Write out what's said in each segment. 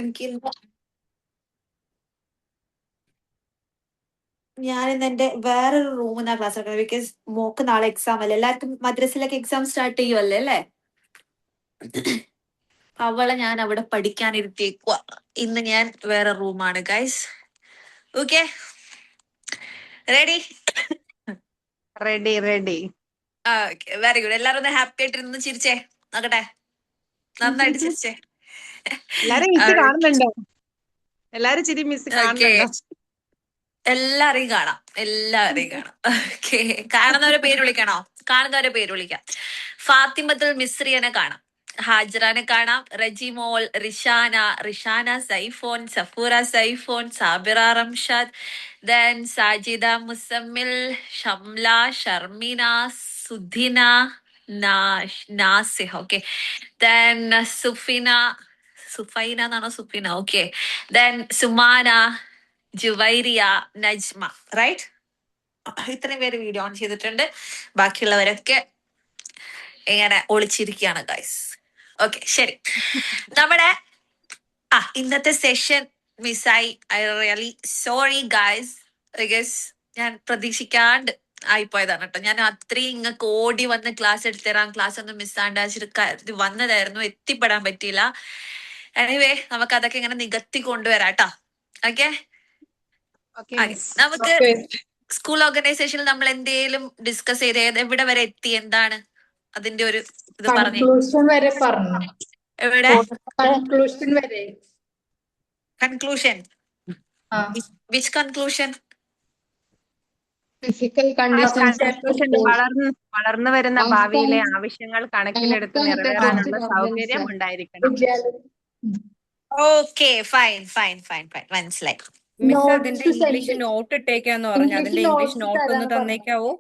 എനിക്ക് ഞാനിന്ന് എന്റെ വേറൊരു റൂമിൽ നിന്നാണ് ക്ലാസ് എടുക്കുന്നത്. ബിക്കോസ് മോക്ക് നാളെ എക്സാം അല്ലേ, എല്ലാവർക്കും മദ്രസിലൊക്കെ എക്സാം സ്റ്റാർട്ട് ചെയ്യുമല്ലേ അല്ലേ. അവളെ ഞാൻ അവിടെ പഠിക്കാനിരുത്തിയേക്കുക. ഇന്ന് ഞാൻ വേറെ റൂമാണ് guys. Okay, ready? Ready ready. Very good. എല്ലാരും ഒന്ന് ഹാപ്പി ആയിട്ടിരുന്ന് ചിരിച്ചേ നോക്കട്ടെ, നന്നായിട്ട് ചിരിച്ചേ. എല്ലാരും മിസ് കാണുന്നുണ്ടോ? എല്ലാരും ചിരി മിസ് ഓക്കെ, കാണുന്നുണ്ടോ? എല്ലാരെയും കാണാം, എല്ലാവരെയും കാണാം. ഓക്കെ, കാണുന്നവരെ പേര് വിളിക്കണോ? കാണുന്നവരെ പേര് വിളിക്കാം. ഫാത്തിമത്തുൽ മിസ്രിയനെ കാണാം, ഹാജറാനെ കാണാം, Rejimol, Rishana Saifon, Safoora Saifon, Sabira Ramshad, then Sajida Musammil, Shamla, Sharmina, Sudhina, Nasiha. Okay, then Sufaina എന്നാണോ Sufina? Okay, then Sumana, Juvairiya, Najma. Right, ഇത്രയും പേര് വീഡിയോ ഓൺ ചെയ്തിട്ടുണ്ട്. ബാക്കിയുള്ളവരൊക്കെ ഇങ്ങനെ ഒളിച്ചിരിക്കുകയാണ് ഗൈസ്. ഓക്കെ, ശരി. നമ്മുടെ ഇന്നത്തെ സെഷൻ മിസ്സായി. I really sorry guys. Because ഞാൻ പ്രതീക്ഷിക്കാണ്ട് ആയിപ്പോയതാണ് കേട്ടോ. ഞാൻ അത്രയും ഇങ്ങക്ക് ഓടി വന്ന് ക്ലാസ് എടുത്തരാം, ക്ലാസ് ഒന്നും മിസ്സാണ്ടാച്ചിട്ട് വന്നതായിരുന്നു, എത്തിപ്പെടാൻ പറ്റിയില്ല. എനിവേ, നമുക്ക് അതൊക്കെ ഇങ്ങനെ നികത്തി കൊണ്ടുവരാം കേട്ടോ. ഓക്കെ, നമുക്ക് സ്കൂൾ ഓർഗനൈസേഷനിൽ നമ്മൾ എന്തേലും ഡിസ്കസ് ചെയ്ത് എവിടെ വരെ എത്തി, എന്താണ് അതിന്റെ ഒരു ഇത് പറഞ്ഞു? കൺക്ലൂഷൻ വരെ പറഞ്ഞു. എവിടെ കൺക്ലൂഷൻ വരെ. Conclusion? Which conclusion? Physical conditions വളർന്നു വരുന്ന ഭാവിയിലെ ആവശ്യങ്ങൾ കണക്കിലെടുത്ത് നിറവേറാനുള്ള സൗകര്യം ഉണ്ടായിരിക്കണം. Okay, fine fine fine fine, മനസ്സിലായി. മിസ് അതിന്റെ ഇംഗ്ലീഷ് നോട്ട് ഇട്ടേക്കാന്ന് പറഞ്ഞു. അതിന്റെ ഇംഗ്ലീഷ് നോട്ട് ഒന്ന് തന്നേക്കാവോ?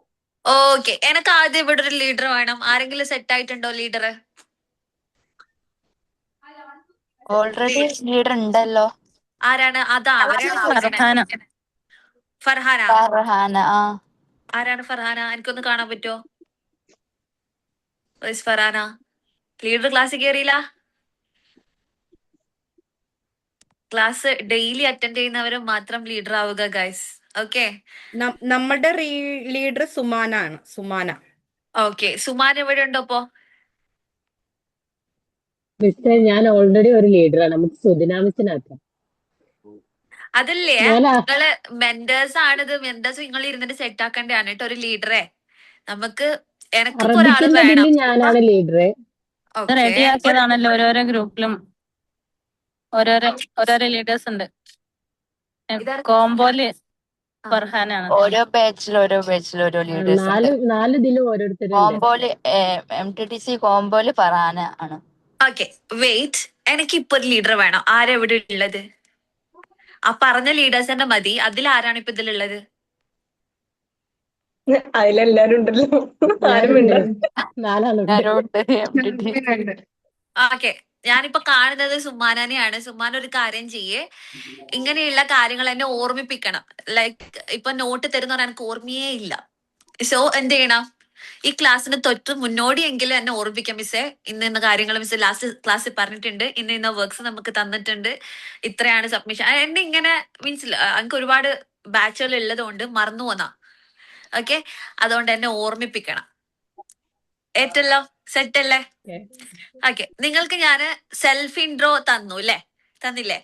ഓക്കെ, എനിക്ക് ആദ്യം ഇവിടെ ഒരു ലീഡർ വേണം. ആരെങ്കിലും സെറ്റ് ആയിട്ടുണ്ടോ ലീഡർ? ഓൾറെഡി ലീഡർ ഉണ്ടല്ലോ. ആരാണ്? അതാ അവരാണ്. ഫർഹാന. ആരാണ് ഫർഹാന? എനിക്കൊന്ന് കാണാൻ പറ്റുമോ? ഫർഹാന ലീഡർ ക്ലാസ്സിൽ കയറിയില്ല. ക്ലാസ് ഡെയിലി അറ്റൻഡ് ചെയ്യുന്നവരും മാത്രം ലീഡർ ആവുക ഗൈസ്. ഓക്കെ, നമ്മുടെ ലീഡർ സുമാനാണ്. സുമാന. ഓക്കെ, സുമാൻ എവിടെ ഉണ്ടോ ഇപ്പോ? ഞാൻ ഓൾറെഡി ഒരു ലീഡറാണ്. നമുക്ക് സുദിനാമിസിനാക്കാം. അതല്ലേ നിങ്ങള് മെന്റേഴ്സ് ആണിത്. മെന്റേഴ്സ് നിങ്ങൾ ഇരുന്നിട്ട് സെറ്റ് ആക്കേണ്ടതാണ് കേട്ടോ ഒരു ലീഡറെ. നമുക്ക് എനക്കിപ്പോ ഒരാള് വേണം. ഞാനാണ് ലീഡറെ. റെഡി ആക്കിയതാണല്ലോ. ഓരോരോ ഗ്രൂപ്പിലും ഓരോരോ ലീഡേഴ്സ് ഉണ്ട്. കോംബോല് ഫർഹാനാണ്. ഓരോ ബാച്ചിൽ ഓരോ ലീഡേഴ്സ് ഉണ്ട്. നാല് ഇതിലും ഓരോരുത്തരും കോംബോല് MTTC കോംബോല് ഫർഹാന ആണ്. ഓക്കെ, വെയിറ്റ്, എനിക്ക് ഇപ്പൊ ഒരു ലീഡർ വേണം. ആരെവിടെ ഉള്ളത്? ആ പറഞ്ഞ ലീഡേഴ്സ് തന്നെ മതി. അതിൽ ആരാണ് ഇപ്പൊ ഇതിലുള്ളത്? അതിലെല്ലാരും ഉണ്ടല്ലോ. ഓക്കെ, ഞാനിപ്പോ കാണുന്നത് സുമാനെയാണ്. സുമാൻ ഒരു കാര്യം ചെയ്യേ, ഇങ്ങനെയുള്ള കാര്യങ്ങൾ എന്നെ ഓർമ്മിപ്പിക്കണം. ലൈക്ക് ഇപ്പൊ നോട്ട് തരുന്ന എനിക്ക് ഓർമ്മയേ ഇല്ല. സോ എന്ത് ചെയ്യണം? ഈ ക്ലാസ്സിന് തൊട്ട് മുന്നോടിയെങ്കിലും എന്നെ ഓർമ്മിപ്പിക്കാം. മിസ്സേ, ഇന്ന കാര്യങ്ങൾ മിസ് ലാസ്റ്റ് ക്ലാസ്സിൽ പറഞ്ഞിട്ടുണ്ട്, ഇന്ന വർക്ക്സ് നമുക്ക് തന്നിട്ടുണ്ട്, ഇത്രയാണ് സബ്മിഷൻ. എന്നെ ഇങ്ങനെ മീൻസ് എനിക്ക് ഒരുപാട് ബാച്ചുകൾ ഉള്ളത് കൊണ്ട് മറന്നു പോന്നാ. ഓക്കെ, അതുകൊണ്ട് എന്നെ ഓർമ്മിപ്പിക്കണം. ഏറ്റല്ലോ? സെറ്റ് അല്ലേ? ഓക്കെ, നിങ്ങൾക്ക് ഞാന് സെൽഫ് ഇൻട്രോ തന്നു അല്ലേ? തന്നില്ലേ?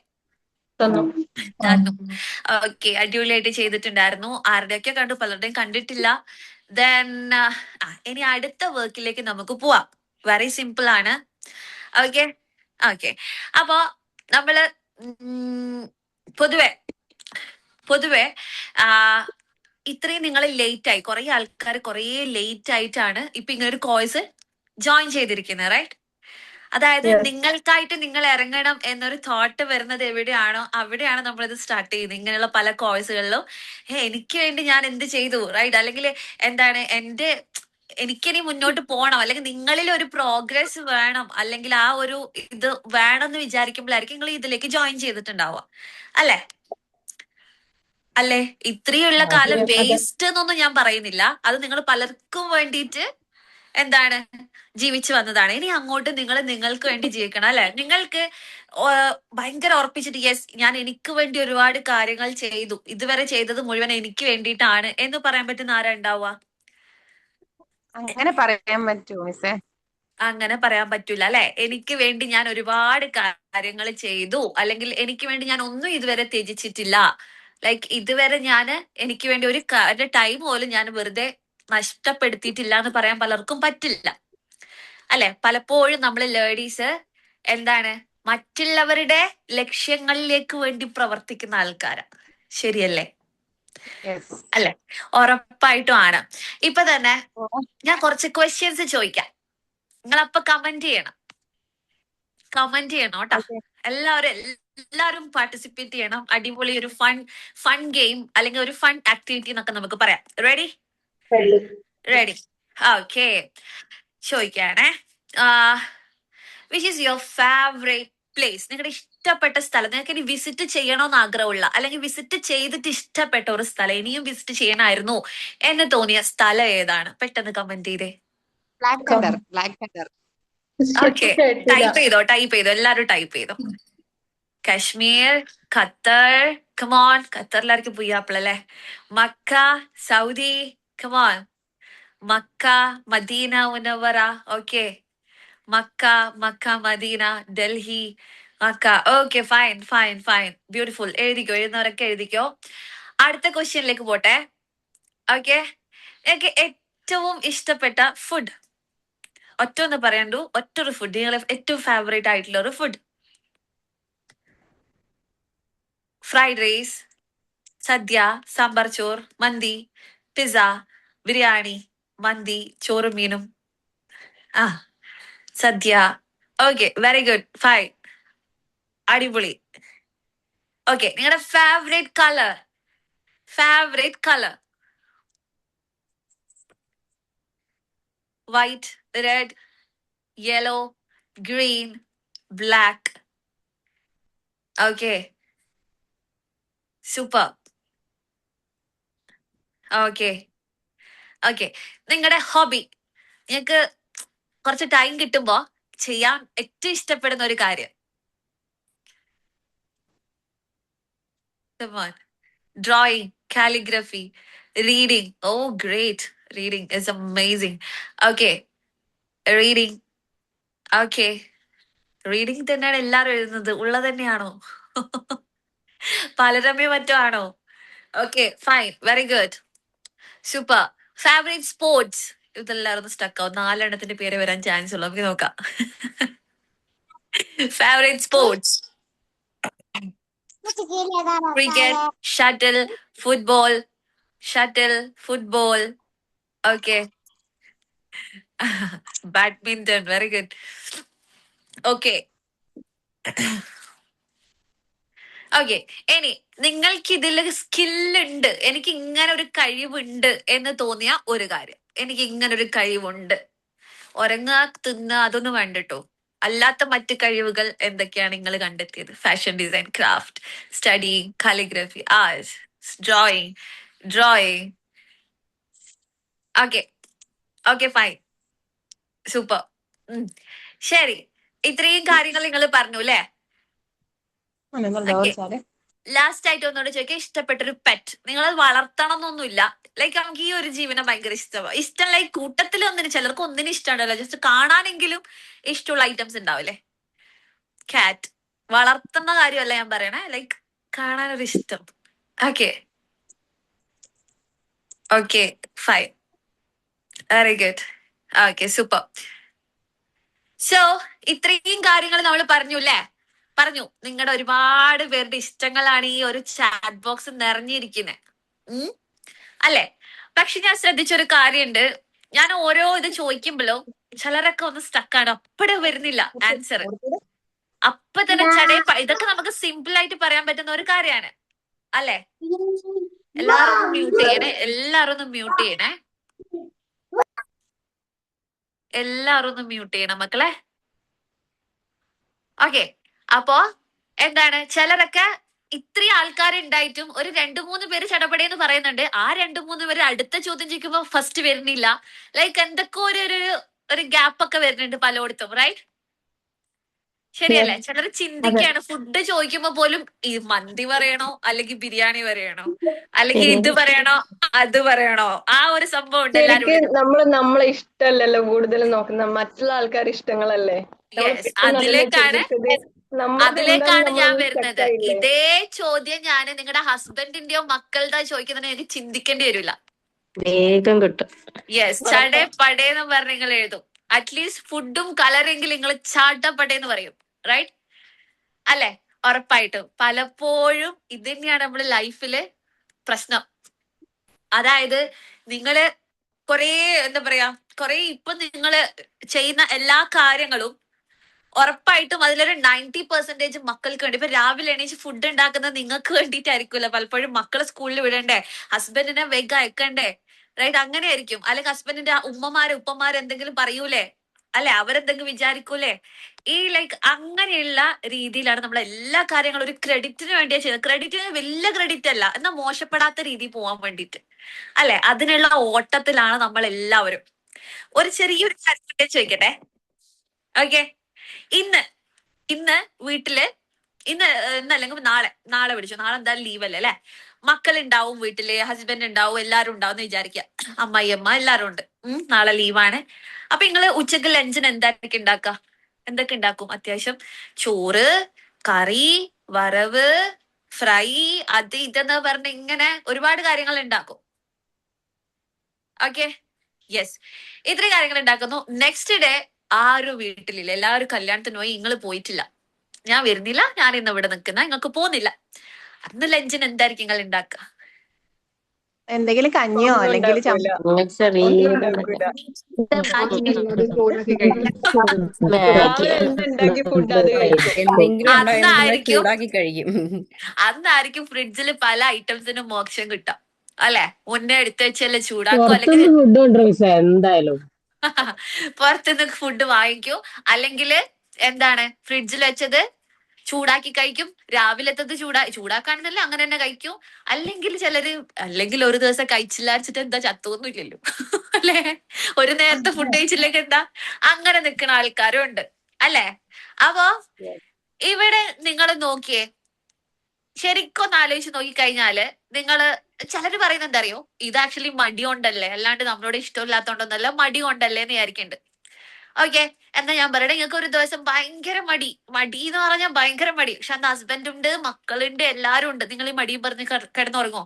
തന്നു. ഓക്കെ, അടിപൊളിയായിട്ട് ചെയ്തിട്ടുണ്ടായിരുന്നു. ആരുടെയൊക്കെ കണ്ടു, പലരുടെയും കണ്ടിട്ടില്ല. ദെൻ ഇനി അടുത്ത വർക്കിലേക്ക് നമുക്ക് പോവാം. വെരി സിമ്പിൾ ആണ്. ഓക്കെ ഓക്കെ, അപ്പോ നമ്മള് പൊതുവെ ഇത്രയും നിങ്ങൾ ലേറ്റ് ആയി, കുറെ ആൾക്കാർ കുറെ ലേറ്റ് ആയിട്ടാണ് ഇപ്പൊ ഇങ്ങനെ ഒരു കോഴ്സ് ജോയിൻ ചെയ്തിരിക്കുന്നത്, റൈറ്റ്? അതായത് നിങ്ങൾക്കായിട്ട് നിങ്ങൾ ഇറങ്ങണം എന്നൊരു തോട്ട് വരുന്നത് എവിടെയാണോ അവിടെയാണ് നമ്മളിത് സ്റ്റാർട്ട് ചെയ്യുന്നത്. ഇങ്ങനെയുള്ള പല കോഴ്സുകളിലും എനിക്ക് വേണ്ടി ഞാൻ എന്ത് ചെയ്തു, റൈറ്റ്? അല്ലെങ്കിൽ എന്താണ് എനിക്കിനി മുന്നോട്ട് പോകണം, അല്ലെങ്കിൽ നിങ്ങളിൽ ഒരു പ്രോഗ്രസ് വേണം, അല്ലെങ്കിൽ ആ ഒരു ഇത് വേണം എന്ന് വിചാരിക്കുമ്പോഴായിരിക്കും നിങ്ങൾ ഇതിലേക്ക് ജോയിൻ ചെയ്തിട്ടുണ്ടാവുക, അല്ലേ? ഇത്രയുള്ള കാലം വേസ്റ്റ് എന്നൊന്നും ഞാൻ പറയുന്നില്ല. അത് നിങ്ങൾ പലർക്കും വേണ്ടിയിട്ട് എന്താണ് ജീവിച്ചു വന്നതാണ്. ഇനി അങ്ങോട്ട് നിങ്ങൾ നിങ്ങൾക്ക് വേണ്ടി ജീവിക്കണം അല്ലെ. നിങ്ങൾക്ക് ഭയങ്കര ഉറപ്പിച്ചിട്ട് യെസ് ഞാൻ എനിക്ക് വേണ്ടി ഒരുപാട് കാര്യങ്ങൾ ചെയ്തു, ഇതുവരെ ചെയ്തത് മുഴുവൻ എനിക്ക് വേണ്ടിയിട്ടാണ് എന്ന് പറയാൻ പറ്റുന്ന ആരാ ഉണ്ടാവുക? അങ്ങനെ പറയാൻ പറ്റുമോ മിസ്സേ? അങ്ങനെ പറയാൻ പറ്റൂല അല്ലെ. എനിക്ക് വേണ്ടി ഞാൻ ഒരുപാട് കാര്യങ്ങൾ ചെയ്തു, അല്ലെങ്കിൽ എനിക്ക് വേണ്ടി ഞാൻ ഒന്നും ഇതുവരെ ത്യജിച്ചിട്ടില്ല, ലൈക്ക് ഇതുവരെ ഞാൻ എനിക്ക് വേണ്ടി ഒരു ടൈം പോലും ഞാൻ വെറുതെ നഷ്ടപ്പെടുത്തിയിട്ടില്ല എന്ന് പറയാൻ പലർക്കും പറ്റില്ല അല്ലെ. പലപ്പോഴും നമ്മൾ ലേഡീസ് എന്താണ് മറ്റുള്ളവരുടെ ലക്ഷ്യങ്ങളിലേക്ക് വേണ്ടി പ്രവർത്തിക്കുന്ന ആൾക്കാരാ. ശരിയല്ലേ? യെസ്. അല്ലെ? ഉറപ്പായിട്ടും ആണ്. ഇപ്പൊ തന്നെ ഞാൻ കുറച്ച് ക്വസ്റ്റ്യൻസ് ചോദിക്കാം, നിങ്ങളപ്പൊ കമന്റ് ചെയ്യണം കേട്ടോ. എല്ലാവരും പാർട്ടിസിപ്പേറ്റ് ചെയ്യണം. അടിപൊളി ഒരു ഫൺ ഗെയിം അല്ലെങ്കിൽ ഒരു ഫൺ ആക്ടിവിറ്റി എന്നൊക്കെ നമുക്ക് പറയാം. റെഡി? ഓക്കെ, ചോദിക്കാണേ. Which is your favourite place? നിങ്ങളുടെ ഇഷ്ടപ്പെട്ട സ്ഥലം, നിങ്ങൾക്ക് ഇനി വിസിറ്റ് ചെയ്യണമെന്ന് ആഗ്രഹമുള്ള അല്ലെങ്കിൽ വിസിറ്റ് ചെയ്തിട്ട് ഇഷ്ടപ്പെട്ട ഒരു സ്ഥലം, ഇനിയും വിസിറ്റ് ചെയ്യണമായിരുന്നു എന്ന് തോന്നിയ സ്ഥലം ഏതാണ്? പെട്ടെന്ന് കമന്റ് ചെയ്തേ. Black thunder. ഓക്കെ, ടൈപ്പ് ചെയ്തോ എല്ലാരും ടൈപ്പ് ചെയ്തോ. Kashmir, Qatar, come on. ഖത്തറിലായിരിക്കും പുയ്യാപ്പിളല്ലേ. Mecca, Saudi, come on. Mecca, Medina Munawwara. Okay, Mecca, Medina, Delhi, Mecca. Okay, fine. Beautiful. എഴുതുന്നവരൊക്കെ എഴുതിക്കോ. അടുത്ത ക്വസ്റ്റ്യനിലേക്ക് പോട്ടെ. ഓക്കെ, എനിക്ക് ഏറ്റവും ഇഷ്ടപ്പെട്ട ഫുഡ് ഒറ്റ പറയണ്ടു. ഒറ്റൊരു ഫുഡ്, നിങ്ങളെ ഏറ്റവും ഫേവറേറ്റ് ആയിട്ടുള്ള ഒരു food. Fried rice, sadya, sambar ചോർ, മന്തി, പിസ്സ, ബിരിയാണി, മന്തി, ചോറും മീനും, sadya. Okay, very good, fine, അടിപൊളി. ഓക്കെ, നിങ്ങളുടെ favourite colour? White, red, yellow, green, black. Okay, super. Okay, നിങ്ങളുടെ ഹോബി, നിങ്ങൾക്ക് കുറച്ച് ടൈം കിട്ടുമ്പോ ചെയ്യാൻ ഏറ്റവും ഇഷ്ടപ്പെടുന്ന ഒരു കാര്യം. Drawing, calligraphy, reading. Oh great, reading is amazing. Okay, reading തന്നെയാണ് എല്ലാരും എഴുതുന്നത്, ഉള്ളത് തന്നെയാണോ? പലരമേ മറ്റോ ആണോ? Okay, fine, very good, super. Favourite sports? ഇതെല്ലാവരും സ്റ്റക്ക് ആവും, 4 പേര് വരാൻ ചാൻസ് ഉള്ളു, നമുക്ക് നോക്കാം. Favourite sports? Cricket, football. Okay, badminton, very good. Okay, ഇനി നിങ്ങൾക്ക് ഇതിൽ സ്കില്ലുണ്ട്, എനിക്ക് ഇങ്ങനെ ഒരു കഴിവുണ്ട് എന്ന് തോന്നിയ ഒരു കാര്യം. എനിക്ക് ഇങ്ങനെ ഒരു കഴിവുണ്ട്. ഉറങ്ങുക, തിന്നുക, അതൊന്നും വേണ്ടട്ടോ. അല്ലാത്ത മറ്റു കഴിവുകൾ എന്തൊക്കെയാണ് നിങ്ങൾ കണ്ടെത്തിയത്? Fashion design, craft, study, calligraphy, arts, drawing. Okay, fine, super. ശരി, ഇത്രയും കാര്യങ്ങൾ നിങ്ങൾ പറഞ്ഞു അല്ലേ? ലാസ്റ്റ് ആയിട്ട് ഒന്നുകൂടെ ചോദിക്കാം, ഇഷ്ടപ്പെട്ടൊരു പെറ്റ്. നിങ്ങൾ വളർത്തണം എന്നൊന്നുമില്ല, ലൈക്ക് നമുക്ക് ഈ ഒരു ജീവനെ ഭയങ്കര ഇഷ്ടമാണ്. ഇഷ്ടം ലൈക്ക് കൂട്ടത്തിൽ ചിലർക്ക് ഒന്നിനും ഇഷ്ടമുണ്ടല്ലോ, ജസ്റ്റ് കാണാനെങ്കിലും ഇഷ്ടമുള്ള ഐറ്റംസ് ഉണ്ടാവില്ലേ? കാറ്റ്. വളർത്തുന്ന കാര്യമല്ല ഞാൻ പറയണേ, ലൈക്ക് കാണാനൊരു ഇഷ്ടം. Okay, fine, very good. Okay, super. So ഇത്രയും കാര്യങ്ങൾ നമ്മൾ പറഞ്ഞു. നിങ്ങളുടെ ഒരുപാട് പേരുടെ ഇഷ്ടങ്ങളാണ് ഈ ഒരു ചാറ്റ് ബോക്സ് നിറഞ്ഞിരിക്കുന്നത്, അല്ലെ? പക്ഷെ ഞാൻ ശ്രദ്ധിച്ചൊരു കാര്യമുണ്ട്, ഞാൻ ഓരോ ഇത് ചോദിക്കുമ്പോഴോ ചിലരൊക്കെ ഒന്ന് സ്റ്റക്കാണ്, അപ്പടെ വരുന്നില്ല ആൻസർ. അപ്പൊ തന്നെ ഇതൊക്കെ നമുക്ക് സിമ്പിൾ ആയിട്ട് പറയാൻ പറ്റുന്ന ഒരു കാര്യമാണ്, അല്ലെ? എല്ലാരും ഒന്ന് മ്യൂട്ട് ചെയ്യണേ. എല്ലാരും ഒന്ന് മ്യൂട്ട് ചെയ്യണം മക്കളെ. ഓക്കെ, അപ്പോ എന്താണ്, ചിലരൊക്കെ ഇത്രയും ആൾക്കാരുണ്ടായിട്ടും ഒരു 2-3 പേര് ചടപടയെന്ന് പറയുന്നുണ്ട്. ആ 2-3 പേര് അടുത്ത ചോദ്യം ചോദിക്കുമ്പോ ഫസ്റ്റ് വരുന്നില്ല. ലൈക്ക് എന്തൊക്കെ ഒരു ഗ്യാപ്പ് ഒക്കെ വരുന്നുണ്ട് പലയിടത്തും, റൈറ്റ്? ശരിയല്ലേ? ചിലർ ചിന്തിക്കുകയാണ് ഫുഡ് ചോദിക്കുമ്പോ പോലും ഈ മന്തി പറയണോ അല്ലെങ്കിൽ ബിരിയാണി പറയണോ അല്ലെങ്കിൽ ഇത് പറയണോ അത് പറയണോ, ആ ഒരു സംഭവം ഉണ്ട് എല്ലാരും ശരിക്കും നമ്മളെ ഇഷ്ടമല്ലല്ലോ കൂടുതലും നോക്കുന്നത്, മറ്റുള്ള ആൾക്കാരുടെ ഇഷ്ടങ്ങളല്ലേ നമ്മൾ യെസ്, അതിലേക്കാണ് നമ്മളത് എന്താന്ന് ഞാൻ നമ്മളൊന്ന് വരുന്നത്. ചെക്കായില്ലേ? ഇതേ ചോദ്യം ഞാൻ നിങ്ങളുടെ ഹസ്ബൻഡിന്റെയോ മക്കളുടെ ചോദിക്കുന്നതിന് എനിക്ക് ചിന്തിക്കേണ്ടി വരില്ല. വേഗം കിട്ടും. യെസ്, ചടേ പടേന്ന് പറഞ്ഞ് നിങ്ങൾ എഴുതും. അറ്റ്ലീസ്റ്റ് ഫുഡും കളറെങ്കിലും നിങ്ങൾ ചാട്ടപ്പടേന്ന് പറയും, റൈറ്റ്? അല്ലെ? ഉറപ്പായിട്ടും പലപ്പോഴും ഇത് തന്നെയാണ് നമ്മുടെ ലൈഫില് പ്രശ്നം. അതായത് നിങ്ങള് കൊറേ എന്താ പറയാ, കൊറേ ഇപ്പൊ നിങ്ങള് ചെയ്യുന്ന എല്ലാ കാര്യങ്ങളും ഉറപ്പായിട്ടും അതിലൊരു 90% മക്കൾക്ക് വേണ്ടി. ഇപ്പൊ രാവിലെ എണീച്ച് ഫുഡ് ഉണ്ടാക്കുന്നത് നിങ്ങൾക്ക് വേണ്ടിയിട്ടായിരിക്കുമല്ലോ. പലപ്പോഴും മക്കളെ സ്കൂളിൽ വിടണ്ടേ, ഹസ്ബൻഡിനെ വേഗം അയക്കണ്ടേ, റൈറ്റ്? അങ്ങനെ ആയിരിക്കും. അല്ലെങ്കിൽ ഹസ്ബൻഡിന്റെ ഉപ്പമാര് എന്തെങ്കിലും പറയൂലേ, അല്ലെ? അവരെന്തെങ്കിലും വിചാരിക്കൂലേ? ഈ ലൈക്ക് അങ്ങനെയുള്ള രീതിയിലാണ് നമ്മൾ എല്ലാ കാര്യങ്ങളും ഒരു ക്രെഡിറ്റിന് വേണ്ടിയാ ചെയ്യുന്നത്. ക്രെഡിറ്റിന് വലിയ ക്രെഡിറ്റ് അല്ല, എന്നാൽ മോശപ്പെടാത്ത രീതിയിൽ പോവാൻ വേണ്ടിയിട്ട്, അല്ലെ? അതിനുള്ള ഓട്ടത്തിലാണ് നമ്മൾ എല്ലാവരും. ഒരു ചെറിയൊരു കാര്യം കൂടി ചോദിക്കട്ടെ, ഓക്കെ? ഇന്ന് ഇന്ന് വീട്ടില് ഇന്നല്ലെങ്കിൽ നാളെ വിളിച്ചു, നാളെ എന്തായാലും ലീവല്ലേ അല്ലെ? മക്കളുണ്ടാവും വീട്ടില്, ഹസ്ബൻഡ് ഉണ്ടാവും, എല്ലാരും ഉണ്ടാവും എന്ന് വിചാരിക്കുക. അമ്മായിയമ്മ എല്ലാരും ഉണ്ട്. നാളെ ലീവാണ്. അപ്പൊ നിങ്ങള് ഉച്ചക്ക് ലഞ്ചിന് എന്തായിരിക്കും ഉണ്ടാക്കുക? എന്തൊക്കെ ഉണ്ടാക്കും? അത്യാവശ്യം ചോറ്, കറി, വറവ്, ഫ്രൈ, അത് ഇതെന്ന് പറഞ്ഞ ഇങ്ങനെ ഒരുപാട് കാര്യങ്ങൾ ഉണ്ടാക്കും. ഓക്കെ, യെസ്, ഇത്രയും കാര്യങ്ങൾ ഉണ്ടാക്കുന്നു. നെക്സ്റ്റ് ഡേ ആരും വീട്ടിലില്ല, എല്ലാവരും കല്യാണത്തിന് പോയി, നിങ്ങൾ പോയിട്ടില്ല. ഞാൻ വരുന്നില്ല, ഞാൻ ഇന്ന് ഇവിടെ നിൽക്കുന്ന, നിങ്ങൾക്ക് പോകുന്നില്ല. അന്ന് ലഞ്ചിന് എന്തായിരിക്കും നിങ്ങൾ ഉണ്ടാക്കുക? എന്തെങ്കിലും കഞ്ഞിയോ ഒന്നും അല്ലെങ്കിൽ ഉണ്ടാക്കൂല. ചെറിയ ഒന്നും ഉണ്ടാക്കൂല. രാവിലെ എന്തുണ്ടാക്കി ഫുഡ് അത് കഴിക്കും. എന്തെങ്കിലും ഉണ്ടായിരുന്നെങ്കിൽ അന്നായിരിക്കും ചൂടാക്കി കഴിക്കും. അന്നായിരിക്കും ഫ്രിഡ്ജിൽ പല ഐറ്റംസിനും മോക്ഷം കിട്ടാം, അല്ലെ? മുന്നേ എടുത്തു വെച്ചല്ലേ ചൂടാക്കും, അല്ലെങ്കിൽ പുറത്തുനിന്ന് ഫുഡ് കൊണ്ടുവരും മിസ്സേ എന്തായാലും. പുറത്തുനിന്ന് ഫുഡ് വാങ്ങിക്കൂ, അല്ലെങ്കിൽ എന്താണ് ഫ്രിഡ്ജിൽ വെച്ചത് ചൂടാക്കി കഴിക്കും. രാവിലത്തത് ചൂടാക്കാണെന്നല്ല അങ്ങനെ തന്നെ കഴിക്കും. അല്ലെങ്കിൽ ഒരു ദിവസം കഴിച്ചില്ല വെച്ചിട്ട് എന്താ ചത്തൊന്നുമില്ലല്ലോ അല്ലെ? ഒരു നേരത്തെ ഫുഡ് കഴിച്ചില്ലെങ്കിൽ എന്താ? അങ്ങനെ നിൽക്കുന്ന ആൾക്കാരും ഉണ്ട്, അല്ലെ? അപ്പോ ഇവിടെ നിങ്ങൾ നോക്കിയേ, ശരിക്കും ഒന്ന് ആലോചിച്ച് നോക്കിക്കഴിഞ്ഞാല് നിങ്ങള് ചിലര് പറയുന്നത് എന്താ അറിയോ, ഇത് ആക്ച്വലി മടി കൊണ്ടല്ലേ, അല്ലാണ്ട് നമ്മളോട് ഇഷ്ടമില്ലാത്തോണ്ടൊന്നല്ല, മടി കൊണ്ടല്ലേ എന്ന് വിചാരിക്കുന്നുണ്ട്. ഓക്കെ, എന്നാ ഞാൻ പറയണേ, നിങ്ങൾക്ക് ഒരു ദിവസം ഭയങ്കര മടി എന്ന് പറഞ്ഞാൽ ഭയങ്കര മടി, പക്ഷെ അന്ന് ഹസ്ബൻഡ് ഉണ്ട്, മക്കളുണ്ട്, എല്ലാരും ഉണ്ട്. നിങ്ങൾ ഈ മടിയും പറഞ്ഞ് കിടന്നുറങ്ങോ?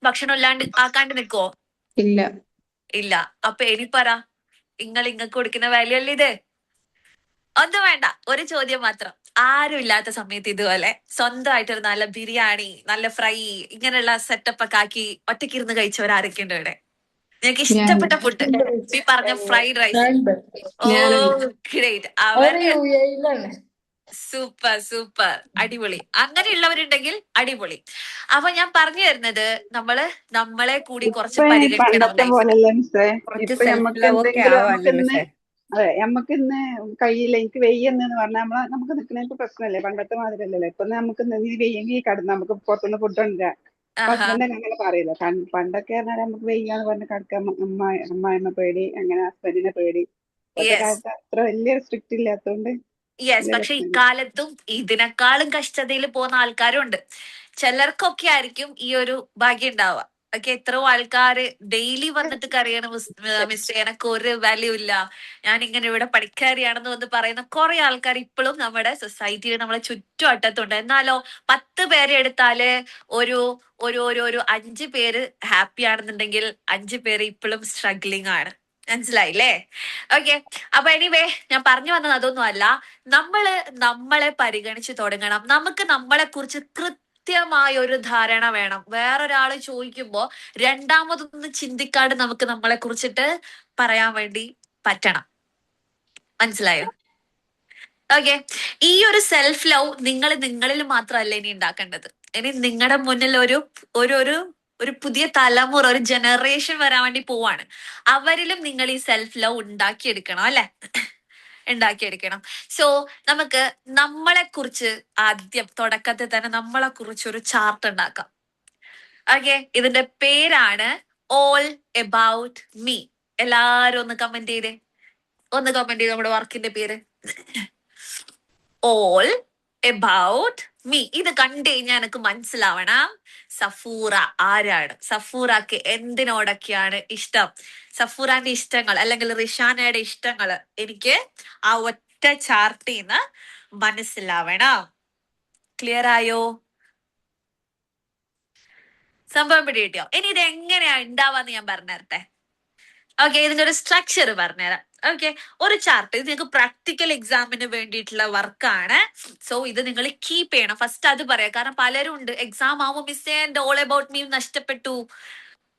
ഭക്ഷണം ഇല്ലാണ്ട് ആക്കാണ്ട് നിൽക്കോ? ഇല്ല. ഇല്ല. അപ്പൊ ഇനി പറ, നിങ്ങൾക്ക് കൊടുക്കുന്ന വാല്യൂ അല്ലേ ഇത്? ഒന്നും വേണ്ട, ഒരു ചോദ്യം മാത്രം. ആരും ഇല്ലാത്ത സമയത്ത് ഇതുപോലെ സ്വന്തമായിട്ടൊരു നല്ല ബിരിയാണി, നല്ല ഫ്രൈ, ഇങ്ങനെയുള്ള സെറ്റപ്പ് ഒക്കെ ആക്കി ഒറ്റയ്ക്കിരുന്ന് കഴിച്ചവരാരൊക്കെ ഉണ്ട് ഇവിടെ? നിങ്ങൾക്ക് ഇഷ്ടപ്പെട്ട ഫുഡ് ഈ പറഞ്ഞ ഫ്രൈഡ് റൈസ്. ഓ ഗ്രേറ്റ്, അവര് യിലാണ്. സൂപ്പർ, അടിപൊളി. അങ്ങനെയുള്ളവരുണ്ടെങ്കിൽ അടിപൊളി. അപ്പൊ ഞാൻ പറഞ്ഞു തരുന്നത്, നമ്മളെ കൂടി കുറച്ച് പരിഗണിക്കണം പണ്ടത്തെ ലൈഫിൽ. പോലെയല്ല മിസ്സേ. കുറച്ച് ഇപ്പൊ സെൽഫ് നമുക്ക് ലവ് ഒക്കെ എന്തെങ്കിലും ആവാല്ലേ നമുക്കിന്ന് മിസ്സേ? നമുക്കിന്ന് കഴിയില്ല, എനിക്ക് വെയ്യെന്ന് പറഞ്ഞാൽ നമുക്ക് നിൽക്കുന്നതിന് പ്രശ്നമല്ലേ? പണ്ടത്തെ മാതിരി അല്ലല്ലോ. ഇപ്പൊ നമുക്ക് നീ വെയ്യെങ്കിൽ കടന്ന് നമുക്ക് പുറത്തുനിന്ന് ഫുഡ് ഉണ്ടാ. ആഹാ, ഹസ്ബൻഡ് അങ്ങനെ പറയില്ല. പണ്ടൊക്കെ പറഞ്ഞാൽ നമുക്ക് വെയ്യാന്ന് പറഞ്ഞ് കിടക്കാൻ അമ്മായിമ്മ പേടി, അങ്ങനെ ഹസ്ബൻഡിനെ പേടി. ഇപ്പോഴത്തെ യെസ്, കാലത്ത് അത്ര വലിയ സ്ട്രിക്റ്റ് ഇല്ലാത്തതുകൊണ്ട് യെസ്. വലിയ പക്ഷെ പ്രശ്നമില്ല. ഇക്കാലത്തും ഇതിനേക്കാളും കഷ്ടതയിൽ പോകുന്ന ആൾക്കാരും ഉണ്ട്. ചിലർക്കൊക്കെ ആയിരിക്കും ഈ ഒരു ഭാഗ്യം ഉണ്ടാവുക. ഒക്കെ എത്രയോ ആൾക്കാര് ഡെയിലി വന്നിട്ട് കരയണം, മിസ്റ്റർ എനക്ക് ഒരു വാല്യൂ ഇല്ല, ഞാൻ ഇങ്ങനെ ഇവിടെ പണിക്കാരിയാണെന്ന് വന്ന് പറയുന്ന കുറെ ആൾക്കാർ ഇപ്പോഴും നമ്മുടെ സൊസൈറ്റിയിൽ നമ്മളെ ചുറ്റുവട്ടത്തുണ്ട്. എന്നാലോ 10 പേരെ എടുത്താല് ഒരു ഒരു ഒരു ഒരു 5 പേര് ഹാപ്പി ആണെന്നുണ്ടെങ്കിൽ 5 പേര് ഇപ്പോഴും സ്ട്രഗ്ലിംഗ് ആണ്. മനസ്സിലായില്ലേ? ഓക്കെ, അപ്പൊ എനിവേ ഞാൻ പറഞ്ഞു വന്നത് അതൊന്നും അല്ല. നമ്മളെ പരിഗണിച്ച് തുടങ്ങണം. നമുക്ക് നമ്മളെ കുറിച്ച് കൃത്യമായ ഒരു ധാരണ വേണം. വേറൊരാള് ചോദിക്കുമ്പോ രണ്ടാമതൊന്നും ചിന്തിക്കാണ്ട് നമുക്ക് നമ്മളെ കുറിച്ചിട്ട് പറയാൻ വേണ്ടി പറ്റണം. മനസ്സിലായോ? ഓക്കെ, ഈ ഒരു സെൽഫ് ലവ് നിങ്ങളിൽ മാത്രമല്ല ഇനി ഉണ്ടാക്കേണ്ടത്. ഇനി നിങ്ങളുടെ മുന്നിൽ ഒരു ഒരു ഒരു പുതിയ തലമുറ, ഒരു ജനറേഷൻ വരാൻ വേണ്ടി പോവാണ്. അവരിലും നിങ്ങൾ ഈ സെൽഫ് ലവ് ഉണ്ടാക്കിയെടുക്കണം, അല്ലെ? ഉണ്ടാക്കിയെടുക്കണം. സോ നമുക്ക് നമ്മളെ കുറിച്ച് ആദ്യം തുടക്കത്തിൽ തന്നെ നമ്മളെ കുറിച്ച് ഒരു ചാർട്ട് ഉണ്ടാക്കാം. ഓക്കെ, ഇതിന്റെ പേരാണ് ഓൾ എബൌട്ട് മീ. എല്ലാരും ഒന്ന് കമന്റ് ചെയ്തേ, ഒന്ന് കമന്റ് ചെയ്ത് നമ്മുടെ വർക്കിന്റെ പേര് ഓൾ എബൌട്ട് മീ. ഇത് കണ്ടു കഴിഞ്ഞാൽ എനിക്ക് മനസ്സിലാവണം സഫൂറ ആരാണ്, സഫൂറക്ക് എന്തിനോടൊക്കെയാണ് ഇഷ്ടം, സഫൂറാന്റെ ഇഷ്ടങ്ങൾ അല്ലെങ്കിൽ റിഷാനയുടെ ഇഷ്ടങ്ങൾ എനിക്ക് ആ ഒറ്റ ചാർട്ടിന്ന് മനസ്സിലാവണം. ക്ലിയർ ആയോ? സംഭവം പിടികിട്ടിയോ? ഇനി ഇത് എങ്ങനെയാ ഉണ്ടാവാന്ന് ഞാൻ പറഞ്ഞുതരട്ടെ. ഓക്കെ, ഇതിന്റെ ഒരു സ്ട്രക്ചർ പറഞ്ഞുതരാം. ഓക്കെ, ഒരു ചാർട്ട് ഇത് നിങ്ങൾക്ക് പ്രാക്ടിക്കൽ എക്സാമിന് വേണ്ടിയിട്ടുള്ള വർക്കാണ്. സോ ഇത് നിങ്ങൾ കീപ്പ് ചെയ്യണം. ഫസ്റ്റ് അത് പറയാം, കാരണം പലരും ഉണ്ട് എക്സാം ആവുമ്പോൾ മിസ്സേ എന്റെ ഓൾ അബൌട്ട് മീ നഷ്ടപ്പെട്ടു,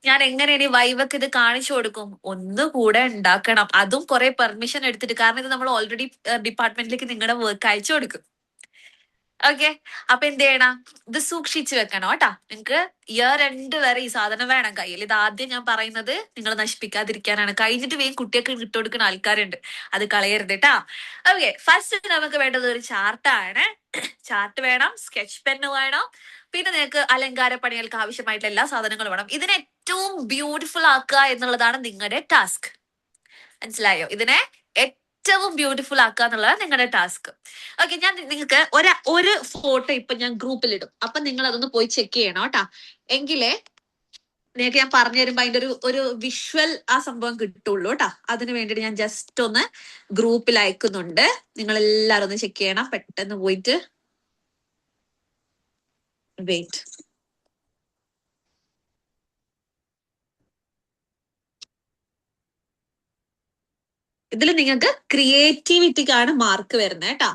ഞാൻ എങ്ങനെ ഇനി വൈവക്ക് ഇത് കാണിച്ചു കൊടുക്കും. ഒന്നുകൂടെ ഉണ്ടാക്കണം, അതും കുറെ പെർമിഷൻ എടുത്തിട്ട്, കാരണം ഇത് നമ്മൾ ഓൾറെഡി ഡിപ്പാർട്ട്മെന്റിലേക്ക് നിങ്ങളുടെ വർക്ക് അയച്ചു കൊടുക്കും. ഓക്കെ, അപ്പൊ എന്ത് ചെയ്യണം, ഇത് സൂക്ഷിച്ചു വെക്കണം കേട്ടാ. നിങ്ങക്ക് ഇയർ എൻഡ് വരെ ഈ സാധനം വേണം കയ്യിൽ. ഇത് ആദ്യം ഞാൻ പറയുന്നത് നിങ്ങൾ നശിപ്പിക്കാതിരിക്കാനാണ്. കഴിഞ്ഞിട്ട് വേഗം കുട്ടിയൊക്കെ ഇട്ടുകൊടുക്കുന്ന ആൾക്കാരുണ്ട്, അത് കളയരുത് കേട്ടാ. ഓക്കെ, ഫസ്റ്റ് നമുക്ക് വേണ്ടത് ഒരു ചാർട്ടാണ്. ചാർട്ട് വേണം, സ്കെച്ച് പെന്ന് വേണം, പിന്നെ നിങ്ങൾക്ക് അലങ്കാര പണികൾക്ക് ആവശ്യമായിട്ടുള്ള എല്ലാ സാധനങ്ങളും വേണം. ഇതിനെ ഏറ്റവും ബ്യൂട്ടിഫുൾ ആക്കുക എന്നുള്ളതാണ് നിങ്ങളുടെ ടാസ്ക്. മനസ്സിലായോ? ഇതിനെ ഏറ്റവും ബ്യൂട്ടിഫുൾ ആക്കുക എന്നുള്ളതാണ് നിങ്ങളുടെ ടാസ്ക്. ഓക്കെ, ഞാൻ നിങ്ങൾക്ക് ഒരു ഫോട്ടോ ഇപ്പൊ ഞാൻ ഗ്രൂപ്പിൽ ഇടും, അപ്പൊ നിങ്ങൾ അതൊന്ന് പോയി ചെക്ക് ചെയ്യണം കേട്ടാ. എങ്കിലേ നിങ്ങൾക്ക് ഞാൻ പറഞ്ഞു തരുമ്പോ അതിന്റെ ഒരു വിഷ്വൽ ആ സംഭവം കിട്ടുള്ളൂ കേട്ടാ. അതിന് വേണ്ടിട്ട് ഞാൻ ജസ്റ്റ് ഒന്ന് ഗ്രൂപ്പിൽ അയക്കുന്നുണ്ട്, നിങ്ങൾ എല്ലാരും ഒന്ന് ചെക്ക് ചെയ്യണം. പെട്ടെന്ന് പോയിട്ട് വെയിറ്റ്. ഇതിൽ നിങ്ങൾക്ക് ക്രിയേറ്റിവിറ്റിക്കാണ് മാർക്ക് വരുന്നത് കേട്ടാ.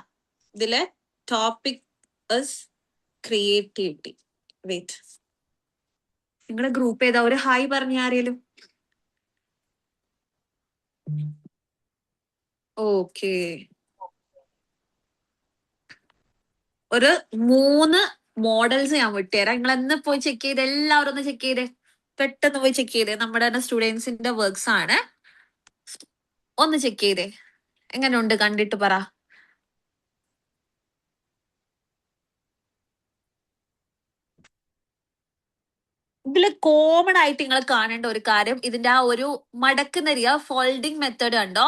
ഇതിലെ ടോപ്പിക് ക്രിയേറ്റിവിറ്റി. വെയിറ്റ്, നിങ്ങളുടെ ഗ്രൂപ്പ് ഏതാ? ഒരു ഹായ് പറഞ്ഞ ആരേലും? ഓക്കെ, ഒരു 3 മോഡൽസ് ഞാൻ വിട്ടുതരാം. നിങ്ങൾ എന്ന് പോയി ചെക്ക് ചെയ്ത്, എല്ലാവരും ഒന്ന് ചെക്ക് ചെയ്തേ, പെട്ടെന്ന് പോയി ചെക്ക് ചെയ്തേ. നമ്മുടെ തന്നെ സ്റ്റുഡൻസിന്റെ വർക്ക്സ് ആണ്, ഒന്ന് ചെക്ക് ചെയ്തേ. എങ്ങനെയുണ്ട് കണ്ടിട്ട് പറ. ഇതിൽ കോമൺ ആയിട്ട് നിങ്ങൾ കാണേണ്ട ഒരു കാര്യം, ഇതിന്റെ ആ ഒരു മടക്കുന്ന ഫോൾഡിങ് മെത്തേഡ് കണ്ടോ?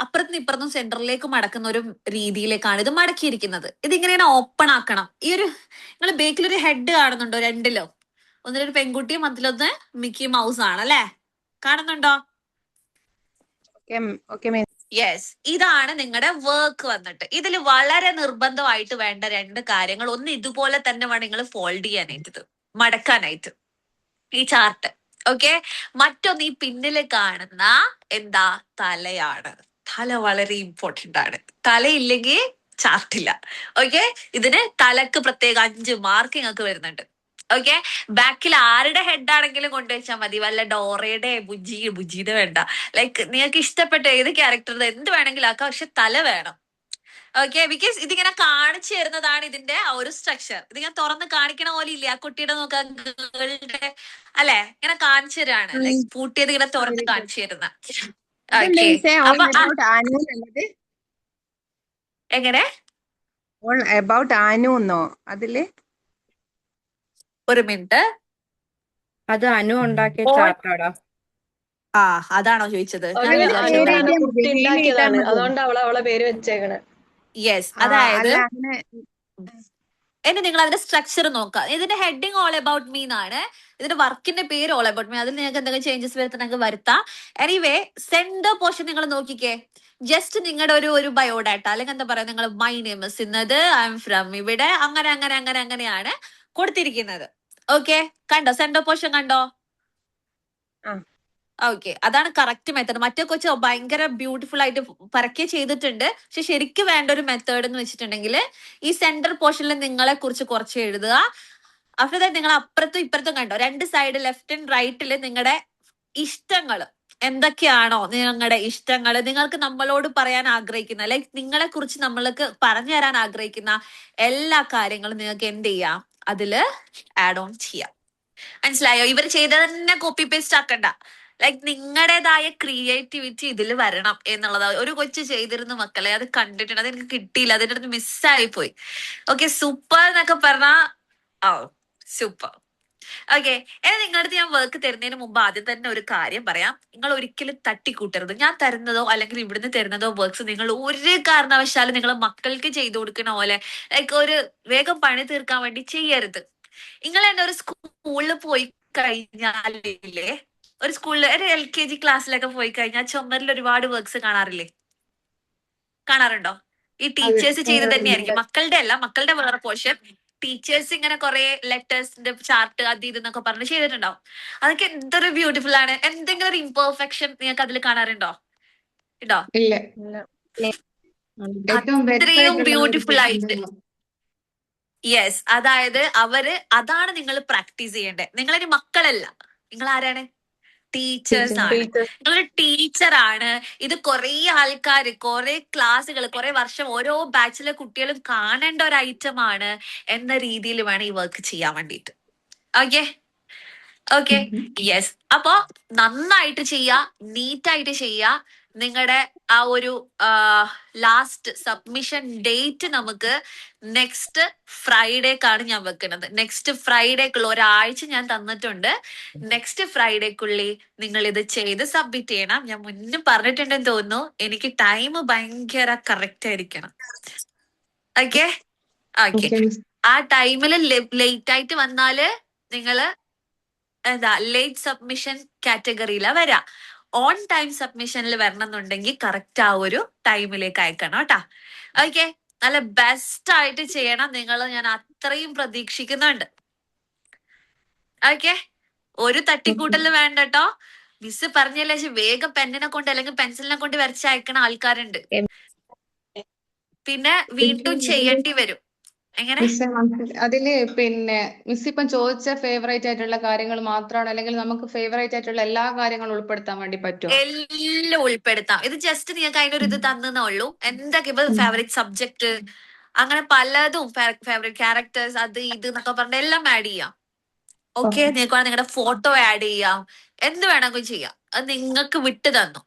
അപ്പുറത്തും ഇപ്പുറത്തും സെന്ററിലേക്ക് മടക്കുന്ന ഒരു രീതിയിലേക്കാണ് ഇത് മടക്കിയിരിക്കുന്നത്. ഇതിങ്ങനെ ഓപ്പൺ ആക്കണം. ഈ ഒരു നിങ്ങൾ ബേക്കിലൊരു ഹെഡ് കാണുന്നുണ്ടോ? രണ്ടിലോ, ഒന്നിലൊരു പെൺകുട്ടിയും അതിലൊന്ന് മിക്കി മൗസ് ആണ് അല്ലെ, കാണുന്നുണ്ടോ? യെസ്, ഇതാണ് നിങ്ങളുടെ വർക്ക് വന്നിട്ട്. ഇതിൽ വളരെ നിർബന്ധമായിട്ട് വേണ്ട 2 കാര്യങ്ങൾ. ഒന്ന്, ഇതുപോലെ തന്നെ വേണം നിങ്ങൾ ഫോൾഡ് ചെയ്യാനായിട്ട്, ഇത് മടക്കാനായിട്ട് ഈ ചാർട്ട്. ഓക്കെ, മറ്റൊന്ന് ഈ പിന്നില് കാണുന്ന എന്താ, തലയാണ്. തല വളരെ ഇമ്പോർട്ടന്റ് ആണ്. തലയില്ലെങ്കിൽ ചാർട്ടില്ല. ഓക്കെ, ഇതിന് തലക്ക് പ്രത്യേക 5 മാർക്ക് നിങ്ങൾക്ക് വരുന്നുണ്ട്. ഓക്കെ, ബാക്കിൽ ആരുടെ ഹെഡ് ആണെങ്കിലും കൊണ്ടുവച്ചാൽ മതി, വല്ല ഡോറയുടെ ബുജിയുടെ വേണ്ട. ലൈക്ക് നിങ്ങൾക്ക് ഇഷ്ടപ്പെട്ട ഏത് ക്യാരക്ടറുടെ എന്ത് വേണമെങ്കിലും ആക്കാം, പക്ഷെ തല വേണം. ഓക്കെ, ബിക്കോസ് ഇതിങ്ങനെ കാണിച്ചു തരുന്നതാണ് ഇതിന്റെ ആ ഒരു സ്ട്രക്ചർ. ഇതിങ്ങനെ തുറന്ന് കാണിക്കണ പോലെ ഇല്ല. ആ കുട്ടിയുടെ നോക്കാൻ ഗേളുടെ അല്ലെ, ഇങ്ങനെ കാണിച്ചു തരാണ്, ലൈക് പൂട്ടിയത് ഇങ്ങനെ തുറന്ന് കാണിച്ചു തരുന്ന. ഓക്കെ, അപ്പൊ എങ്ങനെ അബൌട്ട് ആനുന്നോ അതില്? ഒരു മിനിറ്റ്, അത് അനു ഉണ്ടാക്കിയ ചാർട്ടാടാ. ആ അതാണോ ചോദിച്ചത്? കുട്ടി ഉണ്ടാക്കിയതാണ്, അതുകൊണ്ട് അവളെ പേര് വെച്ചേക്കണേ. യെസ്, അതായത് ഇനി നിങ്ങൾ അതിന്റെ സ്ട്രക്ചർ നോക്കാം. ഇതിന്റെ ഹെഡിങ് ഓൾ അബൌട്ട് മീ എന്നാണ്, ഇതിന്റെ വർക്കിന്റെ പേര് ഓൾ അബൌട്ട് മീ. അതിൽ നിങ്ങൾക്ക് എന്തെങ്കിലും ചേഞ്ചസ് വരുത്തണമെങ്കിൽ വരുത്താം. എനിവേ, സെന്റർ പോർഷൻ നിങ്ങൾ നോക്കിക്കേ. ജസ്റ്റ് നിങ്ങളുടെ ഒരു ബയോഡാറ്റ അല്ലെങ്കിൽ എന്താ പറയാ, നിങ്ങൾ മൈ നെയിം ഇസ് ഇന്നത്, ഐ എം ഫ്രം ഇവിടെ, അങ്ങനെയാണ് കൊടുത്തിരിക്കുന്നത്. ഓക്കെ, കണ്ടോ? സെന്റർ പോർഷൻ കണ്ടോ? ഓക്കെ, അതാണ് കറക്റ്റ് മെത്തേഡ്. മറ്റേ കൊച്ച് ഭയങ്കര ബ്യൂട്ടിഫുൾ ആയിട്ട് പരക്കെ ചെയ്തിട്ടുണ്ട്. പക്ഷെ ശരിക്കും വേണ്ട ഒരു മെത്തേഡ് എന്ന് വെച്ചിട്ടുണ്ടെങ്കിൽ ഈ സെന്റർ പോർഷനിൽ നിങ്ങളെ കുറിച്ച് കുറച്ച് എഴുതുക. ആഫ്റ്റർ ദാറ്റ് നിങ്ങൾ അപ്പുറത്തും ഇപ്പുറത്തും കണ്ടോ, 2 സൈഡ് ലെഫ്റ്റ് ആൻഡ് റൈറ്റില് നിങ്ങളുടെ ഇഷ്ടങ്ങൾ എന്തൊക്കെയാണോ, നിങ്ങളുടെ ഇഷ്ടങ്ങൾ, നിങ്ങൾക്ക് നമ്മളോട് പറയാൻ ആഗ്രഹിക്കുന്ന, ലൈക്ക് നിങ്ങളെ കുറിച്ച് നമ്മൾക്ക് പറഞ്ഞു തരാൻ ആഗ്രഹിക്കുന്ന എല്ലാ കാര്യങ്ങളും നിങ്ങൾക്ക് എന്ത് ചെയ്യാം, അതില് ആഡ് ഓൺ ചെയ്യാം. മനസ്സിലായോ? ഇവർ ചെയ്ത തന്നെ കോപ്പി പേസ്റ്റ് ആക്കണ്ട. ലൈക്ക് നിങ്ങളുടേതായ ക്രിയേറ്റിവിറ്റി ഇതിൽ വരണം എന്നുള്ളതാണ്. ഒരു കൊച്ചു ചെയ്തിരുന്നു മക്കളെ, അത് കണ്ടിട്ടുണ്ട്, അത് എനിക്ക് കിട്ടിയില്ല, അതിന്റെ അടുത്ത് മിസ്സായി പോയി. ഓക്കെ, സൂപ്പർ എന്നൊക്കെ പറഞ്ഞാ ഓ സൂപ്പർ. ഓക്കെ, നിങ്ങളുടെ അടുത്ത് ഞാൻ വർക്ക് തരുന്നതിന് മുമ്പ് ആദ്യം തന്നെ ഒരു കാര്യം പറയാം. നിങ്ങൾ ഒരിക്കലും തട്ടിക്കൂട്ടരുത്. ഞാൻ തരുന്നതോ അല്ലെങ്കിൽ ഇവിടുന്ന് തരുന്നതോ വർക്ക്സ് നിങ്ങൾ ഒരു കാരണവശാലും നിങ്ങൾ മക്കൾക്ക് ചെയ്തു കൊടുക്കണ പോലെ ലൈക്ക് ഒരു വേഗം പണി തീർക്കാൻ വേണ്ടി ചെയ്യരുത്. നിങ്ങൾ തന്നെ ഒരു സ്കൂളിൽ പോയി കഴിഞ്ഞാലില്ലേ, ഒരു സ്കൂളിൽ ഒരു LKG ക്ലാസ്സിലൊക്കെ പോയി കഴിഞ്ഞാൽ ചുമരിൽ ഒരുപാട് വർക്ക്സ് കാണാറുണ്ടോ? ഈ ടീച്ചേഴ്സ് ചെയ്ത് തന്നെയായിരിക്കും, മക്കളുടെ അല്ല, മക്കളുടെ വേറെ പോർഷൻ. ടീച്ചേഴ്സ് ഇങ്ങനെ കുറെ ലെറ്റേഴ്സിന്റെ ചാർട്ട് അത് ഇതെന്നൊക്കെ പറഞ്ഞ് ചെയ്തിട്ടുണ്ടാവും. അതൊക്കെ എന്തൊരു ബ്യൂട്ടിഫുൾ ആണ്. എന്തെങ്കിലും ഒരു ഇംപെർഫെക്ഷൻ നിങ്ങൾക്ക് അതിൽ കാണാറുണ്ടോ? ഇണ്ടോ? ഇല്ല. അത്രയും ബ്യൂട്ടിഫുൾ ആയിട്ട്. യെസ്, അതായത് അതാണ് നിങ്ങൾ പ്രാക്ടീസ് ചെയ്യേണ്ടത്. നിങ്ങളൊരു മക്കളല്ല, നിങ്ങൾ ആരാണ്? ടീച്ചേഴ്സ് ആണ്. നിങ്ങളൊരു ടീച്ചറാണ്. ഇത് കുറെ ആൾക്കാര്, കുറെ ക്ലാസ്സുകൾ, കുറെ വർഷം ഓരോ ബാച്ചിലെ കുട്ടികളും കാണേണ്ട ഒരു ഐറ്റം ആണ് എന്ന രീതിയിൽ വേണം ഈ വർക്ക് ചെയ്യാൻ വേണ്ടിയിട്ട്. Okay, yes. അപ്പോ നന്നായിട്ട് ചെയ്യാ, നീറ്റായിട്ട് ചെയ്യാ. നിങ്ങളുടെ ആ ഒരു ലാസ്റ്റ് സബ്മിഷൻ ഡേറ്റ് നമുക്ക് നെക്സ്റ്റ് ഫ്രൈഡേക്കാണ് ഞാൻ വെക്കുന്നത്. നെക്സ്റ്റ് ഫ്രൈഡേക്കുള്ള ഒരാഴ്ച ഞാൻ തന്നിട്ടുണ്ട്. നെക്സ്റ്റ് ഫ്രൈഡേക്കുള്ളിൽ നിങ്ങൾ ഇത് ചെയ്ത് സബ്മിറ്റ് ചെയ്യണം. ഞാൻ മുന്നേ പറഞ്ഞിട്ടുണ്ടെന്ന് തോന്നുന്നു. എനിക്ക് ടൈം ഭയങ്കര കറക്റ്റ് ആയിരിക്കണം. ഓക്കെ, ആ ടൈമിൽ ലേറ്റ് ആയിട്ട് വന്നാല് നിങ്ങള് ലേറ്റ് സബ്മിഷൻ കാറ്റഗറിയിലാ വരാ. ഓൺ ടൈം സബ്മിഷനിൽ വരണം എന്നുണ്ടെങ്കിൽ കറക്റ്റ് ആ ഒരു ടൈമിലേക്ക് അയക്കണം കേട്ടാ. ഓക്കെ, നല്ല ബെസ്റ്റ് ആയിട്ട് ചെയ്യണം നിങ്ങൾ, ഞാൻ അത്രയും പ്രതീക്ഷിക്കുന്നുണ്ട്. ഓക്കെ, ഒരു തട്ടിക്കൂട്ടല് വേണ്ട കേട്ടോ. മിസ് പറഞ്ഞല്ലേ, വേഗം പെന്നിനെ കൊണ്ട് അല്ലെങ്കിൽ പെൻസിലിനെ കൊണ്ട് വരച്ചയക്കണ ആൾക്കാരുണ്ട്. പിന്നെ വീണ്ടും ചെയ്യേണ്ടി വരും. എങ്ങനെ? അതില് മിസ് ഇപ്പം ചോദിച്ച ഫേവറേറ്റ് ആയിട്ടുള്ള കാര്യങ്ങൾ മാത്രമാണ്, അല്ലെങ്കിൽ നമുക്ക് ഫേവറേറ്റ് ആയിട്ടുള്ള എല്ലാ കാര്യങ്ങളും ഉൾപ്പെടുത്താൻ വേണ്ടി പറ്റുമോ? എല്ലാം ഉൾപ്പെടുത്താം. ഇത് ജസ്റ്റ് നിങ്ങൾക്ക് അതിനൊരു ഇത് തന്നേ ഉള്ളൂ. എന്തൊക്കെ ഇപ്പൊ ഫേവറേറ്റ് സബ്ജക്ട് അങ്ങനെ പലതും, ഫേവറേറ്റ് ക്യാരക്ടേഴ്സ് അത് ഇത് എന്നൊക്കെ പറഞ്ഞ എല്ലാം ആഡ് ചെയ്യാം. ഓക്കെ, നിങ്ങൾക്ക് വേണം നിങ്ങളുടെ ഫോട്ടോ ആഡ് ചെയ്യാം, എന്ത് വേണമെങ്കിലും ചെയ്യാം. അത് നിങ്ങൾക്ക് വിട്ടു തന്നു.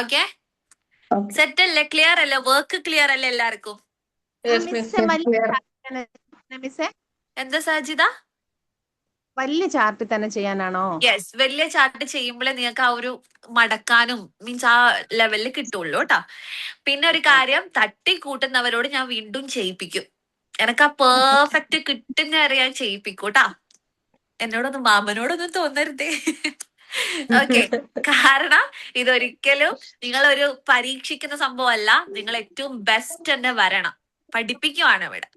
ഓക്കെ, സെറ്റ് അല്ലേ? ക്ലിയർ അല്ലേ? വർക്ക് ക്ലിയർ അല്ലേ എല്ലാവർക്കും? എന്താ സാജിദ? വലിയ ചാർട്ട് തന്നെ ചെയ്യാനാണോ? യെസ്, വലിയ ചാർട്ട് ചെയ്യുമ്പോഴേ നിങ്ങൾക്ക് ആ ഒരു മടക്കാനും മീൻസ് ആ ലെവലിൽ കിട്ടുള്ളൂ കേട്ടാ. പിന്നെ ഒരു കാര്യം, തട്ടിക്കൂട്ടുന്നവരോട് ഞാൻ വീണ്ടും ചെയ്യിപ്പിക്കും. എനക്ക് ആ പെർഫെക്റ്റ് കിട്ടുന്ന വരെ ഞാൻ ചെയ്യിപ്പിക്കും കേട്ടാ. എന്നോടൊന്നും മാമനോടൊന്നും തോന്നരുതേ. ഓക്കെ, കാരണം ഇതൊരിക്കലും നിങ്ങളൊരു പരീക്ഷിക്കുന്ന സംഭവമല്ല. നിങ്ങൾ ഏറ്റവും ബെസ്റ്റ് തന്നെ വരണം. പഠിപ്പിക്കുവാണ് ഇവിടെ.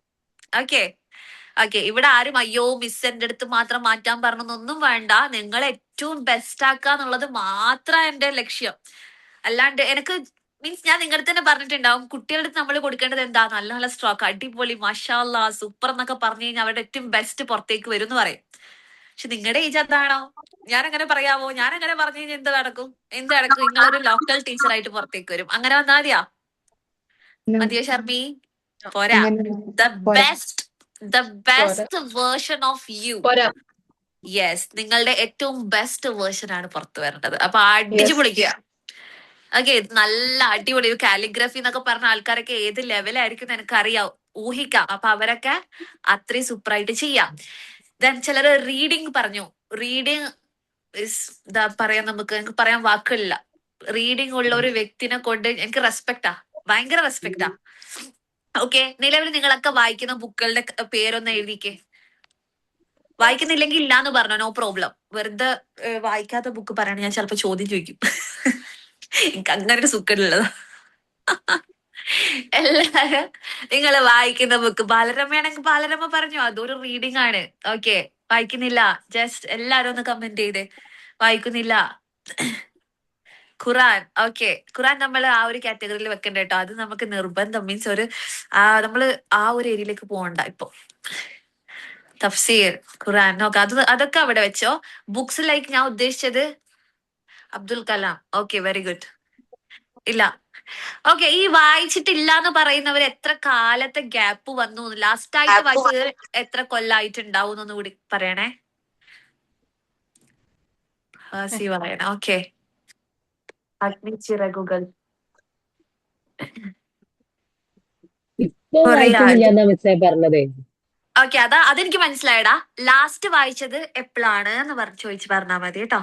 ഓക്കെ, ഇവിടെ ആരും അയ്യോ മിസ് എന്റെ അടുത്ത് മാത്രം മാറ്റാൻ പറഞ്ഞൊന്നും വേണ്ട. നിങ്ങൾ ഏറ്റവും ബെസ്റ്റ് ആക്കുക എന്നുള്ളത് മാത്രം എന്റെ ലക്ഷ്യം. അല്ലാണ്ട് എനിക്ക് മീൻസ് ഞാൻ നിങ്ങളുടെ തന്നെ പറഞ്ഞിട്ടുണ്ടാവും, കുട്ടികളുടെ അടുത്ത് നമ്മൾ കൊടുക്കേണ്ടത് എന്താ? നല്ല നല്ല സ്ട്രോക്ക്, അടിപൊളി, മാഷാ അല്ലാ, സൂപ്പർ എന്നൊക്കെ പറഞ്ഞു കഴിഞ്ഞാൽ അവരുടെ ഏറ്റവും ബെസ്റ്റ് പുറത്തേക്ക് വരും എന്ന് പറയും. പക്ഷെ നിങ്ങളുടെ ഏജ് എന്താണോ? ഞാൻ അങ്ങനെ പറയാമോ? ഞാൻ അങ്ങനെ പറഞ്ഞു കഴിഞ്ഞാൽ എന്ത് നടക്കും? നിങ്ങളൊരു ലോക്കൽ ടീച്ചറായിട്ട് പുറത്തേക്ക് വരും. അങ്ങനെ വന്നാ മതിയോ ഷർമി? പോരാ. The best version of you. Yes, നിങ്ങളുടെ ഏറ്റവും ബെസ്റ്റ് വേർഷൻ ആണ് പുറത്തു വരേണ്ടത്. അപ്പൊ അടിച്ചു പൊളിക്കുക. ഓക്കെ, നല്ല അടിപൊളി കാലിഗ്രഫി എന്നൊക്കെ പറഞ്ഞ ആൾക്കാരൊക്കെ ഏത് ലെവലായിരിക്കും എനിക്കറിയാം, ഊഹിക്കാം. അപ്പൊ അവരൊക്കെ അത്രയും സൂപ്പറായിട്ട് ചെയ്യാം. ദെൻ ചിലര് റീഡിങ് പറഞ്ഞു. റീഡിങ് എന്താ പറയാ, എനിക്ക് പറയാൻ വാക്കില്ല. റീഡിങ് ഉള്ള ഒരു വ്യക്തിനെ കൊണ്ട് എനിക്ക് റെസ്പെക്റ്റാ, ഭയങ്കര റെസ്പെക്റ്റാ. ഓക്കെ, നിലവിൽ നിങ്ങളൊക്കെ വായിക്കുന്ന ബുക്കുകളുടെ പേരൊന്ന് എഴുതിക്കേ. വായിക്കുന്നില്ലെങ്കിൽ ഇല്ലാന്ന് പറഞ്ഞോ, നോ പ്രോബ്ലം. വെറുതെ വായിക്കാത്ത ബുക്ക് പറയണ ഞാൻ ചിലപ്പോ ചോദ്യം ചോദിക്കും. എനിക്ക് അങ്ങനെ ഒരു സുഖമുള്ളതാ. എല്ലാരും നിങ്ങൾ വായിക്കുന്ന ബുക്ക് ബാലരമയാണെങ്കിൽ ബാലരമ പറഞ്ഞു, അതൊരു റീഡിംഗ് ആണ്. ഓക്കെ, വായിക്കുന്നില്ല ജസ്റ്റ് എല്ലാരും ഒന്ന് കമന്റ് ചെയ്തേ. വായിക്കുന്നില്ല. ഖുറാൻ, ഓക്കെ, ഖുറാൻ നമ്മൾ ആ ഒരു കാറ്റഗറിയിൽ വെക്കണ്ട കേട്ടോ. അത് നമുക്ക് നിർബന്ധം, മീൻസ് നമ്മള് ആ ഒരു ഏരിയയിലേക്ക് പോകണ്ട. ഇപ്പൊ തഫ്സീർ, ഖുറാൻ, നോക്ക, അതൊക്കെ അവിടെ വെച്ചോ. ബുക്സ് ലൈക്ക് ഞാൻ ഉദ്ദേശിച്ചത് Abdul Kalam. Okay, very good. ഇല്ല, ഓക്കെ, ഈ വായിച്ചിട്ടില്ല എന്ന് പറയുന്നവർ എത്ര കാലത്തെ ഗ്യാപ്പ് വന്നു? ലാസ്റ്റ് ആയിട്ട് വായിച്ചത് എത്ര കൊല്ലായിട്ടുണ്ടാവും എന്നൊന്നും കൂടി പറയണേ. സി പറയണം. ഓക്കെ. അഗ്നിച്ചിറകുകൾ. ഇപ്പൊ വായിക്കുന്നില്ല മിസ്സേ പറഞ്ഞത്. ഓക്കെ, അതെനിക്ക് മനസ്സിലായടാ. ലാസ്റ്റ് വായിച്ചത് എപ്പോഴാണ് എന്ന് ചോദിച്ചു പറഞ്ഞാൽ മതി കേട്ടോ.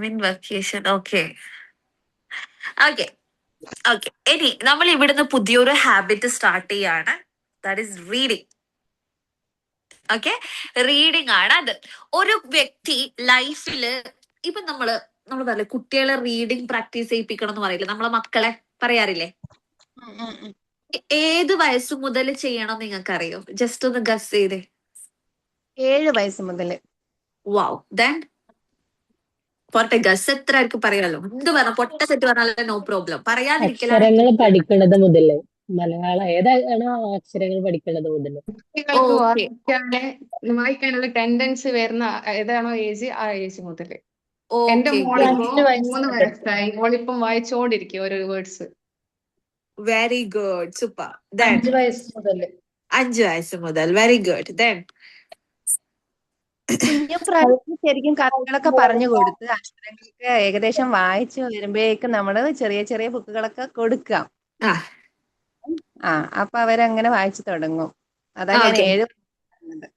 മീൻ വെക്കേഷൻ. Okay okay okay. ഇനി നമ്മൾ ഇവിടുന്ന് പുതിയൊരു ഹാബിറ്റ് സ്റ്റാർട്ട് ചെയ്യാണ്. That is reading. Okay, reading ആണ് അത്. ഒരു വ്യക്തി ലൈഫില് ഇപ്പൊ നമ്മൾ പറയില്ലേ കുട്ടികളെ റീഡിങ് പ്രാക്ടീസ് ചെയ്യിപ്പിക്കണം എന്ന് പറയില്ലേ, നമ്മളെ മക്കളെ പറയാറില്ലേ? ഏത് വയസ്സ് മുതൽ ചെയ്യണം നിങ്ങൾക്കറിയോ? ജസ്റ്റ് ഒന്ന് ഗസ് ചെയ്തേ. 7 വയസ്സ് മുതൽ. വാവ്. ദെൻ പോട്ടെ, ഗസ് എത്ര ആയിരിക്കും പറയാലോ. എന്ത് പറഞ്ഞ പൊട്ട സെറ്റ് പറഞ്ഞാലും നോ പ്രോബ്ലം. പറയാതിരിക്കലാണ് അക്ഷരങ്ങൾ പഠിക്കണത് മുതല്, മലയാളം ഏതാണോ അക്ഷരങ്ങൾ പഠിക്കണത് മുതല്. കുട്ടികൾക്ക് ഓക്കെ. വായിക്കാനുള്ള ടെൻഡൻസി വരുന്ന ഏതാണോ ഏജ്, ആ ഏജ് മുതൽ. എന്റെ ഓക്കെ, മോളിപ്പോ 5 വയസ്സ് 3 മുതൽ. വയസ്സായി. മോളിപ്പം വായിച്ചോണ്ടിരിക്കും ഓരോ words. Very good, super. Then 5 വയസ്സ് മുതൽ. 5 വയസ്സ് മുതൽ. Very good. ദെൻ കുഞ്ഞു പ്രായത്തിൽ ശരിക്കും കഥകളൊക്കെ പറഞ്ഞു കൊടുത്ത് അക്ഷരങ്ങളൊക്കെ ഏകദേശം വായിച്ചു വരുമ്പോഴേക്കും നമ്മള് ചെറിയ ചെറിയ ബുക്കുകളൊക്കെ കൊടുക്കാം. ആ അപ്പൊ അവരങ്ങനെ വായിച്ചു തുടങ്ങും. അതാ ഞാൻ ഓക്കെ, 7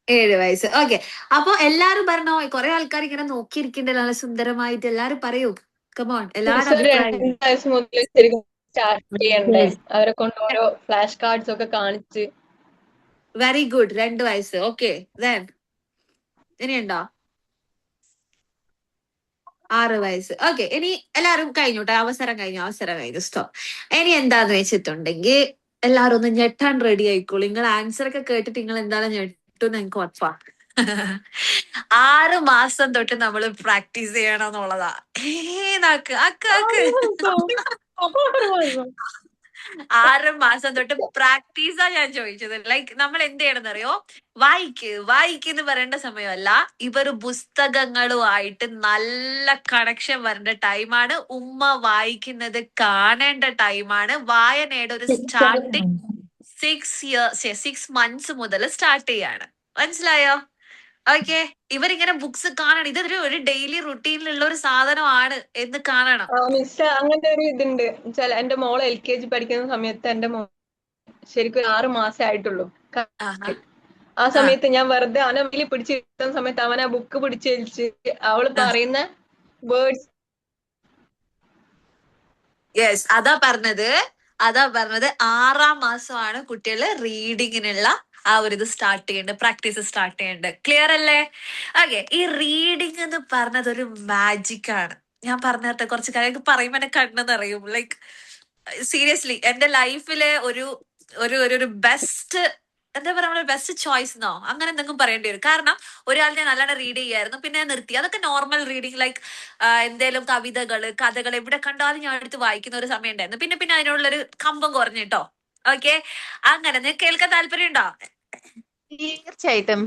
7 വയസ്സ്. ഓക്കെ, അപ്പൊ എല്ലാരും പറഞ്ഞോ. കുറെ ആൾക്കാർ ഇങ്ങനെ നോക്കിയിരിക്കണ്ടല്ലോ നല്ല സുന്ദരമായിട്ട്. എല്ലാരും പറയൂ, കമോൺ, എല്ലാരും ഒരു അഭിപ്രായം. 2 വയസ്സ് മുതൽ ശരിക്കും സ്റ്റാർട്ട് ചെയ്യണ്ടേ? അവരെ കൊണ്ട് ഓരോ ഫ്ലാഷ് കാർഡ്സ് ഒക്കെ കാണിച്ച്. വെരി ഗുഡ്, 2 വയസ്സ്. Okay, then ഇനിയുണ്ടോ? 6 വയസ്സ്. ഓക്കെ, ഇനി എല്ലാരും കഴിഞ്ഞോട്ടെ. അവസരം കഴിഞ്ഞു. സ്റ്റോപ്പ്. ഇനി എന്താന്ന് വെച്ചിട്ടുണ്ടെങ്കിൽ എല്ലാരും ഒന്ന് ഞെട്ടാൻ റെഡി ആയിക്കോളൂ. നിങ്ങൾ ആൻസർ ഒക്കെ കേട്ടിട്ട് നിങ്ങൾ എന്താണ് ഞെട്ടുന്ന് എനിക്ക് ഉറപ്പാ. 6 മാസം തൊട്ട് നമ്മൾ പ്രാക്ടീസ് ചെയ്യണം എന്നുള്ളതാ. നാക്ക് അക്ക് അക്ക് 6 മാസം തൊട്ട് പ്രാക്ടീസാ ഞാൻ ചോദിച്ചത്. ലൈക്ക് നമ്മൾ എന്ത് ചെയ്യണമെന്നറിയോ? വായിക്ക് എന്ന് പറയേണ്ട സമയമല്ല. ഇവര് പുസ്തകങ്ങളുമായിട്ട് നല്ല കണക്ഷൻ വരേണ്ട ടൈമാണ്. ഉമ്മ വായിക്കുന്നത് കാണേണ്ട ടൈമാണ്. വായനയുടെ ഒരു സ്റ്റാർട്ടിങ് 6 months മുതൽ സ്റ്റാർട്ട് ചെയ്യാണ്. മനസ്സിലായോ? ഓക്കെ, ഇവരിങ്ങനെ ബുക്സ് കാണണം. ഇതൊരു ഡെയിലി റുട്ടീനിലുള്ള ഒരു സാധനമാണ് എന്ന് കാണണം. മിസ്, അങ്ങനത്തെ ഒരു ഇതുണ്ട്. എന്റെ മോള് LKG പഠിക്കുന്ന സമയത്ത് എന്റെ ശരിക്കും 6 മാസേ ആയിട്ടുള്ളൂ. ആഹാ. ആ സമയത്ത് ഞാൻ വെറുതെ അവനെ മേലിൽ പിടിച്ചിരുത്തുന്ന സമയത്ത് അവൻ ആ ബുക്ക് പിടിച്ചേൽച്ച് അവള് പറയുന്ന വേർഡ്സ്. യെസ്, അതാ പറഞ്ഞത്. 6 മാസമാണ് കുട്ടികള് റീഡിങ്ങിനുള്ള ആ ഒരു ഇത് സ്റ്റാർട്ട് ചെയ്യേണ്ടത്, പ്രാക്ടീസ് സ്റ്റാർട്ട് ചെയ്യേണ്ടത്. ക്ലിയർ അല്ലേ? ഓക്കെ, ഈ റീഡിങ് എന്ന് പറഞ്ഞത് ഒരു മാജിക് ആണ്. ഞാൻ പറഞ്ഞിട്ട് കുറച്ച് കാര്യം പറയുമ്പോ എന്നെ കണ്ണെന്നറിയും. ലൈക്ക് സീരിയസ്ലി എന്റെ ലൈഫിലെ ഒരു ഒരു ഒരു ബെസ്റ്റ്, എന്താ പറയുക, ബെസ്റ്റ് ചോയ്സ് എന്നോ അങ്ങനെ എന്തെങ്കിലും പറയേണ്ടി വരും. കാരണം ഒരാൾ ഞാൻ നല്ലോണം റീഡ് ചെയ്യായിരുന്നു, പിന്നെ ഞാൻ നിർത്തി. അതൊക്കെ നോർമൽ റീഡിങ്, ലൈക്ക് എന്തേലും കഥകൾ എവിടെ കണ്ടാലും ഞാൻ എടുത്ത് വായിക്കുന്ന ഒരു സമയം ഉണ്ടായിരുന്നു. പിന്നെ അതിനോടുള്ളൊരു കമ്പം കുറഞ്ഞിട്ടോ. ഓക്കെ, അങ്ങനെ നിങ്ങൾക്ക് കേൾക്കാൻ താല്പര്യം ഉണ്ടോ? തീർച്ചയായിട്ടും.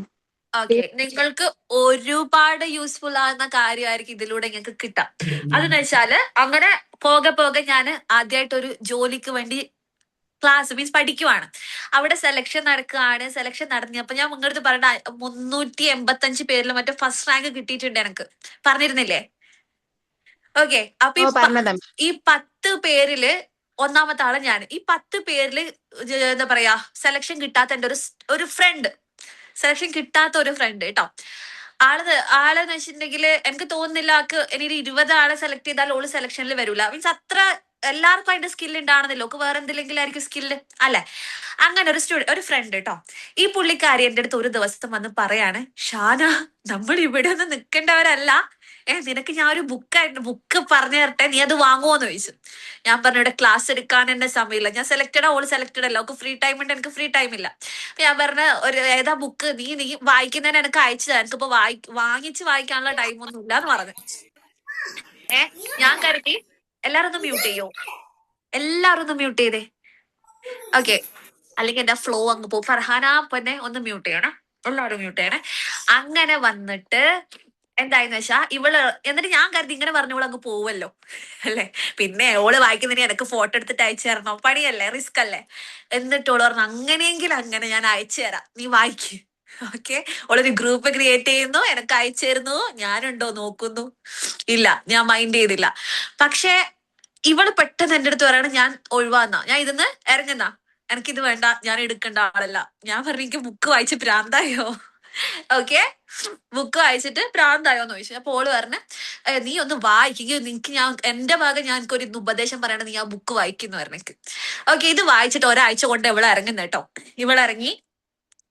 ഓക്കെ, നിങ്ങൾക്ക് ഒരുപാട് യൂസ്ഫുൾ ആകുന്ന കാര്യമായിരിക്കും ഇതിലൂടെ നിങ്ങൾക്ക് കിട്ടാം. അതെന്ന് വെച്ചാല് അങ്ങനെ പോകെ ഞാൻ ആദ്യമായിട്ട് ഒരു ജോലിക്ക് വേണ്ടി ക്ലാസ് മീൻസ് പഠിക്കുവാണ്. അവിടെ സെലക്ഷൻ നടക്കുകയാണ്. സെലക്ഷൻ നടന്നപ്പോ ഞാൻ നിങ്ങളുടെ പറഞ്ഞ 385 പേരിൽ മറ്റേ ഫസ്റ്റ് റാങ്ക് കിട്ടിയിട്ടുണ്ട് എനിക്ക്. പറഞ്ഞിരുന്നില്ലേ? ഓക്കെ, അപ്പൊ ഈ 10 പേരില് ഒന്നാമത്തെ ആള് ഞാൻ. ഈ 10 പേരില് എന്താ പറയാ സെലക്ഷൻ കിട്ടാത്ത എന്റെ ഒരു ഫ്രണ്ട്, സെലക്ഷൻ കിട്ടാത്ത ഒരു ഫ്രണ്ട് കേട്ടോ. ആളെന്ന് വെച്ചിട്ടുണ്ടെങ്കിൽ എനിക്ക് തോന്നുന്നില്ല ആൾക്ക് ഇനി 20 ആളെ സെലക്ട് ചെയ്താൽ ഓള് സെലക്ഷനിൽ വരൂല. മീൻസ് അത്ര എല്ലാവർക്കും അതിന്റെ സ്കിൽ ഉണ്ടാവണമെന്നില്ല. ഓക്ക് വേറെ എന്തെങ്കിലും ആയിരിക്കും സ്കില്ല് അല്ലെ? അങ്ങനെ ഒരു ഫ്രണ്ട് കേട്ടോ. ഈ പുള്ളിക്കാരി എന്റെ അടുത്ത് ഒരു ദിവസം വന്ന് പറയാണ്, ഷാന, നമ്മൾ ഇവിടെ ഒന്നും നിൽക്കേണ്ടവരല്ല. നിനക്ക് ഞാൻ ഒരു ബുക്ക് പറഞ്ഞു തരട്ടെ, നീ അത് വാങ്ങുമോന്ന് ചോദിച്ചു. ഞാൻ പറഞ്ഞു, ഇവിടെ ക്ലാസ് എടുക്കാൻ എന്നെ സമയമില്ല. ഞാൻ സെലക്റ്റഡ്, ഓള് സെലക്റ്റഡ് അല്ല. ഓക്ക് ഫ്രീ ടൈം ഉണ്ട്, എനിക്ക് ഫ്രീ ടൈം ഇല്ല. ഞാൻ പറഞ്ഞ ഏതാ ബുക്ക്, നീ വായിക്കുന്നതിന് എനിക്ക് അയച്ചു തരാം. എനിക്കിപ്പോ വാങ്ങിച്ച് വായിക്കാനുള്ള ടൈം ഒന്നും ഇല്ല എന്ന് പറഞ്ഞു. ഞാൻ കരുതി എല്ലാരും ഒന്ന് മ്യൂട്ട് ചെയ്യോ, എല്ലാരും ഒന്ന് മ്യൂട്ട് ചെയ്തേ. ഓക്കെ, അല്ലെങ്കിൽ എന്റെ ഫ്ലോ അങ്ങ് പോകും. ഫർഹാന പിന്നെ ഒന്ന് മ്യൂട്ട് ചെയ്യണം, എല്ലാവരും മ്യൂട്ട് ചെയ്യണേ. അങ്ങനെ വന്നിട്ട് എന്തായെന്ന് വെച്ചാ എന്നിട്ട് ഞാൻ കരുതി ഇങ്ങനെ പറഞ്ഞോളൂ അങ്ങ് പോവല്ലോ അല്ലെ. പിന്നെ ഓള് വായിക്കുന്നതിന് എനിക്ക് ഫോട്ടോ എടുത്തിട്ട് അയച്ചു തരണം, പണിയല്ലേ, റിസ്ക് അല്ലേ. എന്നിട്ട് ഓള് പറഞ്ഞു, അങ്ങനെയെങ്കിൽ അങ്ങനെ ഞാൻ അയച്ചു തരാം, നീ വായിക്ക്. ഓക്കെ, ഓളൊരു ഗ്രൂപ്പ് ക്രിയേറ്റ് ചെയ്യുന്നു, എനിക്ക് അയച്ചു തരുന്നു, ഞാനുണ്ടോ നോക്കുന്നു. ഇല്ല, ഞാൻ മൈൻഡ് ചെയ്തില്ല. പക്ഷെ ഇവള് പെട്ടെന്ന് എന്റെ അടുത്ത് പറയണം ഞാൻ ഒഴിവാന്നാ, ഞാൻ ഇതിന്ന് ഇറങ്ങുന്നാ, എനിക്കിത് വേണ്ട, ഞാൻ എടുക്കേണ്ട ആളല്ല. ഞാൻ പറഞ്ഞു എനിക്ക് ബുക്ക് വായിച്ച് പ്രാന്തായോ? ഓക്കെ, ബുക്ക് വായിച്ചിട്ട് പ്രാന്തായോന്ന് ചോദിച്ചു. അപ്പൊ ഓള് പറഞ്ഞ് നീ ഒന്ന് വായിക്കുക, നിനക്ക് ഞാൻ എന്റെ ഭാഗം ഞാൻ ഒരു ഉപദേശം പറയണത്, നീ ആ ബുക്ക് വായിക്കുന്നു പറഞ്ഞേക്ക്. ഓക്കെ, ഇത് വായിച്ചിട്ട് ഒരാഴ്ച കൊണ്ട് ഇവളെ ഇറങ്ങുന്ന കേട്ടോ. ഇവളിറങ്ങി.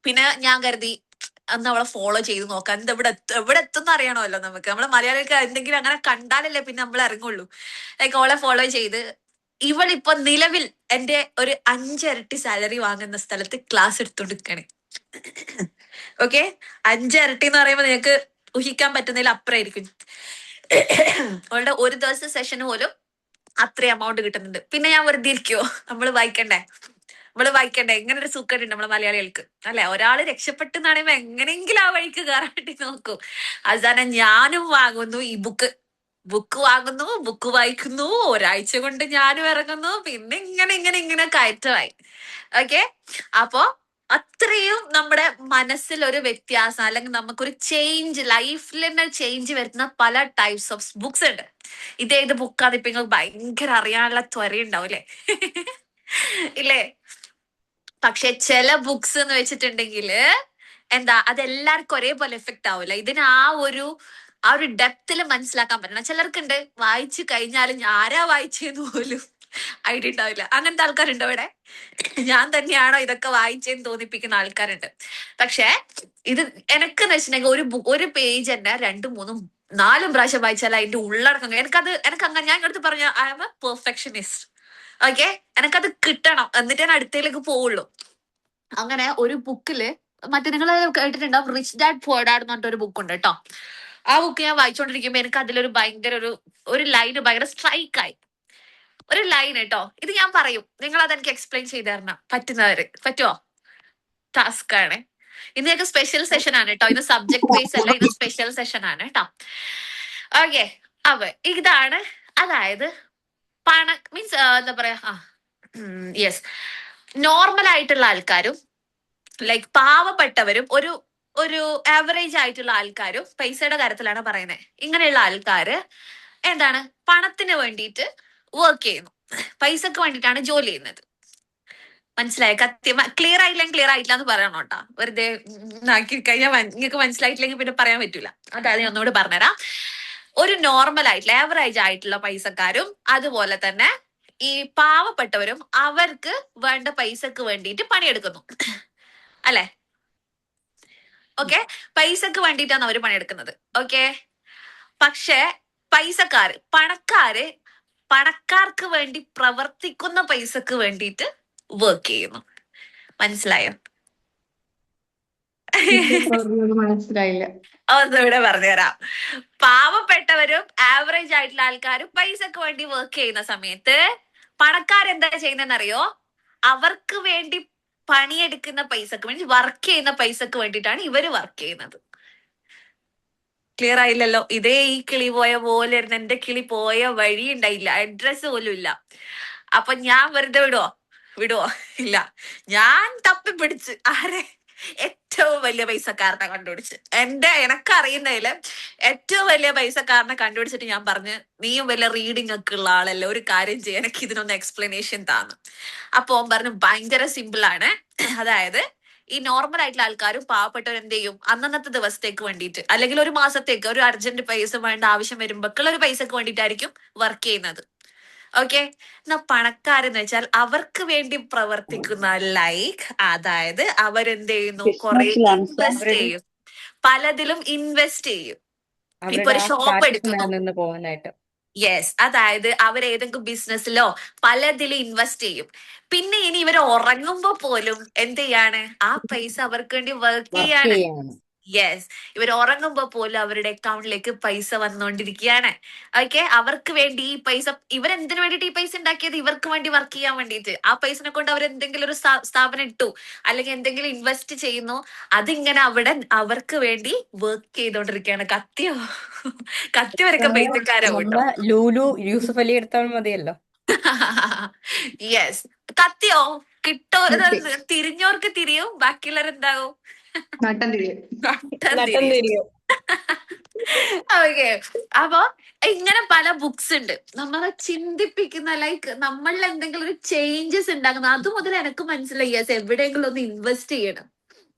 പിന്നെ ഞാൻ കരുതി അന്ന് അവളെ ഫോളോ ചെയ്ത് നോക്കാം, ഇത് എവിടെ എത്തുന്ന അറിയണമല്ലോ നമുക്ക്. നമ്മള് മലയാളികൾക്ക് എന്തെങ്കിലും അങ്ങനെ കണ്ടാലല്ലേ പിന്നെ നമ്മൾ ഇറങ്ങുള്ളൂ. ലൈക്ക് ഓളെ ഫോളോ ചെയ്ത് ഇവളിപ്പോ നിലവിൽ എന്റെ ഒരു 5 ഇരട്ടി സാലറി വാങ്ങുന്ന സ്ഥലത്ത് ക്ലാസ് എടുത്തോണ്ടിരിക്കാണ്. ഓക്കെ, 5 ഇരട്ടി എന്ന് പറയുമ്പോൾ നിങ്ങൾക്ക് ഊഹിക്കാൻ പറ്റുന്നതിൽ അപ്പുറമായിരിക്കും. അവളുടെ ഒരു ദിവസത്തെ സെഷന് പോലും അത്രയും എമൗണ്ട് കിട്ടുന്നുണ്ട്. പിന്നെ ഞാൻ വെറുതെ ഇരിക്കുവോ? നമ്മള് വായിക്കണ്ടേ? ഇങ്ങനെ ഒരു സുഖമുണ്ട് നമ്മളെ മലയാളികൾക്ക് അല്ലെ. ഒരാള് രക്ഷപ്പെട്ടെന്ന് പറയുമ്പോ എങ്ങനെയെങ്കിലും ആ വഴിക്ക് കയറാൻ വേണ്ടി നോക്കും. അവസാനം ഞാനും വാങ്ങുന്നു ഈ ബുക്ക് വാങ്ങുന്നു, ബുക്ക് വായിക്കുന്നു, ഒരാഴ്ച കൊണ്ട് ഞാനും ഇറങ്ങുന്നു, പിന്നെ ഇങ്ങനെ കയറ്റമായി. ഓക്കെ, അപ്പോ അത്രയും നമ്മുടെ മനസ്സിൽ ഒരു വ്യത്യാസം, അല്ലെങ്കിൽ നമുക്കൊരു ചേഞ്ച്, ലൈഫിൽ തന്നെ ചേഞ്ച് വരുന്ന പല ടൈപ്സ് ഓഫ് ബുക്സ് ഉണ്ട്. ഇതേത് ബുക്കാണ് ഇപ്പൊ നിങ്ങൾക്ക് ഭയങ്കര അറിയാനുള്ള ത്വരയുണ്ടാവും അല്ലെ? ഇല്ലേ? പക്ഷെ ചില ബുക്സ് എന്ന് വെച്ചിട്ടുണ്ടെങ്കിൽ എന്താ, അതെല്ലാവർക്കും ഒരേപോലെ എഫക്റ്റ് ആവില്ല. ഇതിന് ആ ഒരു ഡെപ്തിൽ മനസ്സിലാക്കാൻ പറ്റണം. ചിലർക്കുണ്ട് വായിച്ചു കഴിഞ്ഞാലും ആരാ വായിച്ചെന്ന് പോലും ഐഡിയ ഉണ്ടാവില്ല. അങ്ങനത്തെ ആൾക്കാരുണ്ട് ഇവിടെ. ഞാൻ തന്നെയാണോ ഇതൊക്കെ വായിച്ചെന്ന് തോന്നിപ്പിക്കുന്ന ആൾക്കാരുണ്ട്. പക്ഷെ ഇത് എനക്കെന്ന് വെച്ചിട്ടുണ്ടെങ്കിൽ ഒരു പേജ് തന്നെ 2, 3, 4 പ്രാവശ്യം വായിച്ചാൽ അതിന്റെ ഉള്ളടക്കം എനിക്ക് അങ്ങനെ, ഞാൻ എടുത്ത് പറഞ്ഞ I am a perfectionist. Okay, എനിക്കത് കിട്ടണം, എന്നിട്ട് ഞാൻ അടുത്തയിലേക്ക് പോവുള്ളൂ. അങ്ങനെ ഒരു ബുക്കില് മറ്റേ നിങ്ങൾ കേട്ടിട്ടുണ്ടാവും റിച്ച് ഡാഡ് പുവർ ഡാഡ് എന്ന് പറഞ്ഞിട്ട് ഒരു ബുക്ക് ഉണ്ട് കേട്ടോ. ആ ബുക്ക് ഞാൻ വായിച്ചുകൊണ്ടിരിക്കുമ്പോ എനിക്ക് അതിലൊരു ഭയങ്കര ഒരു ലൈന് ഭയങ്കര സ്ട്രൈക്കായി. ഒരു ലൈൻ കേട്ടോ, ഇത് ഞാൻ പറയും, നിങ്ങൾ അതെനിക്ക് എക്സ്പ്ലെയിൻ ചെയ്ത് തരണം പറ്റുന്നവര്. പറ്റുമോ? ടാസ്ക് ആണ്. ഇന്ന് ഞങ്ങൾക്ക് സ്പെഷ്യൽ സെഷൻ ആണ് കേട്ടോ. ഇത് സബ്ജക്ട് ബേസ് അല്ല, ഇത് സ്പെഷ്യൽ സെഷൻ ആണ് കേട്ടോ. ഓക്കെ, അപ്പൊ ഇതാണ്, അതായത് മീൻസ് എന്താ പറയാ, യെസ്, നോർമൽ ആയിട്ടുള്ള ആൾക്കാരും ലൈക്ക് പാവപ്പെട്ടവരും ഒരു ആവറേജ് ആയിട്ടുള്ള ആൾക്കാരും പൈസയുടെ കാര്യത്തിലാണ് പറയുന്നത്. ഇങ്ങനെയുള്ള ആൾക്കാര് എന്താണ്, പണത്തിന് വേണ്ടിയിട്ട് വർക്ക് ചെയ്യുന്നു, പൈസക്ക് വേണ്ടിയിട്ടാണ് ജോലി ചെയ്യുന്നത്. മനസ്സിലായ? ക്ലിയർ ആയില്ലെങ്കിൽ ക്ലിയർ ആയിട്ടില്ല എന്ന് പറയണം കേട്ടോ. വെറുതെ ആക്കി കഴിഞ്ഞാൽ നിങ്ങൾക്ക് മനസ്സിലായിട്ടില്ലെങ്കിൽ പിന്നെ പറയാൻ പറ്റൂല. അതായത് ഞാൻ ഒന്നുകൂടി പറഞ്ഞുതരാം. ഒരു നോർമൽ ആയിട്ടുള്ള ആവറേജ് ആയിട്ടുള്ള പൈസക്കാരും അതുപോലെ തന്നെ ഈ പാവപ്പെട്ടവരും അവർക്ക് വേണ്ട പൈസക്ക് വേണ്ടിയിട്ട് പണിയെടുക്കുന്നു അല്ലെ? ഓക്കെ, പൈസക്ക് വേണ്ടിയിട്ടാണ് അവർ പണിയെടുക്കുന്നത്. ഓക്കെ, പക്ഷെ പണക്കാർക്ക് വേണ്ടി പ്രവർത്തിക്കുന്ന പൈസക്ക് വേണ്ടിയിട്ട് വർക്ക് ചെയ്യുന്നു. മനസ്സിലായോ? മനസ്സിലായില്ല. ഒന്നുകൂടെ പറഞ്ഞുതരാം. പാവപ്പെട്ടവരും ആവറേജ് ആയിട്ടുള്ള ആൾക്കാരും പൈസക്ക് വേണ്ടി വർക്ക് ചെയ്യുന്ന സമയത്ത് പണക്കാരെന്താ ചെയ്യുന്നതെന്നറിയോ? അവർക്ക് വേണ്ടി പണിയെടുക്കുന്ന പൈസക്ക് വേണ്ടി, വർക്ക് ചെയ്യുന്ന പൈസക്ക് വേണ്ടിയിട്ടാണ് ഇവര് വർക്ക് ചെയ്യുന്നത്. ക്ലിയർ ആയില്ലല്ലോ? ഇതേ ഈ കിളി പോയ പോലെ ഇരുന്ന് എന്റെ കിളി പോയ വഴി ഉണ്ടായില്ല, അഡ്രസ് പോലും ഇല്ല. അപ്പൊ ഞാൻ വെറുതെ വിടുവോ? ഇല്ല, ഞാൻ തപ്പിപ്പിടിച്ച് ആരെ ഏറ്റവും വലിയ പൈസക്കാരനെ കണ്ടുപിടിച്ച്, എനക്കറിയുന്നതില് ഏറ്റവും വലിയ പൈസക്കാരനെ കണ്ടുപിടിച്ചിട്ട് ഞാൻ പറഞ്ഞ്, നീയും വലിയ റീഡിംഗ് ഒക്കെ ഉള്ള ആളല്ലേ, ഒരു കാര്യം ചെയ്യാൻ എനിക്ക് ഇതിനൊന്ന് എക്സ്പ്ലനേഷൻ താന്ന്. അപ്പൊ ഓൻ പറഞ്ഞു ഭയങ്കര സിമ്പിൾ ആണ്. അതായത് ഈ നോർമൽ ആയിട്ടുള്ള ആൾക്കാരും പാവപ്പെട്ടവർ എന്ത് ചെയ്യും, അന്നന്നത്തെ ദിവസത്തേക്ക് വേണ്ടിയിട്ട്, അല്ലെങ്കിൽ ഒരു മാസത്തേക്ക് ഒരു അർജന്റ് പൈസ വേണ്ട ആവശ്യം വരുമ്പോഴേക്കുള്ള ഒരു പൈസക്ക് വേണ്ടിയിട്ടായിരിക്കും വർക്ക് ചെയ്യുന്നത്. ഓക്കെ, എന്നാ പണക്കാരെന്ന് വെച്ചാൽ അവർക്ക് വേണ്ടി പ്രവർത്തിക്കുന്ന, ലൈക്ക് അതായത് അവരെന്ത് ചെയ്യുന്നു, കുറെ ഇൻവെസ്റ്റ് ചെയ്യും, പലതിലും ഇൻവെസ്റ്റ് ചെയ്യും. ഇപ്പൊ ഒരു ഷോപ്പ് എടുക്കുന്നു, നിന്ന് പോകാനായിട്ട്. യെസ്, അതായത് അവരേതെങ്കിലും ബിസിനസ്സിലോ പലതിലും ഇൻവെസ്റ്റ് ചെയ്യും. പിന്നെ ഇനി ഇവർ ഉറങ്ങുമ്പോ പോലും എന്ത് ചെയ്യാണ്, ആ പൈസ അവർക്ക് വേണ്ടി വർക്ക് ചെയ്യാണ്. യെസ്, ഇവർ ഉറങ്ങുമ്പോ പോലും അവരുടെ അക്കൗണ്ടിലേക്ക് പൈസ വന്നുകൊണ്ടിരിക്കുകയാണ്. ഓക്കെ, അവർക്ക് വേണ്ടി ഈ പൈസ, ഇവരെന്തിനു വേണ്ടിയിട്ട് ഈ പൈസ ഉണ്ടാക്കിയത്? ഇവർക്ക് വേണ്ടി വർക്ക് ചെയ്യാൻ വേണ്ടിയിട്ട്. ആ പൈസനെ കൊണ്ട് അവർ എന്തെങ്കിലും ഒരു സ്ഥാപനം ഇട്ടു, അല്ലെങ്കിൽ എന്തെങ്കിലും ഇൻവെസ്റ്റ് ചെയ്യുന്നു, അതിങ്ങനെ അവിടെ അവർക്ക് വേണ്ടി വർക്ക് ചെയ്തോണ്ടിരിക്കുകയാണ്. കത്തി വരക്ക പൈസക്കാരാവും കേട്ടോ. ലൂലു യൂസുഫ് അലി എടുത്താൽ മതിയല്ലോ. യെസ്, കത്തിയോ കിട്ടോ, തിരിഞ്ഞോർക്ക് തിരിയും, ബാക്കിയുള്ളവരെന്താകും? നട്ടം തിരിയും. നട്ടം തിരിയും. ഓക്കെ. അപ്പൊ ഇങ്ങനെ പല ബുക്സ് ഉണ്ട് നമ്മളെ ചിന്തിപ്പിക്കുന്ന, ലൈക്ക് നമ്മളിൽ എന്തെങ്കിലും ഒരു ചേഞ്ചസ് ഉണ്ടാക്കുന്ന. അത് മുതൽ എനിക്ക് മനസ്സിലായി യെസ് എവിടെയെങ്കിലും ഒന്ന് ഇൻവെസ്റ്റ് ചെയ്യണം.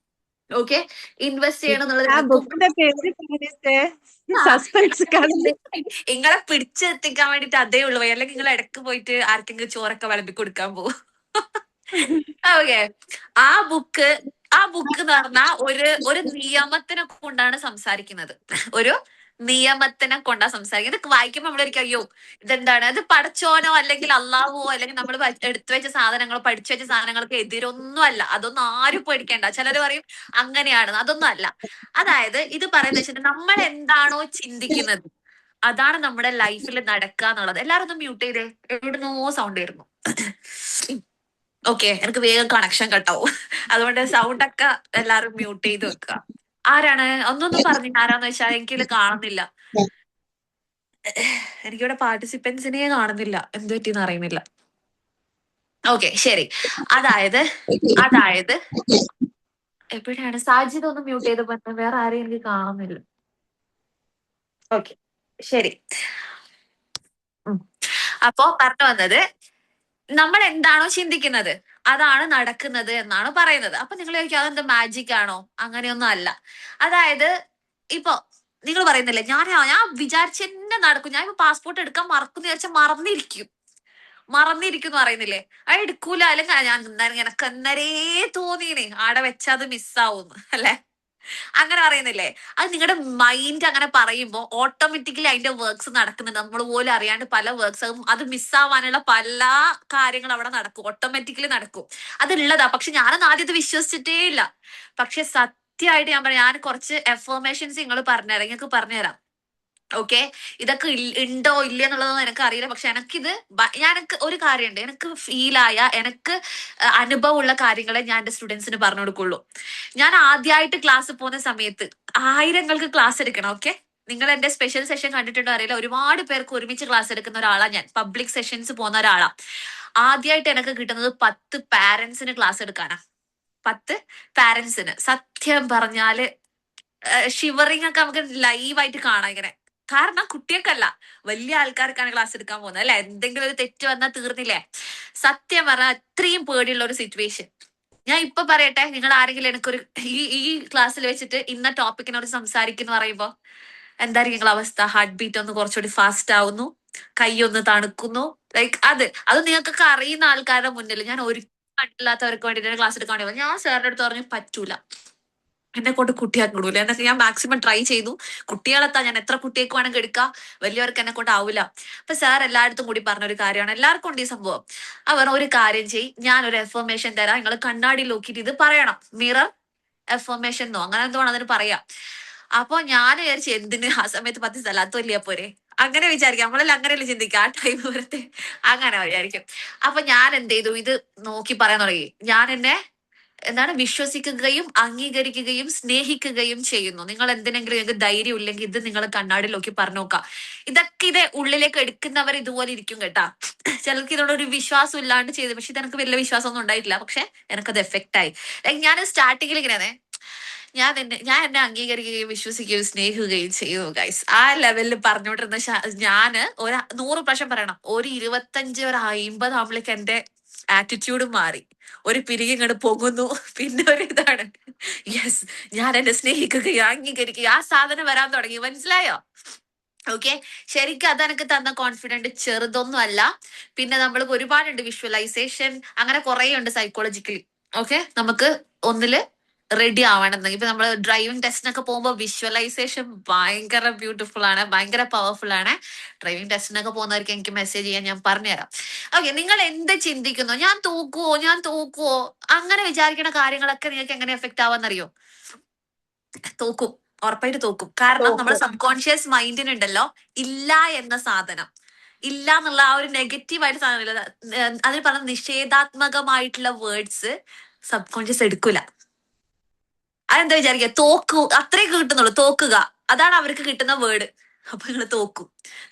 ഓക്കെ, ഇൻവെസ്റ്റ് ചെയ്യണം എന്നുള്ളത് ആ എനിക്കും ബുക്കിന്റെ പേര് പറഞ്ഞിട്ട് ആ, സസ്പെൻസ് കാണുന്നു. നിങ്ങളെ പിടിച്ചെത്തിക്കാൻ വേണ്ടിട്ട് അതേ ഉള്ളൂ. അല്ലെങ്കിൽ നിങ്ങൾ ഇടക്ക് പോയിട്ട് ആർക്കെങ്കിലും ചോറൊക്കെ വിളമ്പി കൊടുക്കാൻ പോകും. ഓക്കെ. ആ ബുക്ക് എന്ന് പറഞ്ഞാൽ ഒരു നിയമത്തിനെ കൊണ്ടാണ് സംസാരിക്കുന്നത്. ഒരു നിയമത്തിനെ കൊണ്ടാ സംസാരിക്കുന്നത്. ഇതൊക്കെ വായിക്കുമ്പോൾ നമ്മളൊരിക്കും അയ്യോ ഇതെന്താണ്, അത് പടച്ചോനോ അല്ലെങ്കിൽ അള്ളാഹുവോ അല്ലെങ്കിൽ നമ്മൾ എടുത്തു വെച്ച സാധനങ്ങളോ പഠിച്ചു വെച്ച സാധനങ്ങൾക്ക് എതിരൊന്നും അല്ല. അതൊന്നും ആരും പേടിക്കേണ്ട. ചിലർ പറയും അങ്ങനെയാണ്, അതൊന്നും അല്ല. അതായത് ഇത് പറയുന്നത് വെച്ചിട്ട് നമ്മൾ എന്താണോ ചിന്തിക്കുന്നത് അതാണ് നമ്മുടെ ലൈഫിൽ നടക്കുക എന്നുള്ളത്. എല്ലാരും ഒന്ന് മ്യൂട്ട് ചെയ്തേ, എവിടുന്നോ സൗണ്ട് വരുന്നു. ഓക്കെ, എനിക്ക് വേഗം കണക്ഷൻ കട്ടാവും. അതുകൊണ്ട് സൗണ്ട് ഒക്കെ എല്ലാരും മ്യൂട്ട് ചെയ്ത് വെക്കുക. ആരാണ് ഒന്നൊന്നും പറഞ്ഞില്ല, ആരാന്ന് വെച്ചാൽ എനിക്കിത് കാണുന്നില്ല. എനിക്കിവിടെ പാർട്ടിസിപ്പൻസിനെ കാണുന്നില്ല, എന്ത് പറ്റിയെന്ന് അറിയുന്നില്ല. ഓക്കെ ശരി. അതായത് എപ്പോഴാണ് സാജിദ് ഒന്ന് മ്യൂട്ട് ചെയ്ത് പറഞ്ഞത്? വേറെ ആരെയും എനിക്ക് കാണുന്നില്ല. ഓക്കെ ശരി. അപ്പോ പറഞ്ഞു വന്നത്, നമ്മൾ എന്താണോ ചിന്തിക്കുന്നത് അതാണ് നടക്കുന്നത് എന്നാണ് പറയുന്നത്. അപ്പൊ നിങ്ങൾ ചോദിക്കും അതെന്ത് മാജിക് ആണോ? അങ്ങനെയൊന്നും അല്ല. അതായത് ഇപ്പൊ നിങ്ങൾ പറയുന്നില്ലേ ഞാൻ വിചാരിച്ചെന്നെ നടക്കും, ഞാൻ ഇപ്പൊ പാസ്പോർട്ട് എടുക്കാൻ മറക്കുന്നു വിചാരിച്ചാൽ മറന്നിരിക്കും എന്ന് പറയുന്നില്ലേ, അത് എടുക്കൂല. അല്ലെങ്കിൽ ഞാൻ എനക്ക് എന്നരേ തോന്നീനെ ആടെ വെച്ചാൽ അത് മിസ്സാവുന്നു അല്ലെ, അങ്ങനെ പറയുന്നില്ലേ. അത് നിങ്ങളുടെ മൈൻഡ് അങ്ങനെ പറയുമ്പോൾ ഓട്ടോമാറ്റിക്കലി അതിന്റെ വർക്ക്സ് നടക്കുന്നുണ്ട്. നമ്മൾ പോലും അറിയാണ്ട് പല വർക്ക്സും അത് മിസ്സാവാനുള്ള പല കാര്യങ്ങൾ അവിടെ നടക്കും, ഓട്ടോമാറ്റിക്കലി നടക്കും. അതുള്ളതാ. പക്ഷെ ഞാനൊന്നും ആദ്യത്തെ വിശ്വസിച്ചിട്ടേ ഇല്ല. പക്ഷെ സത്യമായിട്ട് ഞാൻ പറയാം, ഞാൻ കുറച്ച് എഫർമേഷൻസ് നിങ്ങൾ പറഞ്ഞുതരാം, നിങ്ങൾക്ക് പറഞ്ഞുതരാം. ഓക്കെ, ഇതൊക്കെ ഉണ്ടോ ഇല്ല എന്നുള്ളതൊന്നും എനിക്ക് അറിയില്ല. പക്ഷെ എനിക്കിത് എനിക്ക് ഒരു കാര്യമുണ്ട്, എനിക്ക് ഫീലായ എനിക്ക് അനുഭവമുള്ള കാര്യങ്ങളെ ഞാൻ എന്റെ സ്റ്റുഡൻസിന് പറഞ്ഞു കൊടുക്കുള്ളൂ. ഞാൻ ആദ്യമായിട്ട് ക്ലാസ് പോകുന്ന സമയത്ത് ആയിരങ്ങൾക്ക് ക്ലാസ് എടുക്കണം. ഓക്കെ, നിങ്ങൾ എന്റെ സ്പെഷ്യൽ സെഷൻ കണ്ടിട്ടുണ്ടോ അറിയില്ല, ഒരുപാട് പേർക്ക് ഒരുമിച്ച് ക്ലാസ് എടുക്കുന്ന ഒരാളാ ഞാൻ. പബ്ലിക് സെഷൻസ് പോകുന്ന ഒരാളാ. ആദ്യമായിട്ട് എനിക്ക് കിട്ടുന്നത് 10 പാരന്റ്സിന് ക്ലാസ് എടുക്കാനാ. 10 പാരന്റ്സിന് സത്യം പറഞ്ഞാല് ഷിവറിങ് ഒക്കെ നമുക്ക് ലൈവായിട്ട് കാണാം ഇങ്ങനെ. കാരണം കുട്ടികൾക്കല്ല, വലിയ ആൾക്കാർക്കാണ് ക്ലാസ് എടുക്കാൻ പോകുന്നത് അല്ലെ. എന്തെങ്കിലും ഒരു തെറ്റ് വന്നാൽ തീർന്നില്ലേ. സത്യം പറഞ്ഞാൽ അത്രയും പേടിയുള്ള ഒരു സിറ്റുവേഷൻ. ഞാൻ ഇപ്പൊ പറയട്ടെ, നിങ്ങൾ ആരെങ്കിലും എനിക്കൊരു ഈ ക്ലാസ്സിൽ വെച്ചിട്ട് ഇന്ന ടോപ്പിക്കിനോട് സംസാരിക്കുന്നു പറയുമ്പോ എന്തായിരിക്കും നിങ്ങളെ അവസ്ഥ? ഹാർട്ട് ബീറ്റ് ഒന്ന് കുറച്ചുകൂടി ഫാസ്റ്റ് ആവുന്നു, കൈ ഒന്ന് തണുക്കുന്നു. ലൈക്ക് അത് നിങ്ങൾക്കൊക്കെ അറിയുന്ന ആൾക്കാരുടെ മുന്നിൽ ഞാൻ ഒരിക്കലും കണ്ടില്ലാത്തവർക്ക് വേണ്ടിയിട്ട് ക്ലാസ് എടുക്കാൻ വേണ്ടി ഞാൻ സാറിന്റെ അടുത്ത് പറഞ്ഞു പറ്റൂല, എന്നെ കൊണ്ട് കുട്ടിയാക്കിടൂല എന്നൊക്കെ ഞാൻ മാക്സിമം ട്രൈ ചെയ്തു. കുട്ടികളെത്താ ഞാൻ എത്ര കുട്ടിയേക്ക് വേണമെങ്കിൽ എടുക്കാം, വലിയവർക്ക് എന്നെ കൊണ്ട് ആവില്ല. അപ്പൊ സാർ എല്ലായിടത്തും കൂടി പറഞ്ഞൊരു കാര്യമാണ്, എല്ലാവർക്കും ഉണ്ട് ഈ സംഭവം. അവർ ഒരു കാര്യം ചെയ്യും, ഞാനൊരു എഫർമേഷൻ തരാം, നിങ്ങൾ കണ്ണാടി നോക്കിയിട്ട് ഇത് പറയണം. മിറർ എഫർമേഷൻ എന്നോ അങ്ങനെ എന്തോ അതിന് പറയാം. അപ്പൊ ഞാൻ വിചാരിച്ചു എന്തിന് ആ സമയത്ത് 10 സ്ഥലത്ത് വലിയ പോരെ, അങ്ങനെ വിചാരിക്കാം. നമ്മളെല്ലാം അങ്ങനെയല്ലേ ചിന്തിക്കുക ആ ടൈം വരത്തെ, അങ്ങനെ വിചാരിക്കും. അപ്പൊ ഞാൻ എന്ത് ചെയ്തു, ഇത് നോക്കി പറയാൻ തുടങ്ങി. ഞാൻ എന്നെ വിശ്വസിക്കുകയും അംഗീകരിക്കുകയും സ്നേഹിക്കുകയും ചെയ്യുന്നു. നിങ്ങൾ എന്തിനെങ്കിലും നിങ്ങൾക്ക് ധൈര്യം ഇല്ലെങ്കിൽ ഇത് നിങ്ങൾ കണ്ണാടി നോക്കി പറഞ്ഞു നോക്കാം. ഇത് ഉള്ളിലേക്ക് എടുക്കുന്നവർ ഇതുപോലെ ഇരിക്കും കേട്ടാ. ചിലർക്ക് ഇതോടെ ഒരു വിശ്വാസം ഇല്ലാണ്ട് ചെയ്തു, പക്ഷെ ഇതെനിക്ക് വലിയ വിശ്വാസമൊന്നും ഉണ്ടായിട്ടില്ല. പക്ഷെ എനിക്കത് എഫക്റ്റ് ആയി. ലൈക്ക് ഞാൻ സ്റ്റാർട്ടിങ്ങിൽ ഇങ്ങനെ ഞാൻ എന്നെ അംഗീകരിക്കുകയും വിശ്വസിക്കുകയും സ്നേഹിക്കുകയും ചെയ്യുന്നു ഗൈസ്. ആ ലെവലിൽ പറഞ്ഞുകൊണ്ടിരുന്ന ഞാന് 100 പ്രാവശ്യം പറയണം, ഒരു 25 ഒരു 50 ആകുമ്പോഴേക്ക് എന്റെ ആറ്റിറ്റ്യൂഡ് മാറി. ഒരു പിരികെ ഇങ്ങോട്ട് പോകുന്നു, പിന്നെ ഒരു ഇതാണ് യെസ് ഞാൻ എന്നെ സ്നേഹിക്കുകയും അംഗീകരിക്കുകയും ആ സാധനം വരാൻ തുടങ്ങി. മനസ്സിലായോ? ഓക്കെ, ശരിക്കും അതെനിക്ക് തന്ന കോൺഫിഡന്റ് ചെറുതൊന്നും അല്ല. പിന്നെ നമ്മൾക്ക് ഒരുപാടുണ്ട്, വിഷ്വലൈസേഷൻ അങ്ങനെ കുറെ ഉണ്ട് സൈക്കോളജിക്കലി. ഓക്കെ, നമുക്ക് ഒന്നില് റെഡി ആവണമെന്ന്. ഇപ്പൊ നമ്മൾ ഡ്രൈവിംഗ് ടെസ്റ്റിനൊക്കെ പോകുമ്പോൾ വിഷ്വലൈസേഷൻ ഭയങ്കര ബ്യൂട്ടിഫുൾ ആണ്, ഭയങ്കര പവർഫുൾ ആണ്. ഡ്രൈവിംഗ് ടെസ്റ്റിനൊക്കെ പോകുന്നവർക്ക് എനിക്ക് മെസ്സേജ് ചെയ്യാൻ ഞാൻ പറഞ്ഞുതരാം. ഓക്കെ, നിങ്ങൾ എന്ത് ചിന്തിക്കുന്നു, ഞാൻ തോക്കുവോ അങ്ങനെ വിചാരിക്കുന്ന കാര്യങ്ങളൊക്കെ നിങ്ങൾക്ക് എങ്ങനെ എഫക്ട് ആവാന്നറിയോ? തോക്കും, ഉറപ്പായിട്ട് തോക്കും. കാരണം നമ്മുടെ സബ്കോൺഷ്യസ് മൈൻഡിനുണ്ടല്ലോ ഇല്ല എന്ന സാധനം, ഇല്ല എന്നുള്ള ആ ഒരു നെഗറ്റീവായിട്ട് സാധനം, അതിന് പറഞ്ഞ നിഷേധാത്മകമായിട്ടുള്ള വേർഡ്സ് സബ്കോൺഷ്യസ് എടുക്കൂല. അതെന്താ വിചാരിക്കുക, അത്രേ കിട്ടുന്നുള്ളൂ, തോക്കുക, അതാണ് അവർക്ക് കിട്ടുന്ന വേർഡ്. അപ്പൊ നിങ്ങൾ തോക്കും.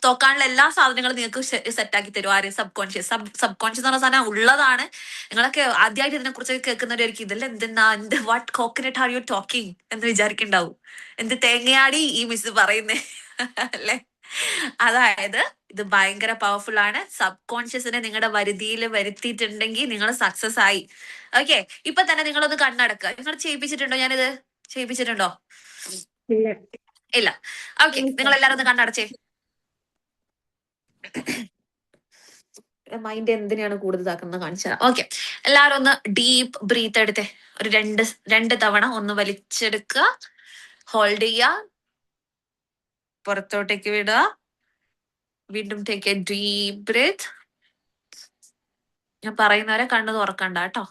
തോക്കാനുള്ള എല്ലാ സാധനങ്ങളും നിങ്ങൾക്ക് സെറ്റാക്കി തരും. ആര്? Sub conscious. സബ് കോൺഷ്യസ് എന്ന് പറഞ്ഞ സാധനം ഉള്ളതാണ്. നിങ്ങളൊക്കെ ആദ്യമായിട്ട് ഇതിനെ കുറിച്ച് കേൾക്കുന്നവരായിരിക്കും ഇതെല്ലാം എന്തെന്നാ, എന്ത് what coconut are you talking എന്ന് വിചാരിക്കുന്നുണ്ടാവും. എന്ത് തേങ്ങയാടി ഈ മിസ് പറയുന്നേ അല്ലെ? അതായത് ഇത് ഭയങ്കര പവർഫുൾ ആണ്. സബ് കോൺഷ്യസിനെ നിങ്ങളുടെ വരുതിയിൽ വരുത്തിയിട്ടുണ്ടെങ്കിൽ നിങ്ങൾ സക്സസ് ആയി. ഓക്കെ, ഇപ്പൊ തന്നെ നിങ്ങളൊന്ന് കണ്ണടക്കുക. നിങ്ങൾ ചെയ്യിപ്പിച്ചിട്ടുണ്ടോ? ഞാനിത് ചെയ്യിപ്പിച്ചിട്ടുണ്ടോ? ഇല്ല. ഇല്ല. ഓക്കെ, നിങ്ങൾ എല്ലാരും ഒന്ന് കണ്ണടച്ചേ. മൈൻഡ് എന്തിനാണ് കൂടുതൽ ഇതാക്കുന്നത് കാണിച്ചാൽ. ഓക്കെ, എല്ലാരും ഒന്ന് ഡീപ്പ് ബ്രീത്ത് എടുത്തേ. ഒരു രണ്ട് തവണ ഒന്ന് വലിച്ചെടുക്കുക, ഹോൾഡ് ചെയ്യുക, പുറത്തോട്ടേക്ക് വിടുക, വീണ്ടും ടേക്ക് എ ഡീപ്പ് ബ്രീത്ത്. ഞാൻ പറയുന്നവരെ കണ്ണു തുറക്കണ്ട കേട്ടോ.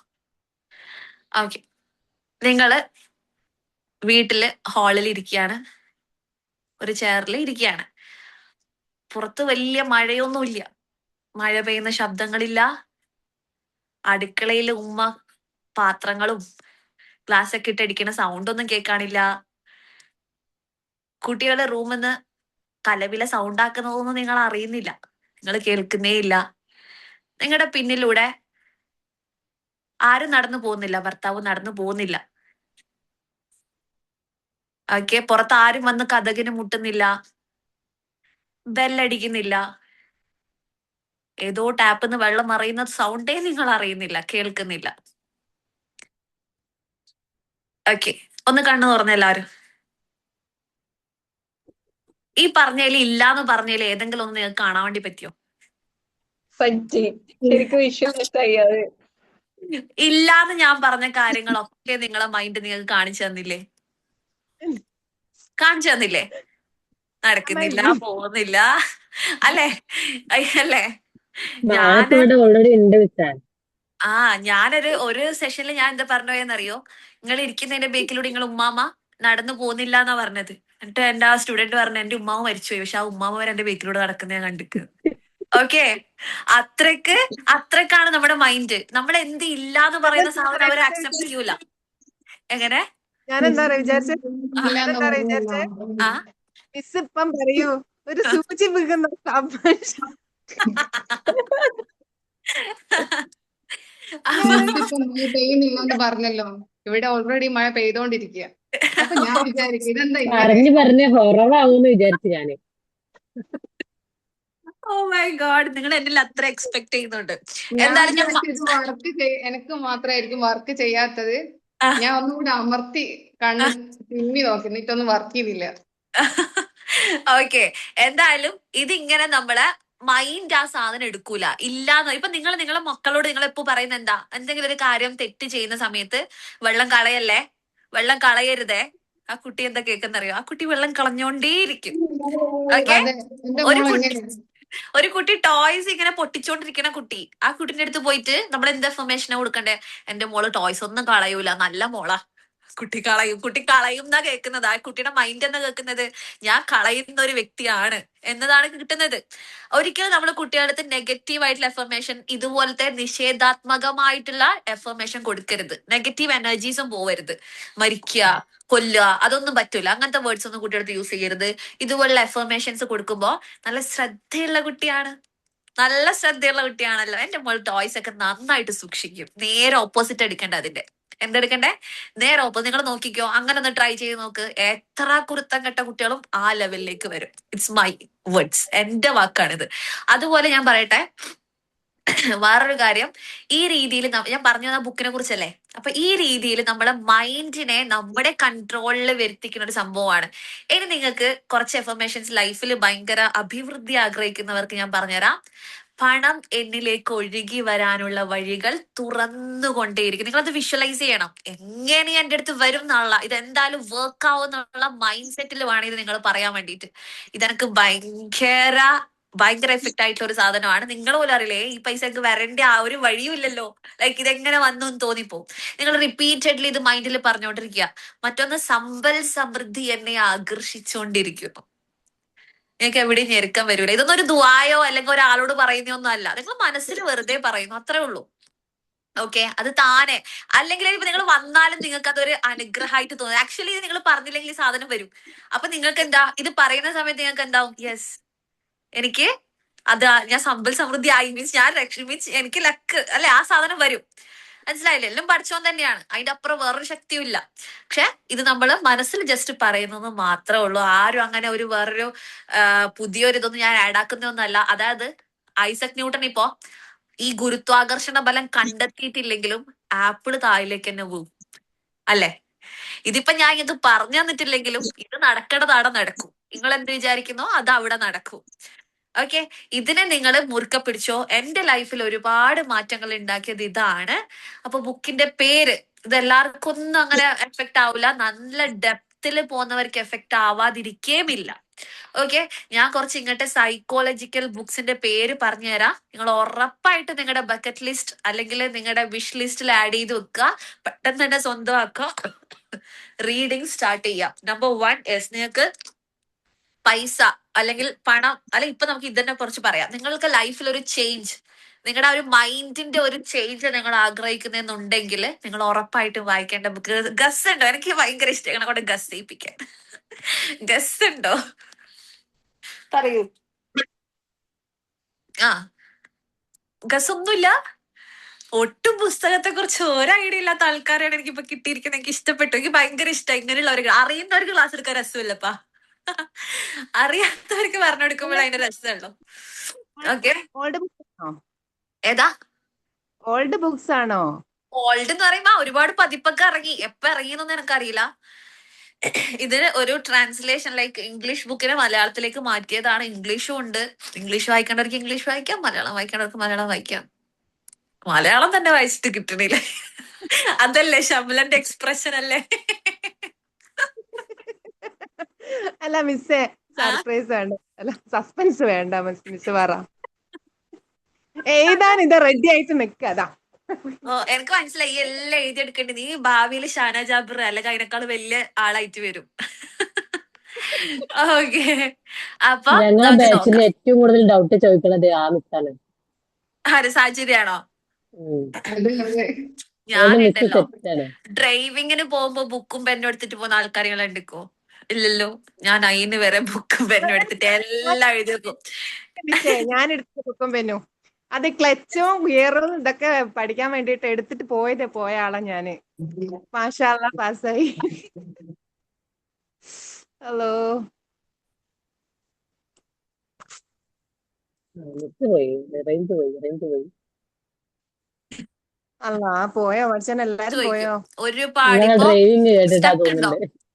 ഓക്കെ, നിങ്ങള് വീട്ടില് ഹാളിൽ ഇരിക്കുകയാണ്, ഒരു ചെയറിൽ ഇരിക്കുകയാണ്. പുറത്ത് വലിയ മഴയൊന്നുമില്ല, മഴ പെയ്യുന്ന ശബ്ദങ്ങളില്ല, അടുക്കളയിൽ ഉമ്മ പാത്രങ്ങളും ഗ്ലാസ് ഒക്കെ ഇട്ടടിക്കുന്ന സൗണ്ട് ഒന്നും കേൾക്കാനില്ല. കുട്ടികളുടെ റൂമിൽ നിന്ന് കലവില സൗണ്ട് ആക്കുന്നതൊന്നും നിങ്ങൾ അറിയുന്നില്ല, നിങ്ങൾ കേൾക്കുന്നേ ഇല്ല. നിങ്ങളുടെ പിന്നിലൂടെ ആരും നടന്നു പോകുന്നില്ല, ഭർത്താവ് നടന്നു പോകുന്നില്ല. ഓക്കെ, പുറത്ത് ആരും വന്ന് കതകിന് മുട്ടുന്നില്ല, ബെല്ലടിക്കുന്നില്ല, ഏതോ ടാപ്പിന്ന് വെള്ളം അറിയുന്ന സൗണ്ടേ നിങ്ങൾ അറിയുന്നില്ല, കേൾക്കുന്നില്ല. ഓക്കെ, ഒന്ന് കണ്ണു തുറന്ന എല്ലാവരും. ഈ പറഞ്ഞതിൽ ഇല്ലാന്ന് പറഞ്ഞതിൽ ഏതെങ്കിലും ഒന്ന് നിങ്ങൾക്ക് കാണാൻ വേണ്ടി പറ്റിയോ? പറ്റി, ശരിക്കും വിശ്വാസായി അത്. ഇല്ലാന്ന് ഞാൻ പറഞ്ഞ കാര്യങ്ങളൊക്കെ നിങ്ങളെ മൈൻഡ് നിങ്ങൾക്ക് കാണിച്ചു തന്നില്ലേ? കാണിച്ചു തന്നില്ലേ? നടക്കുന്നില്ല, പോകുന്നില്ല, അല്ലേ? അല്ലേ? മാപ്പ് ഇവിടെ ഓൾറെഡി ഉണ്ട് വെച്ചാൽ. ഒരു സെഷനിൽ ഞാൻ എന്താ പറഞ്ഞോയെന്നറിയോ? നിങ്ങൾ ഇരിക്കുന്നതിന്റെ ബേക്കിലൂടെ നിങ്ങൾ ഉമ്മാമ നടന്നു പോകുന്നില്ല എന്നാ പറഞ്ഞത്. എന്നിട്ട് എന്റെ ആ സ്റ്റുഡന്റ് പറഞ്ഞു എന്റെ ഉമ്മാവ് മരിച്ചുപോയി, പക്ഷെ ആ ഉമ്മാമ എന്റെ ബേക്കിലൂടെ നടക്കുന്ന ഞാൻ കണ്ടിക്ക്. ഓക്കെ, അത്രക്കാണ് നമ്മുടെ മൈൻഡ്. നമ്മൾ എന്ത് ഇല്ലാന്ന് പറയുന്ന സാധനം അവർ അക്സെപ്റ്റ് ചെയ്യൂല. എങ്ങനെ? ഞാനെന്താ വിചാരിച്ചേ ഇല്ലാന്ന് വിചാരിച്ചേ ആ മിസ് ഇപ്പം പറയൂ ഒരു സൂചി വീകുന്ന ഇപ്പം മഴ പെയ്യുന്നില്ലെന്ന് പറഞ്ഞല്ലോ, ഇവിടെ ഓൾറെഡി മഴ പെയ്തോണ്ടിരിക്കുക. അപ്പൊ ഞാൻ വിചാരിക്കും ഇതെന്താ പറഞ്ഞ് ഹൊറവാകുമെന്ന് വിചാരിച്ചു ഞാന്. ഓ മൈ ഗോഡ്, നിങ്ങൾ എന്നിൽ അത്ര എക്സ്പെക്ട് ചെയ്യുന്നുണ്ട്. എന്തായാലും ഞാൻ ഇത് വർക്ക് എനിക്ക് മാത്രമായിരിക്കും വർക്ക് ചെയ്യാത്തത്. ആ. ഞാൻ ഒന്നുകൂടെ അമർത്തി കണ്ണ് തിമ്മി നോക്കി, എന്നിട്ടൊന്നും വർക്ക് ചെയ്തില്ല. ഓക്കെ, എന്തായാലും ഇതിങ്ങനെ നമ്മളെ മൈൻഡ് ആ സാധനം എടുക്കൂല. ഇല്ലാന്ന് ഇപ്പൊ നിങ്ങളെ മക്കളോട് നിങ്ങൾ എപ്പോ പറയുന്ന എന്താ? എന്തെങ്കിലും ഒരു കാര്യം തെറ്റ് ചെയ്യുന്ന സമയത്ത് വെള്ളം കളയല്ലേ, വെള്ളം കളയരുതേ. ആ കുട്ടി എന്താ കേൾക്കുന്നറിയോ? ആ കുട്ടി വെള്ളം കളഞ്ഞോണ്ടേയിരിക്കും. ഓക്കെ, അതെ, എന്റെ ഒരു മോൾ കുട്ടി എങ്ങനെ ഒരു കുട്ടി ടോയ്സ് ഇങ്ങനെ പൊട്ടിച്ചോണ്ടിരിക്കണ കുട്ടി, ആ കുട്ടിന്റെ അടുത്ത് പോയിട്ട് നമ്മൾ എന്ത് ഇൻഫർമേഷനാ കൊടുക്കണ്ടേ? എന്റെ മോള് ടോയ്സ് ഒന്നും കളയൂല, നല്ല മോളാ, കുട്ടി കളയും എന്നാ കേൾക്കുന്നത്. ആ കുട്ടിയുടെ മൈൻഡ് എന്നാ കേൾക്കുന്നത്? ഞാൻ കളയുന്ന ഒരു വ്യക്തിയാണ് എന്നതാണ് കിട്ടുന്നത്. ഒരിക്കലും നമ്മൾ കുട്ടികളുടെ അടുത്ത് നെഗറ്റീവ് ആയിട്ടുള്ള എഫർമേഷൻ, ഇതുപോലത്തെ നിഷേധാത്മകമായിട്ടുള്ള എഫർമേഷൻ കൊടുക്കരുത്. നെഗറ്റീവ് എനർജീസും പോവരുത്. മരിക്കുക, കൊല്ലുക, അതൊന്നും പറ്റൂല. അങ്ങനത്തെ വേർഡ്സ് ഒന്നും കുട്ടിയുടെ അടുത്ത് യൂസ് ചെയ്യരുത്. ഇതുപോലുള്ള എഫർമേഷൻസ് കൊടുക്കുമ്പോ നല്ല ശ്രദ്ധയുള്ള കുട്ടിയാണ്, നല്ല ശ്രദ്ധയുള്ള കുട്ടിയാണല്ലോ, എന്റെ മോൾ ടോയ്സ് ഒക്കെ നന്നായിട്ട് സൂക്ഷിക്കും. നേരെ ഓപ്പോസിറ്റ് എടുക്കണ്ട അതിന്റെ. എന്തെടുക്കണ്ടേ? നേരെ ഓപ്പോസിറ്റ്. നിങ്ങൾ നോക്കിക്കോ, അങ്ങനെ ഒന്ന് ട്രൈ ചെയ്ത് നോക്ക്. എത്ര കുരുത്തം കെട്ട കുട്ടികളും ആ ലെവലിലേക്ക് വരും. ഇറ്റ്സ് മൈ വേർഡ്സ്, എന്റെ വാക്കാണിത്. അതുപോലെ ഞാൻ പറയട്ടെ വേറൊരു കാര്യം. ഈ രീതിയിൽ ഞാൻ പറഞ്ഞു തന്ന ബുക്കിനെ കുറിച്ചല്ലേ, അപ്പൊ ഈ രീതിയിൽ നമ്മളെ മൈൻഡിനെ നമ്മുടെ കൺട്രോളിൽ വരുത്തിക്കുന്ന ഒരു സംഭവമാണ്. ഇനി നിങ്ങൾക്ക് കുറച്ച് എഫർമേഷൻസ് ലൈഫിൽ ഭയങ്കര അഭിവൃദ്ധി ആഗ്രഹിക്കുന്നവർക്ക് ഞാൻ പറഞ്ഞുതരാം. പണം എന്നിലേക്ക് ഒഴുകി വരാനുള്ള വഴികൾ തുറന്നുകൊണ്ടേയിരിക്കും. നിങ്ങളത് വിഷ്വലൈസ് ചെയ്യണം. എങ്ങനെ എന്റെ അടുത്ത് വരും എന്നുള്ള, ഇത് എന്തായാലും വർക്ക് ആവും എന്നുള്ള മൈൻഡ് സെറ്റിൽ വേണം ഇത് നിങ്ങൾ പറയാൻ വേണ്ടിയിട്ട്. ഇതെനിക്ക് ഭയങ്കര എഫക്റ്റ് ആയിട്ടുള്ള ഒരു സാധനമാണ്. നിങ്ങൾ പോലും അറിയില്ലേ ഈ പൈസക്ക് വരേണ്ട ആ ഒരു വഴിയും ഇല്ലല്ലോ, ലൈക്ക് ഇതെങ്ങനെ വന്നു എന്ന് തോന്നിപ്പോ. നിങ്ങൾ റിപ്പീറ്റഡ്ലി ഇത് മൈൻഡിൽ പറഞ്ഞുകൊണ്ടിരിക്കുക. മറ്റൊന്ന്, സമ്പൽ സമൃദ്ധി എന്നെ ആകർഷിച്ചുകൊണ്ടിരിക്കുന്നു. നിങ്ങൾക്ക് എവിടെയും ഞെരുക്കം വരൂല. ഇതൊന്നും ഒരു ദുആയോ അല്ലെങ്കിൽ ഒരാളോട് പറയുന്നൊന്നും അല്ല, നിങ്ങൾ മനസ്സിൽ വെറുതെ പറയുന്നു, അത്രേ ഉള്ളൂ. ഓക്കെ, അത് താനെ. അല്ലെങ്കിൽ ഇപ്പൊ നിങ്ങൾ വന്നാലും നിങ്ങൾക്ക് അതൊരു അനുഗ്രഹമായിട്ട് തോന്നും. ആക്ച്വലി ഇത് നിങ്ങൾ പറഞ്ഞില്ലെങ്കിൽ ഈ സാധനം വരും. അപ്പൊ നിങ്ങൾക്ക് എന്താ ഇത് പറയുന്ന സമയത്ത് നിങ്ങൾക്ക് എന്താവും? യെസ്, എനിക്ക് അതാ ഞാൻ സമ്പൽ സമൃദ്ധി ആയി, മീൻസ് ഞാൻ മീൻസ് എനിക്ക് ലക്ക് അല്ലെ, ആ സാധനം വരും. മനസ്സിലായില്ലേ? എല്ലാം പഠിച്ചോൻ തന്നെയാണ്, അതിന്റെ അപ്പുറം വേറൊരു ശക്തിയും ഇല്ല. പക്ഷെ ഇത് നമ്മൾ മനസ്സിൽ ജസ്റ്റ് പറയുന്നത് മാത്രമേ ഉള്ളൂ. ആരും അങ്ങനെ ഒരു വേറൊരു പുതിയൊരു ഇതൊന്നും ഞാൻ ആഡാക്കുന്നൊന്നല്ല. അതായത് ഐസക് ന്യൂട്ടൺ ഇപ്പോ ഈ ഗുരുത്വാകർഷണ ബലം കണ്ടെത്തിയിട്ടില്ലെങ്കിലും ആപ്പിള് താഴിലേക്ക് തന്നെ പോകും അല്ലെ? ഇതിപ്പോ ഞാൻ ഇത് പറഞ്ഞു തന്നിട്ടില്ലെങ്കിലും ഇത് നടക്കേണ്ടതാണ്, നടക്കും. നിങ്ങൾ എന്ത് വിചാരിക്കുന്നോ അത് അവിടെ നടക്കും. ഓക്കെ, ഇതിനെ നിങ്ങൾ മുറുക്കെ പിടിച്ചോ. എന്റെ ലൈഫിൽ ഒരുപാട് മാറ്റങ്ങൾ ഉണ്ടാക്കിയത് ഇതാണ്. അപ്പൊ ബുക്കിന്റെ പേര് ഇത് എല്ലാവർക്കും ഒന്നും അങ്ങനെ എഫക്ട് ആവില്ല. നല്ല ഡെപ്തിൽ പോകുന്നവർക്ക് എഫക്ട് ആവാതിരിക്കേമില്ല. ഓക്കെ, ഞാൻ കുറച്ച് ഇങ്ങനത്തെ സൈക്കോളജിക്കൽ ബുക്സിന്റെ പേര് പറഞ്ഞുതരാം. നിങ്ങൾ ഉറപ്പായിട്ട് നിങ്ങളുടെ ബക്കറ്റ് ലിസ്റ്റ് അല്ലെങ്കിൽ നിങ്ങളുടെ വിഷ് ലിസ്റ്റിൽ ആഡ് ചെയ്ത് വെക്കുക. പെട്ടെന്ന് തന്നെ സ്വന്തമാക്കുക. റീഡിങ് സ്റ്റാർട്ട് ചെയ്യാം. നമ്പർ 1 നിങ്ങൾക്ക് പൈസ അല്ലെങ്കിൽ പണം, അല്ലെങ്കിൽ ഇപ്പൊ നമുക്ക് ഇതിനെ കുറിച്ച് പറയാം. നിങ്ങൾക്ക് ലൈഫിൽ ഒരു ചേഞ്ച്, നിങ്ങളുടെ ആ ഒരു മൈൻഡിന്റെ ഒരു ചേഞ്ച് നിങ്ങൾ ആഗ്രഹിക്കുന്നുണ്ടെങ്കിൽ നിങ്ങൾ ഉറപ്പായിട്ടും വായിക്കേണ്ട ബുക്ക്. ഗസ് ഉണ്ടോ? എനിക്ക് ഭയങ്കര ഇഷ്ടം ഇങ്ങനെ കൊണ്ട് ഗസ് ചെയ്യിപ്പിക്കാൻ. ഗസ് ഉണ്ടോ? പറയൂ. ആ, ഗസ് ഒന്നുമില്ല. ഒട്ടും പുസ്തകത്തെ കുറിച്ച് ഒരു ഐഡിയ ഇല്ലാത്ത ആൾക്കാരാണ് എനിക്കിപ്പോ കിട്ടിയിരിക്കുന്നത്. എനിക്ക് ഇഷ്ടപ്പെട്ടു, എനിക്ക് ഭയങ്കര ഇഷ്ടം. ഇങ്ങനെയുള്ളവർക്ക് അറിയുന്നവർക്ക് ക്ലാസ് എടുക്കാൻ രസമില്ലപ്പാ. അറിയാത്തവർക്ക് പറഞ്ഞു കൊടുക്കുമ്പോൾ അതിന്റെ രസമുള്ളൂ. ഓക്കെ, ഓൾഡ് ബുക്സ് ആണോ? ഏതാ ഓൾഡ് ബുക്സ് ആണോ? ഓൾഡ് എന്ന് പറയുമ്പോ ഒരുപാട് പതിപ്പൊക്കെ ഇറങ്ങി. എപ്പ ഇറങ്ങിയെന്നൊന്നും എനിക്കറിയില്ല. ഇതിന് ഒരു ട്രാൻസ്ലേഷൻ ലൈക്ക് ഇംഗ്ലീഷ് ബുക്കിനെ മലയാളത്തിലേക്ക് മാറ്റിയതാണ്. ഇംഗ്ലീഷും ഉണ്ട്. ഇംഗ്ലീഷ് വായിക്കേണ്ടവർക്ക് ഇംഗ്ലീഷ് വായിക്കാം, മലയാളം വായിക്കേണ്ടവർക്ക് മലയാളം വായിക്കാം. മലയാളം തന്നെ വായിച്ചിട്ട് കിട്ടണില്ലേ? അതല്ലേ ഷംലന്റെ എക്സ്പ്രഷൻ അല്ലേ? അല്ല മിസ്സേ, സർപ്രൈസ് വേണ്ട, അല്ല സസ്പെൻസ് വേണ്ട മിസ് പറ. എഴുതാൻ ഇത് റെഡി ആയിട്ട് നിക്കതാ. ഓ, എനിക്ക് മനസ്സിലായി. ഈ എല്ലാം എഴുതിയെടുക്കേണ്ടി. നീ ഭാവിയിൽ ഷാന ജാബിർ അല്ലെങ്കിൽ അതിനേക്കാൾ വലിയ ആളായിട്ട് വരും. ഓക്കെ, അപ്പൊ ഞങ്ങളെ നമുക്ക് ബാച്ചിൽ നോക്കാം. ഏറ്റവും കൂടുതൽ ഡൗട്ട് ചോദിക്കുന്നത് ആ മിസ്സാണ്. ആര്? സാഹചര്യാണോ? അതെ അതെ. അതുകൊണ്ട് മിസ് ഞാനുണ്ടല്ലോ സെറ്റാണ്. ഡ്രൈവിങ്ങിന് പോകുമ്പോ ബുക്കും പെന്നും എടുത്തിട്ട് പോകുന്ന ആൾക്കാരെ എടുക്കോ? ഇല്ലല്ലോ. ഞാൻ അതിന് വരെ ബുക്കും പെന്നും എടുത്തിട്ട് എല്ലാം എഴുതി വെക്കും. മിസ്സേ, ഞാൻ എടുത്ത ബുക്കും പെന്നു അത് ക്ലച്ചും ഗിയറും ഇതൊക്കെ പഠിക്കാൻ വേണ്ടിട്ട് എടുത്തിട്ട് പോയ ആളാ ഞാന്. മാഷാ അല്ലാ, പാസ്സായി. ഹലോ, മിസ് പോയി, റേഞ്ച് പോയി. അല്ല പോയോ മനുഷ്യൻ? എല്ലാരും പോയോ? ചോദിക്കും ഒരുപാട്. നിങ്ങളെ ഇപ്പൊ ഡ്രൈവിംഗ് കേട്ടിട്ടാ സ്റ്റക്ക് ഉണ്ടോ? തോന്നുന്നുണ്ട്.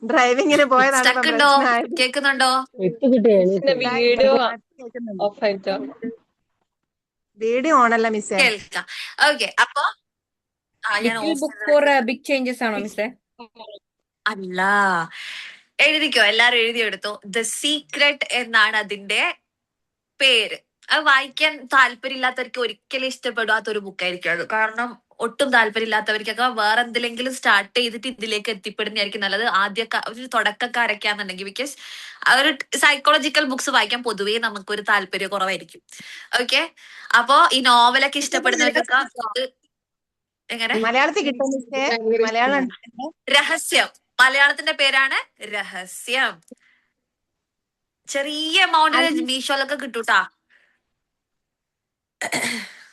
ഡ്രൈവിങ്ങിന് പോയതാണ് ഇപ്പൊ സ്റ്റക്ക് ഉണ്ടോ? പ്രശ്നമായത്. കേൾക്കുന്നുണ്ടോ? ഇട്ട് കിട്ടി എണീറ്റ്. വീഡിയോ കേൾക്കുന്നുണ്ട്. ഓഫ് ആയിട്ടോ? വീഡിയോ ഓണല്ല മിസ്സേ. കേൾക്കാം. ഓക്കെ, അപ്പൊ ഞാൻ little book of four big changes ആണോ മിസ്സേ? അല്ല, എഴുതിക്കോ. എല്ലാരും എഴുതിയെടുത്തോ. ദ സീക്രട്ട് എന്നാണ് അതിന്റെ പേര്. അത് വായിക്കാൻ താല്പര്യമില്ലാത്തവർക്ക് ഒരിക്കലും ഇഷ്ടപ്പെടാത്തൊരു ബുക്കായിരിക്കും അത്. കാരണം ഒട്ടും താല്പര്യമില്ലാത്തവർക്കൊക്കെ വേറെ എന്തിലെങ്കിലും സ്റ്റാർട്ട് ചെയ്തിട്ട് ഇതിലേക്ക് എത്തിപ്പെടുന്നതായിരിക്കും നല്ലത്. ഒരു തുടക്കക്കാരൊക്കെയാണെന്നുണ്ടെങ്കിൽ. ബിക്കോസ് ഒരു സൈക്കോളജിക്കൽ ബുക്സ് വായിക്കാൻ പൊതുവേ നമുക്കൊരു താല്പര്യ കുറവായിരിക്കും. ഓക്കെ, അപ്പോ ഈ നോവലൊക്കെ ഇഷ്ടപ്പെടുന്നവർക്കൊക്കെ ഇത് എങ്ങനെ? മലയാളത്തിൽ കിട്ടും മിസ്സേ? മലയാളം ഉണ്ട്. രഹസ്യം. മലയാളത്തിന്റെ പേരാണ് രഹസ്യം. ചെറിയ എമൗണ്ടിന് മീഷോലൊക്കെ കിട്ടൂട്ടാ.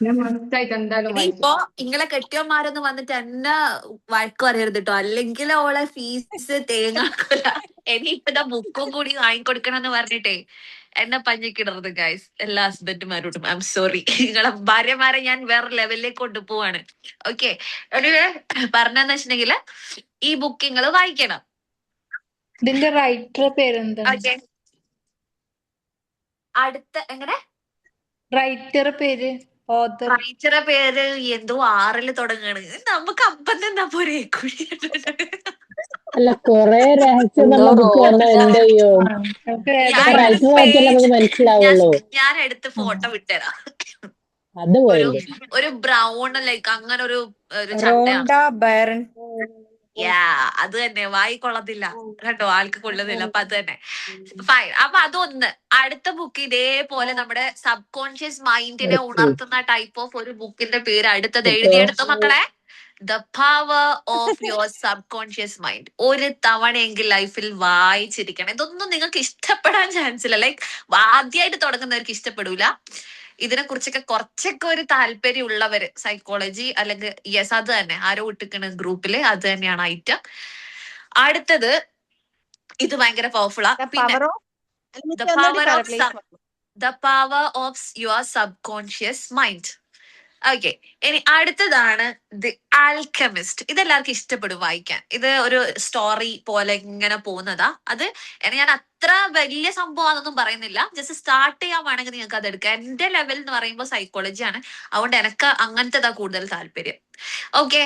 ഞാൻ മസ്റ്റായിട്ട് എന്തായാലും വായിക്കും. ഇനിയിപ്പോ ഇങ്ങളെ കെട്ടിയോന്മാരൊന്നും വന്നിട്ട് എന്നെ വഴക്ക് പറയരുത് കേട്ടോ. അല്ലെങ്കിൽ ഓളെ ഫീസ് തേങ്ങാക്കൂല. ഇനിയിപ്പോ ബുക്കും കൂടി വാങ്ങിക്കൊടുക്കണം പറഞ്ഞിട്ടേ എന്നെ പഞ്ഞിക്കിടരുത് ഗൈസ്. എല്ലാ ഹസ്ബൻഡുമാരോടും ഐ എം സോറി. നിങ്ങളെ ഭാര്യമാരെ ഞാൻ വേറെ ലെവലിലേക്ക് കൊണ്ടുപോവാണ്. ഓക്കെ, പറഞ്ഞെന്ന് വെച്ചിട്ടുണ്ടെങ്കിൽ ഈ ബുക്ക് നിങ്ങൾ വായിക്കണം. ഇതിന്റെ റൈറ്റർ പേരെന്താണ്? ഓക്കെ, അടുത്ത എങ്ങനെ? റൈറ്റർ പേര്, ഓതർ. റൈറ്ററുടെ പേര് എന്തോ 6 തുടങ്ങാണ്. നമുക്ക് അപ്പം തന്നെ പോരെ കുഴി. അല്ല, കൊറേ രഹസ്യം എന്നുള്ള ബുക്ക് പറഞ്ഞാൽ എന്ത് ചെയ്യും? റൈറ്റർ നോക്കിയാലേ നമുക്ക് മനസ്സിലാവുള്ളൂ. ഞാൻ എടുത്ത് ഫോട്ടോ വിട്ടുതരാം. അത് ഒരു പോയിണ്ട്. ഒരു ബ്രൗൺ ലൈക്ക് അങ്ങനെ ഒരു റോണ്ട ബൈറൺ. അത് തന്നെ വായി കൊള്ളത്തില്ല കേട്ടോ, ആൾക്ക് കൊള്ളുന്നില്ല. അപ്പൊ അത് തന്നെ ഫൈൻ. അപ്പൊ അതൊന്ന്. അടുത്ത ബുക്ക് ഇതേപോലെ നമ്മുടെ സബ് കോൺഷ്യസ് മൈൻഡിനെ ഉണർത്തുന്ന ടൈപ്പ് ഓഫ് ഒരു ബുക്കിന്റെ പേര് അടുത്തത് എഴുതിയെടുത്തു മക്കളെ. The power of your sub conscious mind. ഒരു തവണയെങ്കിൽ ലൈഫിൽ വായിച്ചിരിക്കണം. ഇതൊന്നും നിങ്ങൾക്ക് ഇഷ്ടപ്പെടാൻ ചാൻസ് ഇല്ല. ലൈക്ക് ആദ്യമായിട്ട് തുടങ്ങുന്നവർക്ക് ഇഷ്ടപ്പെടൂല. ഇതിനെ കുറിച്ചൊക്കെ കുറച്ചൊക്കെ ഒരു താല്പര്യം ഉള്ളവര്, സൈക്കോളജി അല്ലെങ്കിൽ യെസ് അത് തന്നെ ആരോ ഇട്ടിക്കണ ഗ്രൂപ്പില്, അത് തന്നെയാണ് ഐറ്റം. അടുത്തത് ഇത് ഭയങ്കര പവർഫുള്ളാ. പിന്നെ the power of your sub conscious mind. Okay, ഇനി അടുത്തതാണ് ദി ആൽക്കെമിസ്റ്റ്. ഇതെല്ലാവർക്കും ഇഷ്ടപ്പെടും വായിക്കാൻ. ഇത് ഒരു സ്റ്റോറി പോലെ ഇങ്ങനെ പോകുന്നതാ. അത് ഞാൻ അത്ര വലിയ സംഭവമാണെന്നൊന്നും പറയുന്നില്ല. ജസ്റ്റ് സ്റ്റാർട്ട് ചെയ്യാൻ വേണമെങ്കിൽ നിങ്ങൾക്ക് അത് എടുക്കാം. എന്റെ ലെവൽ എന്ന് പറയുമ്പോൾ സൈക്കോളജി ആണ്. അതുകൊണ്ട് എനിക്ക് അങ്ങനത്തേതാ കൂടുതൽ താല്പര്യം. ഓക്കെ,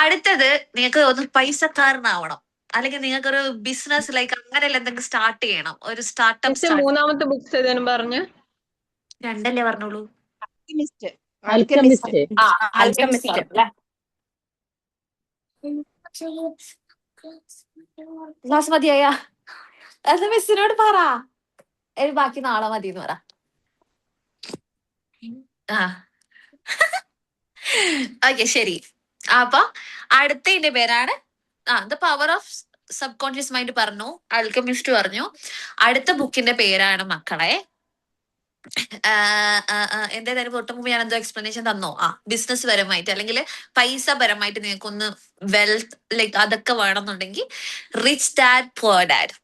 അടുത്തത് നിങ്ങൾക്ക് ഒന്ന് പൈസക്കാരനാവണം, അല്ലെങ്കിൽ നിങ്ങൾക്കൊരു ബിസിനസ് ലൈക്ക് അങ്ങനെയല്ല എന്തെങ്കിലും സ്റ്റാർട്ട് ചെയ്യണം, ഒരു സ്റ്റാർട്ടപ്പ്. മൂന്നാമത്തെ ബുക്സ് ഏതാനും പറഞ്ഞ? രണ്ടല്ലേ പറഞ്ഞോളൂ. ആൽക്കെമിസ്റ്റ്. ആൽക്കെമിസ്റ്റ്. ക്ലാസ് മതിയായ അത് മിസ്സിനോട് പറ. ബാക്കി നാളെ മതി എന്ന് പറ. ഓക്കെ ശരി. അപ്പൊ അടുത്തതിന്റെ പേരാണ് the power of sub conscious mind പറഞ്ഞു, ആൽക്കെമിസ്റ്റ് പറഞ്ഞു. അടുത്ത ബുക്കിന്റെ പേരാണ് മക്കളെ എന്തായാലും തൊട്ട് മുമ്പ് ഞാൻ എന്തോ എക്സ്പ്ലനേഷൻ തന്നോ? ബിസിനസ് പരമായിട്ട് അല്ലെങ്കിൽ പൈസ പരമായിട്ട് നിങ്ങൾക്കൊന്ന് വെൽത്ത് ലൈക്ക് അതൊക്കെ വേണമെന്നുണ്ടെങ്കിൽ റിച്ച് ഡാഡ് പുവർ ഡാഡ്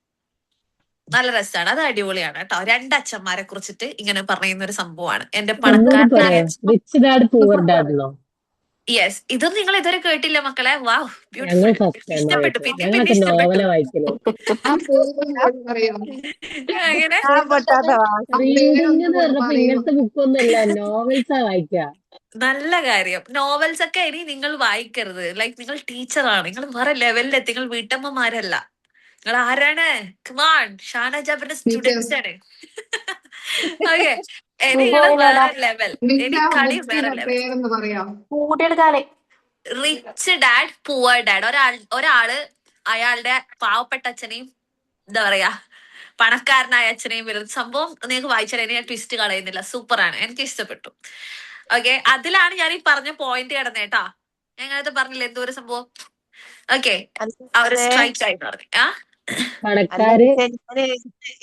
നല്ല രസമാണ്. അത് അടിപൊളിയാണ് കേട്ടോ. രണ്ടച്ഛന്മാരെ കുറിച്ചിട്ട് ഇങ്ങനെ പറയുന്ന ഒരു സംഭവമാണ്. എന്റെ പണക്കാരനായ rich dad poor dad. Yes, ഇതൊന്നും നിങ്ങൾ ഇതുവരെ കേട്ടില്ല മക്കളെ. Wow, beautiful. ഇഷ്ടപ്പെട്ടു. പിന്നെ പിന്നെ ഇഷ്ടപ്പെട്ടു. അങ്ങനെ ഇങ്ങനത്തെ ബുക്കൊന്നുമല്ല, നോവൽസാ വായിക്കുക. നല്ല കാര്യം. നോവൽസ് ഒക്കെ ഇനി നിങ്ങൾ വായിക്കരുത്. ലൈക്ക് നിങ്ങൾ ടീച്ചറാണ്, നിങ്ങൾ വേറെ ലെവലിലെത്തി. നിങ്ങൾ വീട്ടമ്മമാരല്ല. നിങ്ങൾ ആരാണ്? കമാൺ, ഷാന ജാബിന്റെ സ്റ്റുഡൻസ് ആണ്. ഓക്കെ, നിങ്ങൾ വേറെ ലെവൽ. എനിക്ക് കളി വേറെ level. Rich dad poor dad. ഒരാള് അയാളുടെ പാവപ്പെട്ട അച്ഛനെയും എന്താ പറയാ പണക്കാരനായ അച്ഛനെയും വരുന്ന സംഭവം നിങ്ങൾക്ക് വായിച്ചാൽ ഞാൻ ട്വിസ്റ്റ് കളയുന്നില്ല. സൂപ്പറാണ്, എനിക്ക് ഇഷ്ടപ്പെട്ടു. ഓക്കെ, അതിലാണ് ഞാൻ ഈ പറഞ്ഞ പോയിന്റ് കിടന്നേട്ടാ. ഞങ്ങളത് പറഞ്ഞില്ല എന്തോ ഒരു സംഭവം. ഓക്കെ, അവര് സ്ട്രൈക്ക് ആയി പറഞ്ഞു.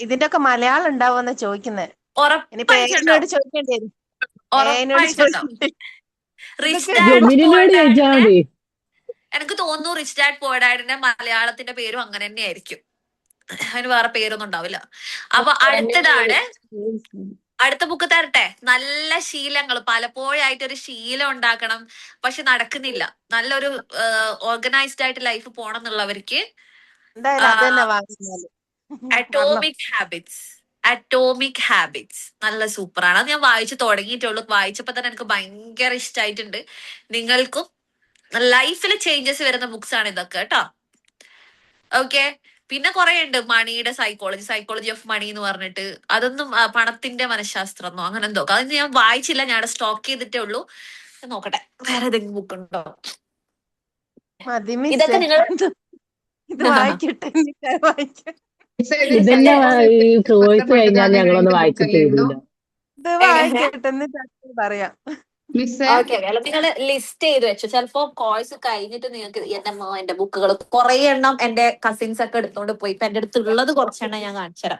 ഇതിന്റെ ഒക്കെ മലയാളം ഉണ്ടാവുമെന്ന് ചോദിക്കുന്നത്. എനിക്ക് തോന്നുന്നു റിച്ച് ഡാഡ് പുവർ ഡാഡിന്റെ മലയാളത്തിന്റെ പേരും അങ്ങനെ തന്നെ ആയിരിക്കും. അതിന് വേറെ പേരൊന്നും ഉണ്ടാവില്ല. അപ്പൊ അടുത്ത ബുക്ക് തരട്ടെ. നല്ല ശീലങ്ങൾ. പലപ്പോഴായിട്ട് ഒരു ശീലം ഉണ്ടാക്കണം, പക്ഷെ നടക്കുന്നില്ല. നല്ലൊരു ഓർഗനൈസ്ഡ് ആയിട്ട് ലൈഫ് പോണം എന്നുള്ളവർക്ക് അറ്റോമിക് ഹാബിറ്റ്സ് നല്ല സൂപ്പറാണ്. അത് ഞാൻ വായിച്ചു തുടങ്ങിയിട്ടുള്ളൂ. വായിച്ചപ്പോ തന്നെ എനിക്ക് ഭയങ്കര ഇഷ്ടമായിട്ടുണ്ട്. നിങ്ങൾക്കും ലൈഫിൽ ചേഞ്ചസ് വരുന്ന ബുക്സ് ആണ് ഇതൊക്കെ കേട്ടോ. ഓക്കെ, പിന്നെ കുറെ ഉണ്ട്. മണിയുടെ സൈക്കോളജി ഓഫ് മണി എന്ന് പറഞ്ഞിട്ട്, അതൊന്നും പണത്തിന്റെ മനഃശാസ്ത്രം എന്നോ അങ്ങനെ എന്തോ. അതൊന്നും ഞാൻ വായിച്ചില്ല, ഞാൻ സ്റ്റോക്ക് ചെയ്തിട്ടേ ഉള്ളൂ. നോക്കട്ടെ വേറെ ഏതെങ്കിലും ബുക്ക് ഉണ്ടോ. ഇതൊക്കെ നിങ്ങൾ ഇതെല്ലാം ചോദിച്ചു കഴിഞ്ഞാൽ ഞങ്ങളൊന്ന് വായിച്ചിട്ട് പറയാം. നിങ്ങൾ ലിസ്റ്റ് ചെയ്ത് വെച്ചു. ചിലപ്പോ കോഴ്സ് കഴിഞ്ഞിട്ട് നിങ്ങൾക്ക് എന്റെ ബുക്കുകൾ കുറെ എണ്ണം എന്റെ കസിൻസ് ഒക്കെ എടുത്തോണ്ട് പോയി. ഇപ്പൊ എന്റെ അടുത്തുള്ളത് കുറച്ചെണ്ണം ഞാൻ കാണിച്ചുതരാം.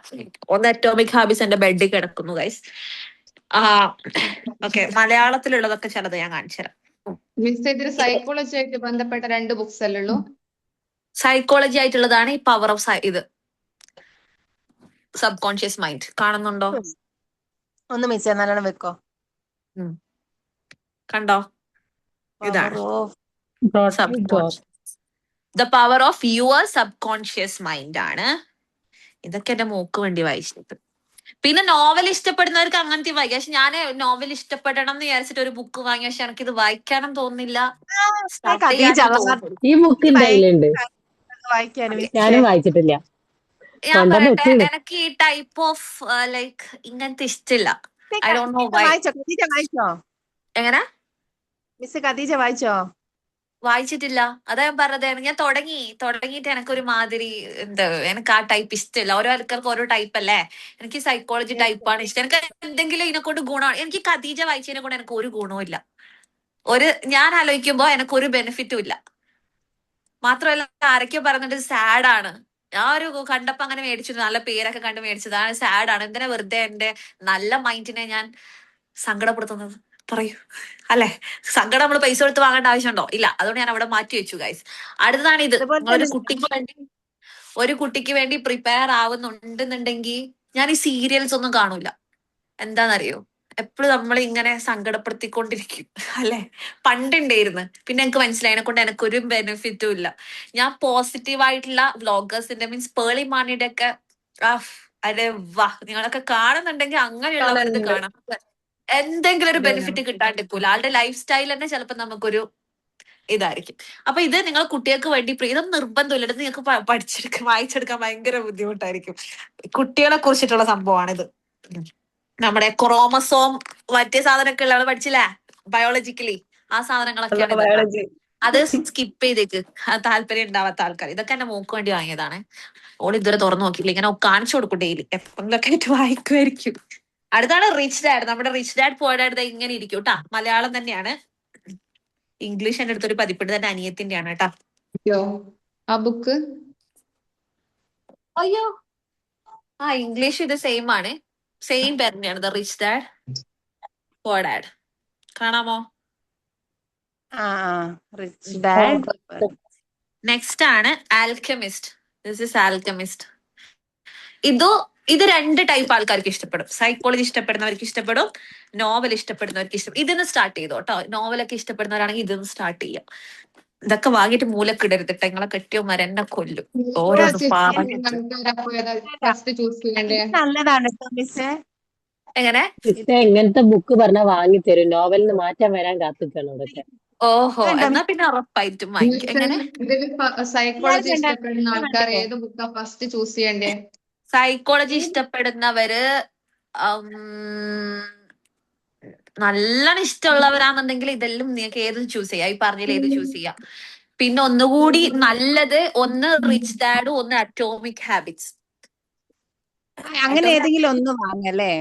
ഒന്ന് അറ്റോമിക് ഹാബിറ്റ്സ് എന്റെ ബെഡിൽ കിടക്കുന്നു ഗൈസ്. ഓക്കെ, മലയാളത്തിലുള്ളതൊക്കെ ചിലത് ഞാൻ കാണിച്ചുതരാം. സൈക്കോളജി ആയിട്ട് ബന്ധപ്പെട്ട 2 ബുക്സ് അല്ലേ ഉള്ളൂ? സൈക്കോളജി ആയിട്ടുള്ളതാണ് ഈ പവർ ഓഫ് ഇത് സബ് കോൺഷ്യസ് മൈൻഡ്. കാണുന്നുണ്ടോ? ഒന്ന് മിസ് നല്ലോണം വെക്കോ. കണ്ടോ? ഇതാണ് the power of your sub conscious mind ആണ്. ഇതൊക്കെ എന്റെ മോക്ക് വേണ്ടി വായിച്ചിട്ട്. പിന്നെ നോവൽ ഇഷ്ടപ്പെടുന്നവർക്ക് അങ്ങനത്തെ വായിക്കാം. പക്ഷെ ഞാൻ നോവൽ ഇഷ്ടപ്പെടണം എന്ന് വിചാരിച്ചിട്ട് ഒരു ബുക്ക് വാങ്ങി, പക്ഷെ എനിക്ക് ഇത് വായിക്കാനും തോന്നുന്നില്ല. ഈ ബുക്ക് ഞാനും വായിച്ചിട്ടില്ല. ഞാൻ പറയട്ടെ, എനിക്ക് ഈ ടൈപ്പ് ഓഫ് ലൈക്ക് ഇങ്ങനത്തെ ഇഷ്ടമില്ല. I don't know why. എങ്ങനെ മിസ് ഖദീജ വായിച്ചോ? വായിച്ചിട്ടില്ല. അതാ ഞാൻ പറഞ്ഞത്. ഞാൻ തുടങ്ങിയിട്ട് എനക്കൊരു മാതിരി എന്താ, എനിക്ക് ആ ടൈപ്പ് ഇഷ്ടമില്ല. ഓരോ ആൾക്കാർക്ക് ഓരോ ടൈപ്പ് അല്ലേ. എനിക്ക് സൈക്കോളജി ടൈപ്പാണ് ഇഷ്ടം. എനിക്ക് എന്തെങ്കിലും ഇതിനെക്കൊണ്ട് ഗുണമാണ്. എനിക്ക് ഖദീജ വായിച്ചതിനെ കൊണ്ട് എനിക്ക് ഒരു ഗുണവും ഇല്ല. ഞാൻ ആലോചിക്കുമ്പോ എനിക്ക് ഒരു ബെനിഫിറ്റും ഇല്ല. മാത്രമല്ല ആരൊക്കെയോ പറയുന്നുണ്ട് സാഡാണ്. ഞാൻ കണ്ടപ്പോ അങ്ങനെ മേടിച്ചു, നല്ല പേരൊക്കെ കണ്ട് മേടിച്ചതാണ്. സാഡാണ്. എന്തിനാ വെറുതെ എന്റെ നല്ല മൈൻഡിനെ ഞാൻ സങ്കടപ്പെടുത്തുന്നത്? പറയൂ. അല്ലെ, സങ്കടം നമ്മൾ പൈസ കൊടുത്ത് വാങ്ങേണ്ട ആവശ്യമുണ്ടോ? ഇല്ല. അതുകൊണ്ട് ഞാൻ അവിടെ മാറ്റി വെച്ചു ഗൈസ്. അടുത്തതാണ് ഇത്. അതുപോലെ നിങ്ങളൊരു തന്നെ കുട്ടിക്ക് വേണ്ടി പ്രിപ്പയർ ആവുന്നുണ്ടെന്നുണ്ടെങ്കിൽ ഞാൻ ഈ സീരിയൽസ് ഒന്നും കാണൂല. എന്താന്നറിയോ, എപ്പോഴും നമ്മൾ ഇങ്ങനെ സങ്കടപ്പെടുത്തിക്കൊണ്ടിരിക്കും. അല്ലെ, പണ്ടുണ്ടായിരുന്നു. പിന്നെ എനിക്ക് മനസ്സിലായി അതിനെ കൊണ്ട് എനിക്കൊരു ബെനിഫിറ്റും ഇല്ല. ഞാൻ പോസിറ്റീവായിട്ടുള്ള വ്ളോഗേഴ്സിന്റെ മീൻസ് പേളി മാണിയുടെ ഒക്കെ അരെ വാ, നിങ്ങളൊക്കെ കാണുന്നുണ്ടെങ്കിൽ അങ്ങനെയുള്ളവരത് കാണുന്നുണ്ട്. കാണാം. എന്തെങ്കിലും ഒരു അതെ. ബെനിഫിറ്റ് കിട്ടാണ്ടിരിക്കൂല. ആളുടെ ലൈഫ് സ്റ്റൈൽ തന്നെ ചിലപ്പോ നമുക്കൊരു ഇതായിരിക്കും. അപ്പൊ ഇത് നിങ്ങൾ കുട്ടികൾക്ക് വേണ്ടി ഇതൊന്നും നിർബന്ധമില്ല. ഇത് നിങ്ങൾക്ക് വായിച്ചെടുക്കാൻ ഭയങ്കര ബുദ്ധിമുട്ടായിരിക്കും. കുട്ടികളെ കുറിച്ചിട്ടുള്ള സംഭവമാണിത്. നമ്മുടെ ക്രോമസോം മറ്റേ സാധനമൊക്കെ ഉള്ള പഠിച്ചില്ലേ ബയോളജിക്കലി, ആ സാധനങ്ങളൊക്കെയാണ് ഇതൊക്കെ. ബയോളജി. അത് സ്കിപ്പ് ചെയ്തേക്ക്, താല്പര്യം ഉണ്ടാവാത്ത ആൾക്കാർ. ഇതൊക്കെ എന്റെ മോക്ക് വേണ്ടി വാങ്ങിയതാണ്. ഓൾ ഇതുവരെ തുറന്നു നോക്കിയില്ല. ഇങ്ങനെ കാണിച്ചു കൊടുക്കും ഡെയിലി, എപ്പോഴൊക്കെ ആയിട്ട് വായിക്കുമായിരിക്കും. അടുത്താണ് റിച്ച് ഡാഡ്. നമ്മുടെ റിച്ച് ഡാഡ് പുവർ ഡാഡ് ഇങ്ങനെ ഇരിക്കും കേട്ടാ. മലയാളം തന്നെയാണ്. ഇംഗ്ലീഷ് എന്റെ അടുത്തൊരു പതിപ്പുണ്ട്, തന്നെ അനിയത്തിന്റെയാണ് കേട്ടാ. അയ്യോ, ആ ബുക്ക് അയ്യോ, ഇംഗ്ലീഷ് ഇത് സെയിം ആണ്. സെയിം പേര് തന്നെയാണ്, the rich dad poor dad. കാണാമോ? Rich dad. നെക്സ്റ്റ് ആണ് ആൽക്കമിസ്റ്റ്. This is alchemist. ഇത് രണ്ട് ടൈപ്പ് ആൾക്കാർക്ക് ഇഷ്ടപ്പെടും. സൈക്കോളജി ഇഷ്ടപ്പെടുന്നവർക്ക് ഇഷ്ടപ്പെടും, നോവൽ ഇഷ്ടപ്പെടുന്നവർക്ക് ഇഷ്ടപ്പെടും. ഇതിന്ന് സ്റ്റാർട്ട് ചെയ്തോ കേട്ടോ. നോവലൊക്കെ ഇഷ്ടപ്പെടുന്നവരാണെങ്കിൽ ഇതൊന്ന് സ്റ്റാർട്ട് ചെയ്യാം. ഇതൊക്കെ വാങ്ങിയിട്ട് മൂലക്കിടരുത്. നിങ്ങളെ കെട്ടിയോമാർ എന്നെ കൊല്ലും. ഓരോന്ന് പാവം. ഫസ്റ്റ് ചൂസ് ചെയ്യണ്ടേ? നല്ലതാണ് കേട്ടോ മിസ്സേ. എങ്ങനെ? എങ്ങനത്തെ ബുക്ക് പറഞ്ഞാൽ വാങ്ങിത്തരും. നോവലിന് മാറ്റം വരാൻ കാത്തിക്കണം അതൊക്കെ. ഓഹോ, എന്നാ പിന്നെ ഉറപ്പായിട്ടും വാങ്ങിക്കും. എങ്ങനെ? സൈക്കോളജി ഇഷ്ടപ്പെടുന്ന ആൾക്കാർ ഏത് ബുക്കാ ഫസ്റ്റ് ചൂസ് ചെയ്യണ്ടേ? സൈക്കോളജി ഇഷ്ടപ്പെടുന്നവര് നല്ലോണം ഇഷ്ടമുള്ളവരാണെന്നുണ്ടെങ്കിൽ ഇതെല്ലാം നിങ്ങൾക്ക് ഏത് ചൂസ് ചെയ്യാം. ഈ പറഞ്ഞതിൽ ഏത് ചൂസ് ചെയ്യാം. പിന്നെ ഒന്നുകൂടി നല്ലത്, ഒന്ന് റിച്ച് ഡാഡും ഒന്ന് അറ്റോമിക് ഹാബിറ്റ്സ്. അങ്ങനെ ഏതെങ്കിലും ഒന്ന് വാങ്ങല്ലേ.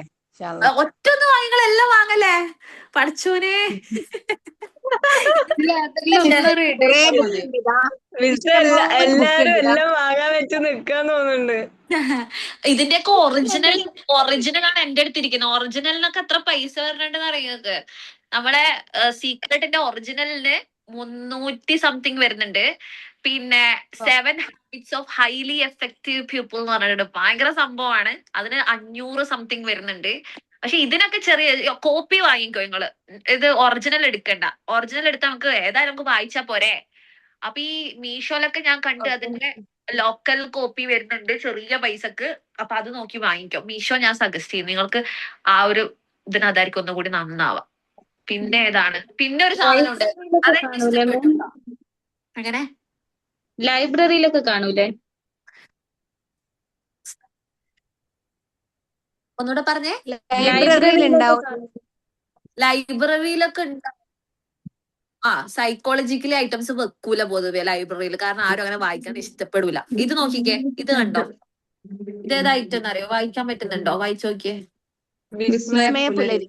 ഒറ്റൊന്ന് വാങ്ങികളെല്ലാം വാങ്ങല്ലേ പഠിച്ചോനെ. എല്ലാരും എല്ലാം വാങ്ങാൻ വെച്ച് നിക്കാൻ തോന്നുന്നുണ്ട്. ഇതിന്റെയൊക്കെ ഒറിജിനൽ ആണ് എന്റെ അടുത്തിരിക്കുന്നത്. ഒറിജിനലിനൊക്കെ എത്ര പൈസ വരണുണ്ടെന്ന് അറിയുന്നത്. നമ്മുടെ സീക്രട്ടിന്റെ ഒറിജിനലിന് 300 സംതിങ് വരുന്നുണ്ട്. പിന്നെ 7 habits of highly effective people എന്ന് പറഞ്ഞിട്ട് ഭയങ്കര സംഭവമാണ്. അതിന് 500 സംതിങ് വരുന്നുണ്ട്. പക്ഷെ ഇതിനൊക്കെ ചെറിയ കോപ്പി വാങ്ങിക്കോ നിങ്ങള്. ഇത് ഒറിജിനൽ എടുക്കണ്ട. ഒറിജിനൽ എടുത്താൽ നമുക്ക് ഏതായാലും നമുക്ക് വായിച്ചാ പോരെ. അപ്പൊ ഈ മീഷോയിലൊക്കെ ഞാൻ കണ്ട് അതിന്റെ ലോക്കൽ കോപ്പി വരുന്നുണ്ട് ചെറിയ പൈസക്ക്. അപ്പൊ അത് നോക്കി വാങ്ങിക്കോ. മീഷോ ഞാൻ സജസ്റ്റ് ചെയ്യും. നിങ്ങൾക്ക് ആ ഒരു ഇതിനതായിരിക്കും ഒന്നുകൂടി നന്നാവാം. പിന്നെ ഏതാണ്? പിന്നെ ഒരു സാധനം ഉണ്ട്, അതെനിക്ക് ഇഷ്ടപ്പെട്ടു. അങ്ങനെ ലൈബ്രറിയിലൊക്കെ കാണൂലേ? ഒന്നുകൂടെ പറഞ്ഞേ. ലൈബ്രറിയിൽ ഉണ്ടാവും. ലൈബ്രറിയിലൊക്കെ ഉണ്ടാവും. സൈക്കോളജിക്കലി ഐറ്റംസ് വെക്കൂല പൊതുവെ ലൈബ്രറിയിൽ. കാരണം ആരും അങ്ങനെ വായിക്കാൻ ഇഷ്ടപ്പെടൂല. ഇത് നോക്കിക്കേ, ഇത് കണ്ടോ? ഇതേതാ ഐറ്റം എന്നറിയോ? വായിക്കാൻ പറ്റുന്നുണ്ടോ? വായിച്ചു നോക്കിയേ. വിസ്മയപുലരി.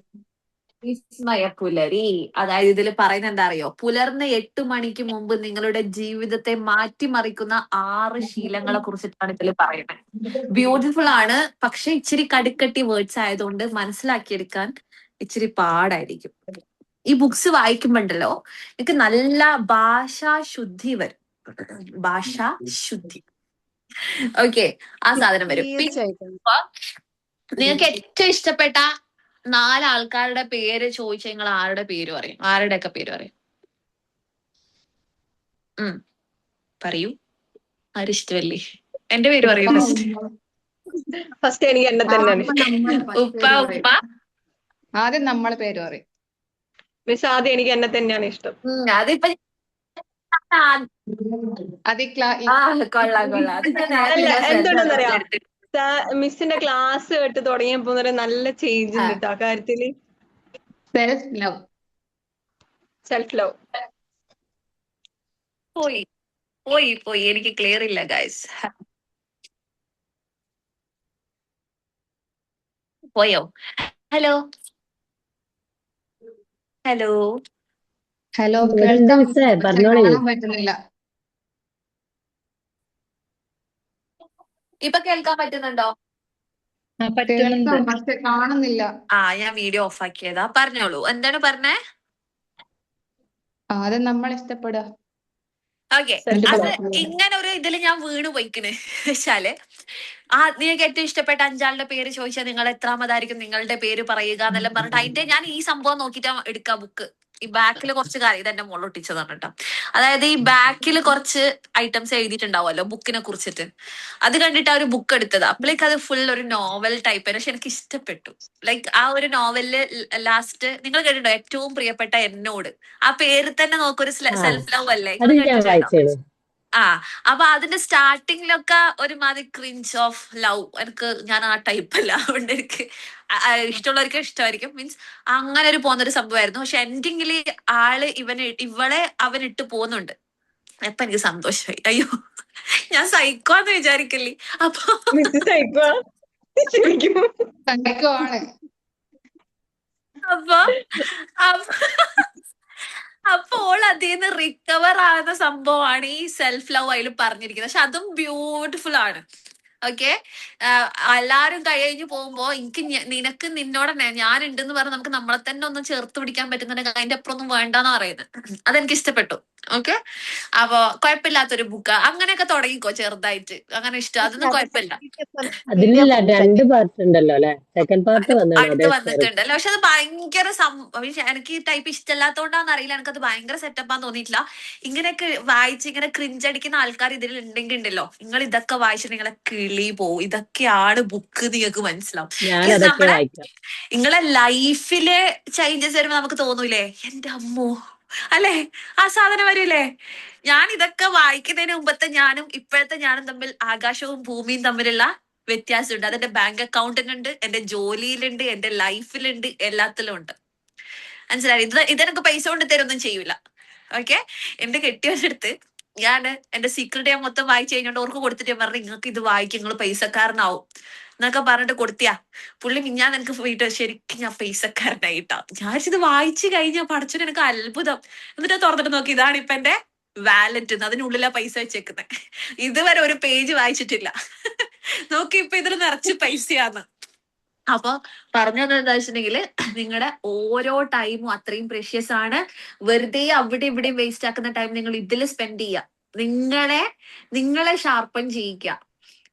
വിസ്മയപുലരി. അതായത് ഇതിൽ പറയുന്നത് എന്താ അറിയോ? പുലർന്ന് 8 മണിക്ക് മുമ്പ് നിങ്ങളുടെ ജീവിതത്തെ മാറ്റിമറിക്കുന്ന 6 ശീലങ്ങളെ കുറിച്ചിട്ടാണ് ഇതിൽ പറയുന്നത്. ബ്യൂട്ടിഫുൾ ആണ്. പക്ഷെ ഇച്ചിരി കടുക്കട്ടി വേർഡ്സ് ആയതുകൊണ്ട് മനസ്സിലാക്കിയെടുക്കാൻ ഇച്ചിരി പാടായിരിക്കും. ഈ ബുക്സ് വായിക്കുമ്പോണ്ടല്ലോ എനിക്ക് നല്ല ഭാഷാശുദ്ധി വരും. ഭാഷാശുദ്ധി. ഓക്കെ, ആ സാധനം വരും. പിന്നെ നിങ്ങൾക്ക് ഏറ്റവും ഇഷ്ടപ്പെട്ട 4 ആൾക്കാരുടെ പേര് ചോദിച്ചാൽ നിങ്ങൾ ആരുടെ പേര് പറയും? ആരുടെയൊക്കെ പേര് പറയും? പറയൂ. ആരും ഇഷ്ടമല്ലേ? എന്റെ പേര് പറയൂ ഫസ്റ്റ്. ഫസ്റ്റ് എനിക്ക് എന്നെ തന്നെയാണ് ഉപ്പ. ആദ്യം നമ്മളെ പേര് പറയും. മിസ് ആദ്യം എനിക്ക് എന്നെ തന്നെയാണ് ഇഷ്ടം. അതിപ്പോ കൊള്ളാം. എന്തുകൊണ്ടെന്നറിയാം, മിസ്സിന്റെ ക്ലാസ് കേട്ട് തുടങ്ങിയപ്പോ നല്ല ചേഞ്ച് ഉണ്ട് കേട്ടോ ആ കാര്യത്തില്. Self love. പോയി പോയി പോയി എനിക്ക് ക്ലിയർ ഇല്ല ഗൈസ്. പോയോ? ഹലോ ഹലോ ഹലോ, ഇവിടെ ഉണ്ട് കേൾക്കാൻ മിസ്സേ, പറ്റുന്നു, പക്ഷെ പറഞ്ഞോളി. കാണാൻ പറ്റുന്നില്ല. ഇപ്പൊ കേൾക്കാൻ പറ്റുന്നുണ്ടോ? പറ്റുന്നുണ്ട്. കേൾക്കാം, പക്ഷെ കാണുന്നില്ല. ഞാൻ വീഡിയോ ഓഫ് ആക്കിയതാ. പറഞ്ഞോളൂ, എന്താണ് പറഞ്ഞേ? അത് നമ്മൾ ഇഷ്ടപ്പെടുക. ഓക്കെ, എന്നിട്ട് അത് ബാക്കി ഇങ്ങനെ ഒരു ഇതിൽ ഞാൻ വീണ് പോയിക്കണ് വെച്ചാല്, നിങ്ങൾക്ക് ഏറ്റവും ഇഷ്ടപ്പെട്ട 5 ആളുടെ പേര് ചോദിച്ചാൽ നിങ്ങൾ എത്രാമതായിരിക്കും നിങ്ങളുടെ പേര് പറയുക എന്നെല്ലാം പറഞ്ഞിട്ട് അതിന്റെ ഞാൻ ഈ സംഭവം നോക്കിട്ടാ എടുക്കുക ബുക്ക്. ഈ ബാക്കിൽ കുറച്ച് കാര്യം ഇതെന്റെ മോൾ ഒട്ടിച്ചതാണ് കേട്ടോ. അതായത് ഈ ബാക്കിൽ കുറച്ച് ഐറ്റംസ് എഴുതിയിട്ടുണ്ടാവുമല്ലോ ബുക്കിനെ കുറിച്ചിട്ട്, അത് കണ്ടിട്ട് ആ ഒരു ബുക്ക് എടുത്തത്. അപ്പോഴേക്ക് അത് ഫുൾ ഒരു നോവൽ ടൈപ്പ്, പക്ഷെ എനിക്ക് ഇഷ്ടപ്പെട്ടു. ലൈക്ക് ആ ഒരു നോവലില് ലാസ്റ്റ് നിങ്ങൾ കേട്ടിട്ടുണ്ടോ, ഏറ്റവും പ്രിയപ്പെട്ട എന്നോട്. ആ പേര് തന്നെ നോക്കൊരു ആ സെൽഫ് ലവ് അല്ലേ, അത് നിങ്ങൾ ഞാൻ കേട്ടിട്ടുണ്ടോ? വായിച്ചേണ്. അപ്പൊ അതിന്റെ സ്റ്റാർട്ടിങ്ങിലൊക്കെ ഒരുമാതിരി ക്രിഞ്ച് ഓഫ് ലവ്. ഞാൻ ആ ടൈപ്പ് അല്ല, അതുകൊണ്ട് എനിക്ക് ഇഷ്ടമുള്ളവർക്ക് ഇഷ്ടമായിരിക്കും. മീൻസ് അങ്ങനെ ഒരു പോകുന്നൊരു സംഭവമായിരുന്നു. പക്ഷെ എൻഡിങ്ങില് ആള് ഇവളെ അവൻ ഇട്ട് പോകുന്നുണ്ട്. അപ്പൊ എനിക്ക് സന്തോഷമായി. അയ്യോ, ഞാൻ സൈക്കോന്ന് വിചാരിക്കല്ലേ. അപ്പൊ മിസ് സൈക്കോ ശരിക്കും. സൈക്കോയാണ്. അപ്പൊ അപ്പൊ അപ്പോൾ അതിൽ നിന്ന് റിക്കവർ ആകുന്ന സംഭവമാണ് ഈ സെൽഫ് ലവ് അതിൽ പറഞ്ഞിരിക്കുന്നത്. പക്ഷെ അതും ബ്യൂട്ടിഫുൾ ആണ്. ഓക്കെ, എല്ലാരും കഴിഞ്ഞു പോകുമ്പോ എനിക്ക് നിനക്ക് നിന്നോട് ഞാൻ ഉണ്ടെന്ന് പറഞ്ഞ് നമുക്ക് നമ്മളെ തന്നെ ഒന്ന് ചേർത്ത് പിടിക്കാൻ പറ്റുന്നുണ്ടെങ്കിൽ അതിന്റെ അപ്പുറം ഒന്നും വേണ്ടെന്ന് പറയുന്നത്. അതെനിക്ക് ഇഷ്ടപ്പെട്ടു. ഓക്കെ, അപ്പൊ കുഴപ്പമില്ലാത്തൊരു ബുക്ക്. അങ്ങനെയൊക്കെ തുടങ്ങിക്കോ ചെറുതായിട്ട്, അങ്ങനെ ഇഷ്ടം, അതൊന്നും കുഴപ്പമില്ല. അതിലില്ല, 2 പാർട്ട് ഉണ്ടല്ലോ അല്ലെ? സെക്കൻഡ് പാർട്ട് വന്നാണ് അടുത്ത് അതേ സ്റ്റോറി. വന്നിട്ടുണ്ടല്ലോ. പക്ഷെ അത് ഭയങ്കര എനിക്ക് ഈ ടൈപ്പ് ഇഷ്ടമല്ലാത്തോണ്ടാന്ന് അറിയില്ല, എനിക്കത് ഭയങ്കര സെറ്റപ്പാന്ന് തോന്നിയിട്ടില്ല. ഇങ്ങനെയൊക്കെ വായിച്ച് ഇങ്ങനെ ക്രിഞ്ച് അടിക്കുന്ന ആൾക്കാർ ഇതിൽ ഉണ്ടെങ്കിൽ ഉണ്ടല്ലോ, നിങ്ങൾ ഇതൊക്കെ വായിച്ചിട്ട് നിങ്ങളെ കിളി പോവും. ഇതൊക്കെയാണ് ബുക്ക്, നിങ്ങൾക്ക് മനസ്സിലാവും. ഞാൻ ഇത് അതൊക്കെ നമ്മളെ വായിക്കാം. നിങ്ങളെ ലൈഫില് ചേഞ്ചസ് വരുമ്പോ നമുക്ക് തോന്നൂലേ, എന്റെ അമ്മോ അല്ലെ, ആ സാധനം വരൂലേ. ഞാൻ ഇതൊക്കെ വായിക്കുന്നതിന് മുമ്പത്തെ ഞാനും ഇപ്പോഴത്തെ ഞാനും തമ്മിൽ ആകാശവും ഭൂമിയും തമ്മിലുള്ള വ്യത്യാസമുണ്ട്. അതെന്റെ ബാങ്ക് അക്കൗണ്ടിനുണ്ട്, എന്റെ ജോലിയിലുണ്ട്, എന്റെ ലൈഫിലുണ്ട്, എല്ലാത്തിലും ഉണ്ട്. മനസ്സിലായി? ഇതെനിക്ക് പൈസ കൊണ്ട് തരൊന്നും ചെയ്യൂല. ഓക്കെ, എന്റെ കെട്ടിയവരുടെ അടുത്ത് ഞാൻ എന്റെ സീക്രട്ട് ഞാൻ മൊത്തം വായിച്ചു കഴിഞ്ഞോണ്ട് ഓർക്ക് കൊടുത്തിട്ട് ഞാൻ പറഞ്ഞു, നിങ്ങൾക്ക് ഇത് വായിക്കും, നിങ്ങൾ പൈസക്കാരനാവും എന്നൊക്കെ പറഞ്ഞിട്ട് കൊടുത്തിയാ. പുള്ളി ഞാൻ എനിക്ക് പോയിട്ട് ശരിക്കും ഞാൻ പൈസക്കാരനായിട്ടാ. ഞാൻ ഇത് വായിച്ചു കഴിഞ്ഞ പഠിച്ചത് എനിക്ക് അത്ഭുതം. എന്നിട്ട് തുറന്നിട്ട് നോക്കി, ഇതാണ് ഇപ്പൊ എന്റെ വാലറ്റ്, അതിനുള്ളിലാ പൈസ വെച്ചേക്കുന്നത്. ഇതുവരെ ഒരു പേജ് വായിച്ചിട്ടില്ല. നോക്കി ഇപ്പൊ ഇതിൽ നിറച്ച് പൈസയാന്ന്. അപ്പൊ പറഞ്ഞത് എന്താ വെച്ചിട്ടുണ്ടെങ്കില്, നിങ്ങളുടെ ഓരോ ടൈമും അത്രയും പ്രഷ്യസ് ആണ്. വെറുതെ അവിടെ ഇവിടെയും വേസ്റ്റ് ആക്കുന്ന ടൈം നിങ്ങൾ ഇതിൽ സ്പെൻഡ് ചെയ്യുക. നിങ്ങളെ ഷാർപ്പൺ ചെയ്യിക്കുക.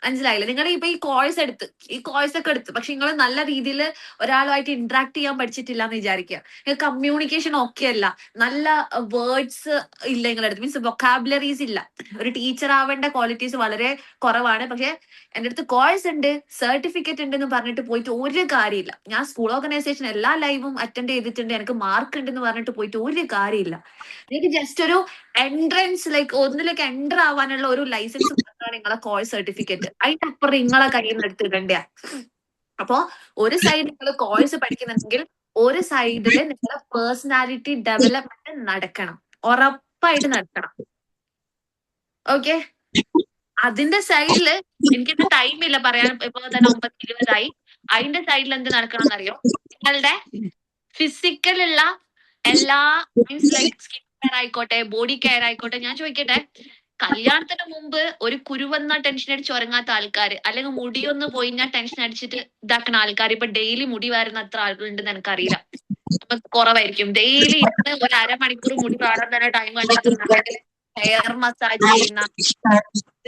മനസ്സിലായില്ലേ? നിങ്ങൾ ഇപ്പൊ ഈ കോഴ്സ് ഒക്കെ എടുത്ത് പക്ഷെ നിങ്ങൾ നല്ല രീതിയിൽ ഒരാളുമായിട്ട് ഇന്ററാക്ട് ചെയ്യാൻ പഠിച്ചിട്ടില്ല എന്ന് വിചാരിക്കുക. കമ്മ്യൂണിക്കേഷൻ ഓക്കെ അല്ല, നല്ല വേർഡ്സ് ഇല്ല നിങ്ങളുടെ അടുത്ത്, മീൻസ് വൊക്കാബുലറീസ് ഇല്ല. ഒരു ടീച്ചർ ആവേണ്ട ക്വാളിറ്റീസ് വളരെ കുറവാണ്. പക്ഷെ എന്റെ അടുത്ത് കോഴ്സ് ഉണ്ട്, സർട്ടിഫിക്കറ്റ് ഉണ്ടെന്ന് പറഞ്ഞിട്ട് പോയിട്ട് ഒരു കാര്യമില്ല. ഞാൻ സ്കൂൾ ഓർഗനൈസേഷൻ എല്ലാ ലൈവും അറ്റൻഡ് ചെയ്തിട്ടുണ്ട്, എനിക്ക് മാർക്ക് ഉണ്ടെന്ന് പറഞ്ഞിട്ട് പോയിട്ട് ഒരു കാര്യമില്ല. എനിക്ക് ജസ്റ്റ് ഒരു എൻട്രൻസ്, ലൈക്ക് ഒന്നിലേക്ക് എൻ്റർ ആവാനുള്ള ഒരു ലൈസൻസ് മാത്രമാണ് നിങ്ങളെ കോഴ്സ് സർട്ടിഫിക്കറ്റ്. അതിന്റെ അപ്പുറം നിങ്ങളെ കയ്യിൽ നിന്ന് എടുത്തിടണ്ട. അപ്പോ ഒരു സൈഡ് നിങ്ങൾ കോഴ്സ് പഠിക്കുന്നുണ്ടെങ്കിൽ ഒരു സൈഡില് നിങ്ങളുടെ പേഴ്സണാലിറ്റി ഡെവലപ്മെന്റ് നടക്കണം, ഉറപ്പായിട്ട് നടക്കണം. ഓക്കെ, അതിന്റെ സൈഡില് എനിക്കിത് ടൈമില്ല പറയാൻ, ഇപ്പൊ തന്നെ 9:20 അതിന്റെ സൈഡിൽ എന്ത് നടക്കണം എന്നറിയോ? നിങ്ങളുടെ ഫിസിക്കലുള്ള എല്ലാ, മീൻസ് ലൈക്ക് സ്കിൻ കെയർ ആയിക്കോട്ടെ, ബോഡി കെയർ ആയിക്കോട്ടെ. ഞാൻ ചോദിക്കട്ടെ, കല്യാണത്തിന് മുമ്പ് ഒരു കുരുവന്ന ടെൻഷൻ അടിച്ച് ഉറങ്ങാത്ത ആൾക്കാര്, അല്ലെങ്കിൽ മുടിയൊന്ന് പോയിഞ്ഞാൽ ടെൻഷൻ അടിച്ചിട്ട് ഇതാക്കുന്ന ആൾക്കാർ ഇപ്പൊ ഡെയിലി മുടി വാരുന്ന അത്ര ആളുകളുണ്ടെന്ന് എനിക്കറിയില്ല. നമുക്ക് കുറവായിരിക്കും. ഡെയിലി ഇന്ന് ഒരു അരമണിക്കൂർ മുടി വാരാൻ തന്നെ ടൈം കണ്ടെത്തുന്നുണ്ടെങ്കിൽ ഹെയർ മസാജ് ചെയ്യുന്ന,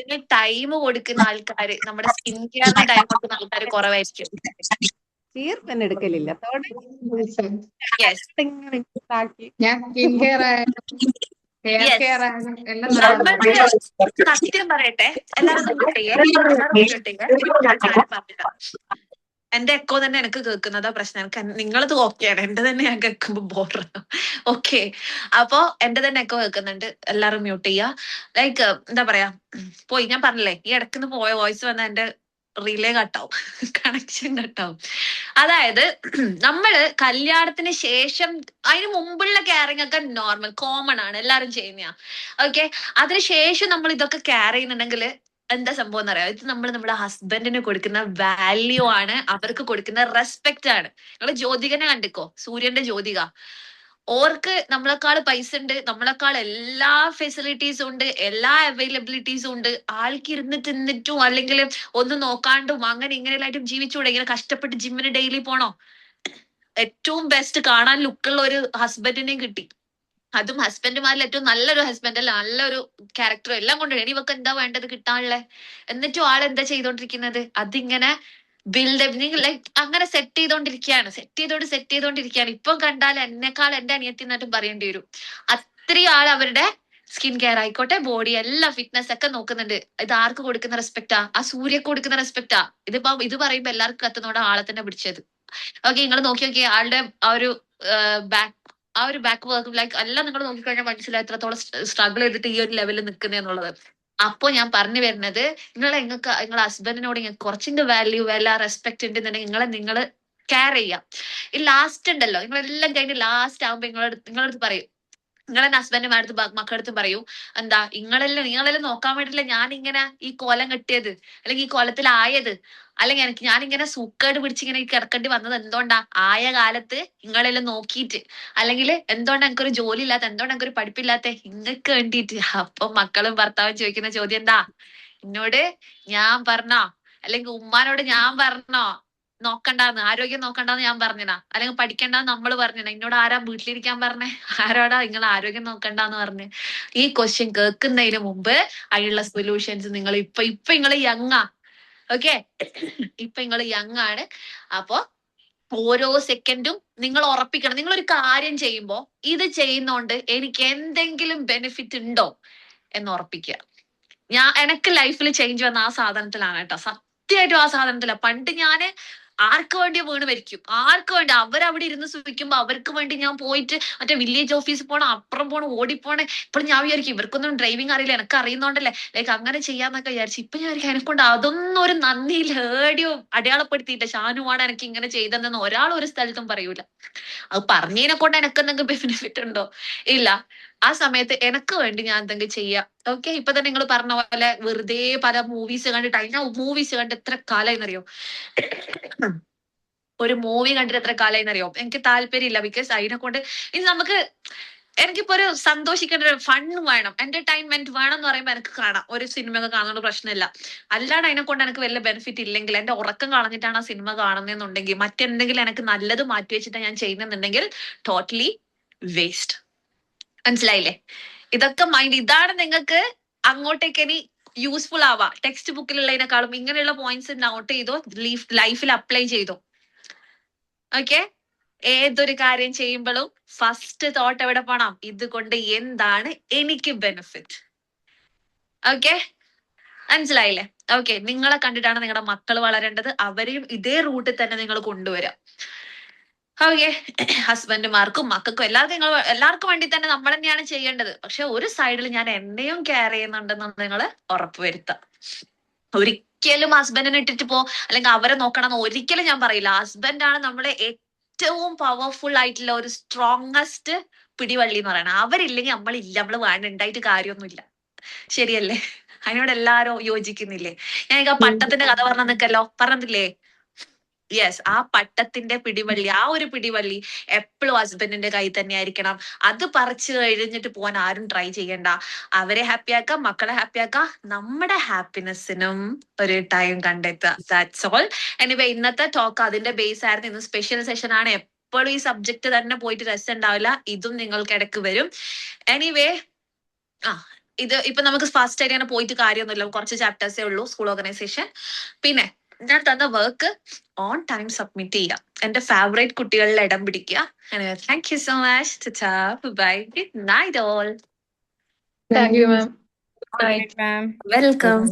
ഇതിന് ടൈം കൊടുക്കുന്ന ആൾക്കാര്, നമ്മുടെ സ്കിൻ കെയറിന് ടൈം കൊടുക്കുന്ന ആൾക്കാർ കുറവായിരിക്കും. ചീർപ്പന്നെ എടുക്കലില്ല. യെസ്, ഞാൻ സ്കിൻ കെയർ ആയാലും ഹെയർ യെസ്. കെയർ ആയാലും എല്ലാം നമ്മൾക്ക് നടത്തുന്നുണ്ട്. സത്യം പറയട്ടെ, എല്ലാവരും എന്റെ എക്കോ തന്നെ എനിക്ക് കേൾക്കുന്നതാ പ്രശ്നം. എനിക്ക് നിങ്ങളത് ഓക്കെയാണ്, എന്റെ തന്നെ ഞാൻ കേൾക്കുമ്പോ ബോർ. ഓക്കെ, അപ്പൊ എന്റെ തന്നെ എക്കോ കേൾക്കുന്നുണ്ട്. എല്ലാരും മ്യൂട്ട് ചെയ്യാ. ലൈക്ക് എന്താ പറയാ, പോയി ഞാൻ പറഞ്ഞില്ലേ, ഈ ഇടയ്ക്കുന്ന് പോയ വോയിസ് വന്ന എന്റെ റിലേ കട്ടാവും, കണക്ഷൻ കട്ടാവും. അതായത് നമ്മള് കല്യാണത്തിന് ശേഷം അതിന് മുമ്പുള്ള കെയറിങ് ഒക്കെ നോർമൽ കോമൺ ആണ്, എല്ലാരും ചെയ്യുന്ന. ഓക്കെ, അതിനുശേഷം നമ്മൾ ഇതൊക്കെ കെയർ ചെയ്യുന്നുണ്ടെങ്കിൽ എന്താ സംഭവം എന്ന് അറിയാം, ഇത് നമ്മൾ നമ്മുടെ ഹസ്ബൻഡിന് കൊടുക്കുന്ന വാല്യൂ ആണ്, അവർക്ക് കൊടുക്കുന്ന റെസ്പെക്ട് ആണ്. നിങ്ങൾ ജ്യോതികനെ കണ്ടിക്കോ, സൂര്യന്റെ ജ്യോതിക. ഓർക്ക് നമ്മളെക്കാൾ പൈസ ഉണ്ട്, നമ്മളെക്കാൾ എല്ലാ ഫെസിലിറ്റീസും ഉണ്ട്, എല്ലാ അവൈലബിലിറ്റീസും ഉണ്ട്. ആൾക്ക് ഇരുന്ന് തിന്നിട്ടും അല്ലെങ്കിൽ ഒന്നും നോക്കാണ്ടും അങ്ങനെ ഇങ്ങനെയായിട്ടും ജീവിച്ചുകൂടെ? ഇങ്ങനെ കഷ്ടപ്പെട്ട് ജിമ്മിന് ഡെയിലി പോണോ? ഏറ്റവും ബെസ്റ്റ് കാണാൻ ലുക്കുള്ള ഒരു ഹസ്ബൻഡിനെയും കിട്ടി, അതും ഹസ്ബൻഡുമാരിൽ ഏറ്റവും നല്ലൊരു ഹസ്ബൻഡ് അല്ല, നല്ലൊരു ക്യാരക്ടറും എല്ലാം കൊണ്ടുവരും. ഇനി ഇവക്ക് എന്താ വേണ്ടത് കിട്ടാനുള്ളത്? എന്നിട്ടും ആളെന്താ ചെയ്തോണ്ടിരിക്കുന്നത്? അതിങ്ങനെ ലൈക്ക് അങ്ങനെ സെറ്റ് ചെയ്തോണ്ടിരിക്കുകയാണ്. ഇപ്പം കണ്ടാൽ എന്നെക്കാൾ എന്റെ അനിയത്തി എന്നിട്ടും പറയേണ്ടി വരും. അത്രയും ആൾ അവരുടെ സ്കിൻ കെയർ ആയിക്കോട്ടെ, ബോഡി എല്ലാം ഫിറ്റ്നസ് ഒക്കെ നോക്കുന്നുണ്ട്. ഇത് ആർക്ക് കൊടുക്കുന്ന റെസ്പെക്റ്റാ? ആ സൂര്യക്ക് കൊടുക്കുന്ന റെസ്പെക്റ്റാ. ഇത് പറയുമ്പോ എല്ലാവർക്കും കത്തുന്നോടെ ആളെ തന്നെ പിടിച്ചത്. ഓക്കെ, നിങ്ങൾ നോക്കി നോക്കിയേ ആളുടെ ആ ഒരു ബാക്ക് വർക്ക് ലൈക്ക് എല്ലാം നിങ്ങൾ നോക്കിക്കഴിഞ്ഞാൽ മനസ്സിലായി എത്രത്തോളം സ്ട്രഗിൾ ചെയ്തിട്ട് ഈ ഒരു ലെവലിൽ നിൽക്കുന്നതെന്നുള്ളത്. അപ്പൊ ഞാൻ പറഞ്ഞു വരുന്നത്, നിങ്ങളെ ഹസ്ബൻഡിനോട് നിങ്ങൾക്ക് കുറച്ചിന്റെ വാല്യൂ, വില, റെസ്പെക്ട് ഉണ്ടെന്നുണ്ടെങ്കിൽ നിങ്ങൾ കെയർ ചെയ്യാം. ഈ ലാസ്റ്റ് ഉണ്ടല്ലോ, നിങ്ങളെല്ലാം കഴിഞ്ഞ് ലാസ്റ്റ് ആകുമ്പോ നിങ്ങളടുത്ത് പറയും, നിങ്ങളെ ഹസ്ബൻഡുമാരടുത്ത് മക്കളടുത്തും പറയൂ, എന്താ നിങ്ങളെല്ലാം നോക്കാൻ വേണ്ടിയില്ല ഞാൻ ഇങ്ങനെ ഈ കോലം കെട്ടിയത്, അല്ലെങ്കിൽ ഈ കോലത്തിലായത്, അല്ലെങ്കിൽ ഞാനിങ്ങനെ സൂക്കേട് പിടിച്ച് ഇങ്ങനെ കിടക്കേണ്ടി വന്നത് എന്തുകൊണ്ടാ? ആയ കാലത്ത് നിങ്ങളെല്ലാം നോക്കിയിട്ട്, അല്ലെങ്കിൽ എന്തുകൊണ്ടാ എനിക്കൊരു ജോലി ഇല്ലാത്ത, എന്തുകൊണ്ടാ എനിക്കൊരു പഠിപ്പില്ലാത്ത, ഇങ്ങക്ക് വേണ്ടിയിട്ട്. അപ്പൊ മക്കളും ഭർത്താവും ചോദിക്കുന്ന ചോദ്യം എന്താ? എന്നോട് ഞാൻ പറഞ്ഞോ, അല്ലെങ്കിൽ ഉമ്മാനോട് ഞാൻ പറഞ്ഞോ നോക്കണ്ടാന്ന്, ആരോഗ്യം നോക്കണ്ടെന്ന് ഞാൻ പറഞ്ഞനാ? അല്ലെങ്കിൽ പഠിക്കണ്ടെന്ന് നമ്മൾ പറഞ്ഞനാ? എന്നോട് ആരാ വീട്ടിലിരിക്കാൻ പറഞ്ഞേ? ആരോടാ നിങ്ങൾ ആരോഗ്യം നോക്കണ്ടെന്ന് പറഞ്ഞ്? ഈ ക്വസ്റ്റ്യൻ കേൾക്കുന്നതിന് മുമ്പ് അതിനുള്ള സൊല്യൂഷൻസ് നിങ്ങൾ ഇപ്പൊ നിങ്ങൾ യങ്ങാ. ഓക്കെ, ഇപ്പൊ നിങ്ങൾ യങ് ആണ്. അപ്പൊ ഓരോ സെക്കൻഡും നിങ്ങൾ ഉറപ്പിക്കണം, നിങ്ങൾ ഒരു കാര്യം ചെയ്യുമ്പോ ഇത് ചെയ്യുന്നോണ്ട് എനിക്ക് എന്തെങ്കിലും ബെനിഫിറ്റ് ഉണ്ടോ എന്ന് ഉറപ്പിക്കുക. എനിക്ക് ലൈഫിൽ ചേഞ്ച് വന്ന ആ സാധനത്തിലാണ് കേട്ടോ, സത്യമായിട്ടും ആ സാധനത്തിലാണ്. പണ്ട് ഞാന് ആർക്ക് വേണ്ടി വീണ് മരിക്കും, ആർക്ക് വേണ്ടി അവരവിടെ ഇരുന്ന് സുഖിക്കുമ്പോ അവർക്ക് വേണ്ടി ഞാൻ പോയിട്ട് മറ്റേ വില്ലേജ് ഓഫീസിൽ പോണം, അപ്പുറം പോണം, ഓടിപ്പോണേ. ഇപ്പോൾ ഞാൻ വിചാരിക്കും ഇവർക്കൊന്നും ഡ്രൈവിംഗ് അറിയില്ല, എനിക്ക് അറിയുന്നോണ്ടല്ലേ ലൈക്ക് അങ്ങനെ ചെയ്യാന്നൊക്കെ വിചാരിച്ചു. ഇപ്പൊ ഞാൻ വിചാരിക്കും എനെക്കൊണ്ട് അതൊന്നും ഒരു നന്ദിയില്ല, ഏടിയോ അടയാളപ്പെടുത്തിയില്ല. ഷാനുവാണ് എനിക്ക് ഇങ്ങനെ ചെയ്തതെന്ന് ഒരാൾ ഒരു സ്ഥലത്തും പറയൂല. അത് പറഞ്ഞതിനെ കൊണ്ട് എനിക്ക് എന്തെങ്കിലും ബെനിഫിറ്റ് ഉണ്ടോ? ഇല്ല. ആ സമയത്ത് എനക്ക് വേണ്ടി ഞാൻ എന്തെങ്കിലും ചെയ്യാം. ഓക്കെ, ഇപ്പൊ തന്നെ നിങ്ങൾ പറഞ്ഞ പോലെ വെറുതെ പല മൂവീസ് കണ്ടിട്ട്, ഞാൻ മൂവീസ് കണ്ട് എത്ര കാലായിന്നറിയോ? ഒരു മൂവി കണ്ടിട്ട് എത്ര കാലായിന്നറിയോ? എനിക്ക് താല്പര്യമില്ല. ബിക്കോസ് അതിനെ കൊണ്ട് ഇനി എനിക്കിപ്പോ ഒരു സന്തോഷിക്കേണ്ട ഒരു ഫൺ വേണം, എന്റർടൈൻമെന്റ് വേണം എന്ന് പറയുമ്പോൾ എനിക്ക് കാണാം, ഒരു സിനിമയൊക്കെ കാണുന്ന പ്രശ്നമില്ല. അല്ലാണ്ട് അതിനെ കൊണ്ട് എനിക്ക് വലിയ ബെനിഫിറ്റ് ഇല്ലെങ്കിൽ, എന്റെ ഉറക്കം കളഞ്ഞിട്ടാണ് ആ സിനിമ കാണുന്നതെന്നുണ്ടെങ്കിൽ, മറ്റെന്തെങ്കിലും എനിക്ക് നല്ലത് മാറ്റി വെച്ചിട്ട് ഞാൻ ചെയ്യുന്നുണ്ടെങ്കിൽ ടോട്ടലി വേസ്റ്റ്. മനസ്സിലായില്ലേ? ഇതൊക്കെ മൈൻഡ്, ഇതാണ് നിങ്ങൾക്ക് അങ്ങോട്ടേക്ക് ഇനി യൂസ്ഫുൾ ആവാ. ടെക്സ്റ്റ് ബുക്കിലുള്ളതിനേക്കാളും ഇങ്ങനെയുള്ള പോയിന്റ്സ് നോട്ട് ചെയ്തോ, ലൈഫിൽ അപ്ലൈ ചെയ്തോ. ഓക്കെ, ഏതൊരു കാര്യം ചെയ്യുമ്പോഴും ഫസ്റ്റ് തോട്ട് എവിടെ പോണം? ഇതുകൊണ്ട് എന്താണ് എനിക്ക് ബെനിഫിറ്റ്? ഓക്കെ, മനസ്സിലായില്ലേ? ഓക്കെ, നിങ്ങളെ കണ്ടിട്ടാണ് നിങ്ങളുടെ മക്കൾ വളരേണ്ടത്. അവരെയും ഇതേ റൂട്ടിൽ തന്നെ നിങ്ങൾ കൊണ്ടുവരാം. ഓക്കെ, ഹസ്ബൻഡുമാർക്കും മക്കൾക്കും എല്ലാവർക്കും വേണ്ടി തന്നെ നമ്മൾ തന്നെയാണ് ചെയ്യേണ്ടത്. പക്ഷെ ഒരു സൈഡിൽ ഞാൻ എന്നെയും കെയർ ചെയ്യുന്നുണ്ടെന്ന് നിങ്ങൾ ഉറപ്പുവരുത്താം. ഒരിക്കലും ഹസ്ബൻഡിനെ ഇട്ടിട്ട് അല്ലെങ്കിൽ അവരെ നോക്കണം എന്ന് ഒരിക്കലും ഞാൻ പറയില്ല. ഹസ്ബൻഡാണ് നമ്മളെ ഏറ്റവും പവർഫുൾ ആയിട്ടുള്ള ഒരു സ്ട്രോങ്ങസ്റ്റ് പിടിവള്ളി എന്ന് പറയുന്നത്. അവരില്ലെങ്കിൽ നമ്മളില്ല, നമ്മള് വേണ്ടുണ്ടായിട്ട് കാര്യമൊന്നുമില്ല. ശരിയല്ലേ? അതിനോട് എല്ലാരും യോജിക്കുന്നില്ലേ? ഞാൻ ആ പട്ടത്തിന്റെ കഥ പറഞ്ഞില്ലേ? യെസ്, ആ പട്ടത്തിന്റെ പിടിവള്ളി, ആ ഒരു പിടിവള്ളി എപ്പോഴും ഹസ്ബൻഡിന്റെ കയ്യിൽ തന്നെ ആയിരിക്കണം. അത് പറിച്ചു കഴിഞ്ഞിട്ട് പോകാൻ ആരും ട്രൈ ചെയ്യണ്ട. അവരെ ഹാപ്പിയാക്കാം, മക്കളെ ഹാപ്പിയാക്കാം, നമ്മുടെ ഹാപ്പിനെസ്സിനും ഒരു ടൈം കണ്ടെത്തുക. That's all. എനിവേ, ഇന്നത്തെ ടോക്ക് അതിന്റെ ബേസ് ആയിരുന്നു. ഇന്ന് സ്പെഷ്യൽ സെഷൻ ആണ്. എപ്പോഴും ഈ സബ്ജക്ട് തന്നെ പോയിട്ട് രസം ഉണ്ടാവില്ല, ഇതും നിങ്ങൾക്ക് ഇടയ്ക്ക് വരും. എനിവേ, ഇത് ഇപ്പൊ നമുക്ക് ഫസ്റ്റ് ആയിട്ട് അങ്ങനെ പോയിട്ട് കാര്യമൊന്നുമില്ല, കുറച്ച് ചാപ്റ്റേഴ്സേ ഉള്ളൂ സ്കൂൾ ഓർഗനൈസേഷൻ. പിന്നെ ഞാൻ തന്ന വർക്ക് ഓൺ ടൈം സബ്മിറ്റ് ചെയ്യാം. എന്റെ ഫേവറേറ്റ് കുട്ടികളിൽ ഇടം പിടിക്കുക. Thank you so much. Bye, good night all. Thank you ma'am. Ma'am. Welcome.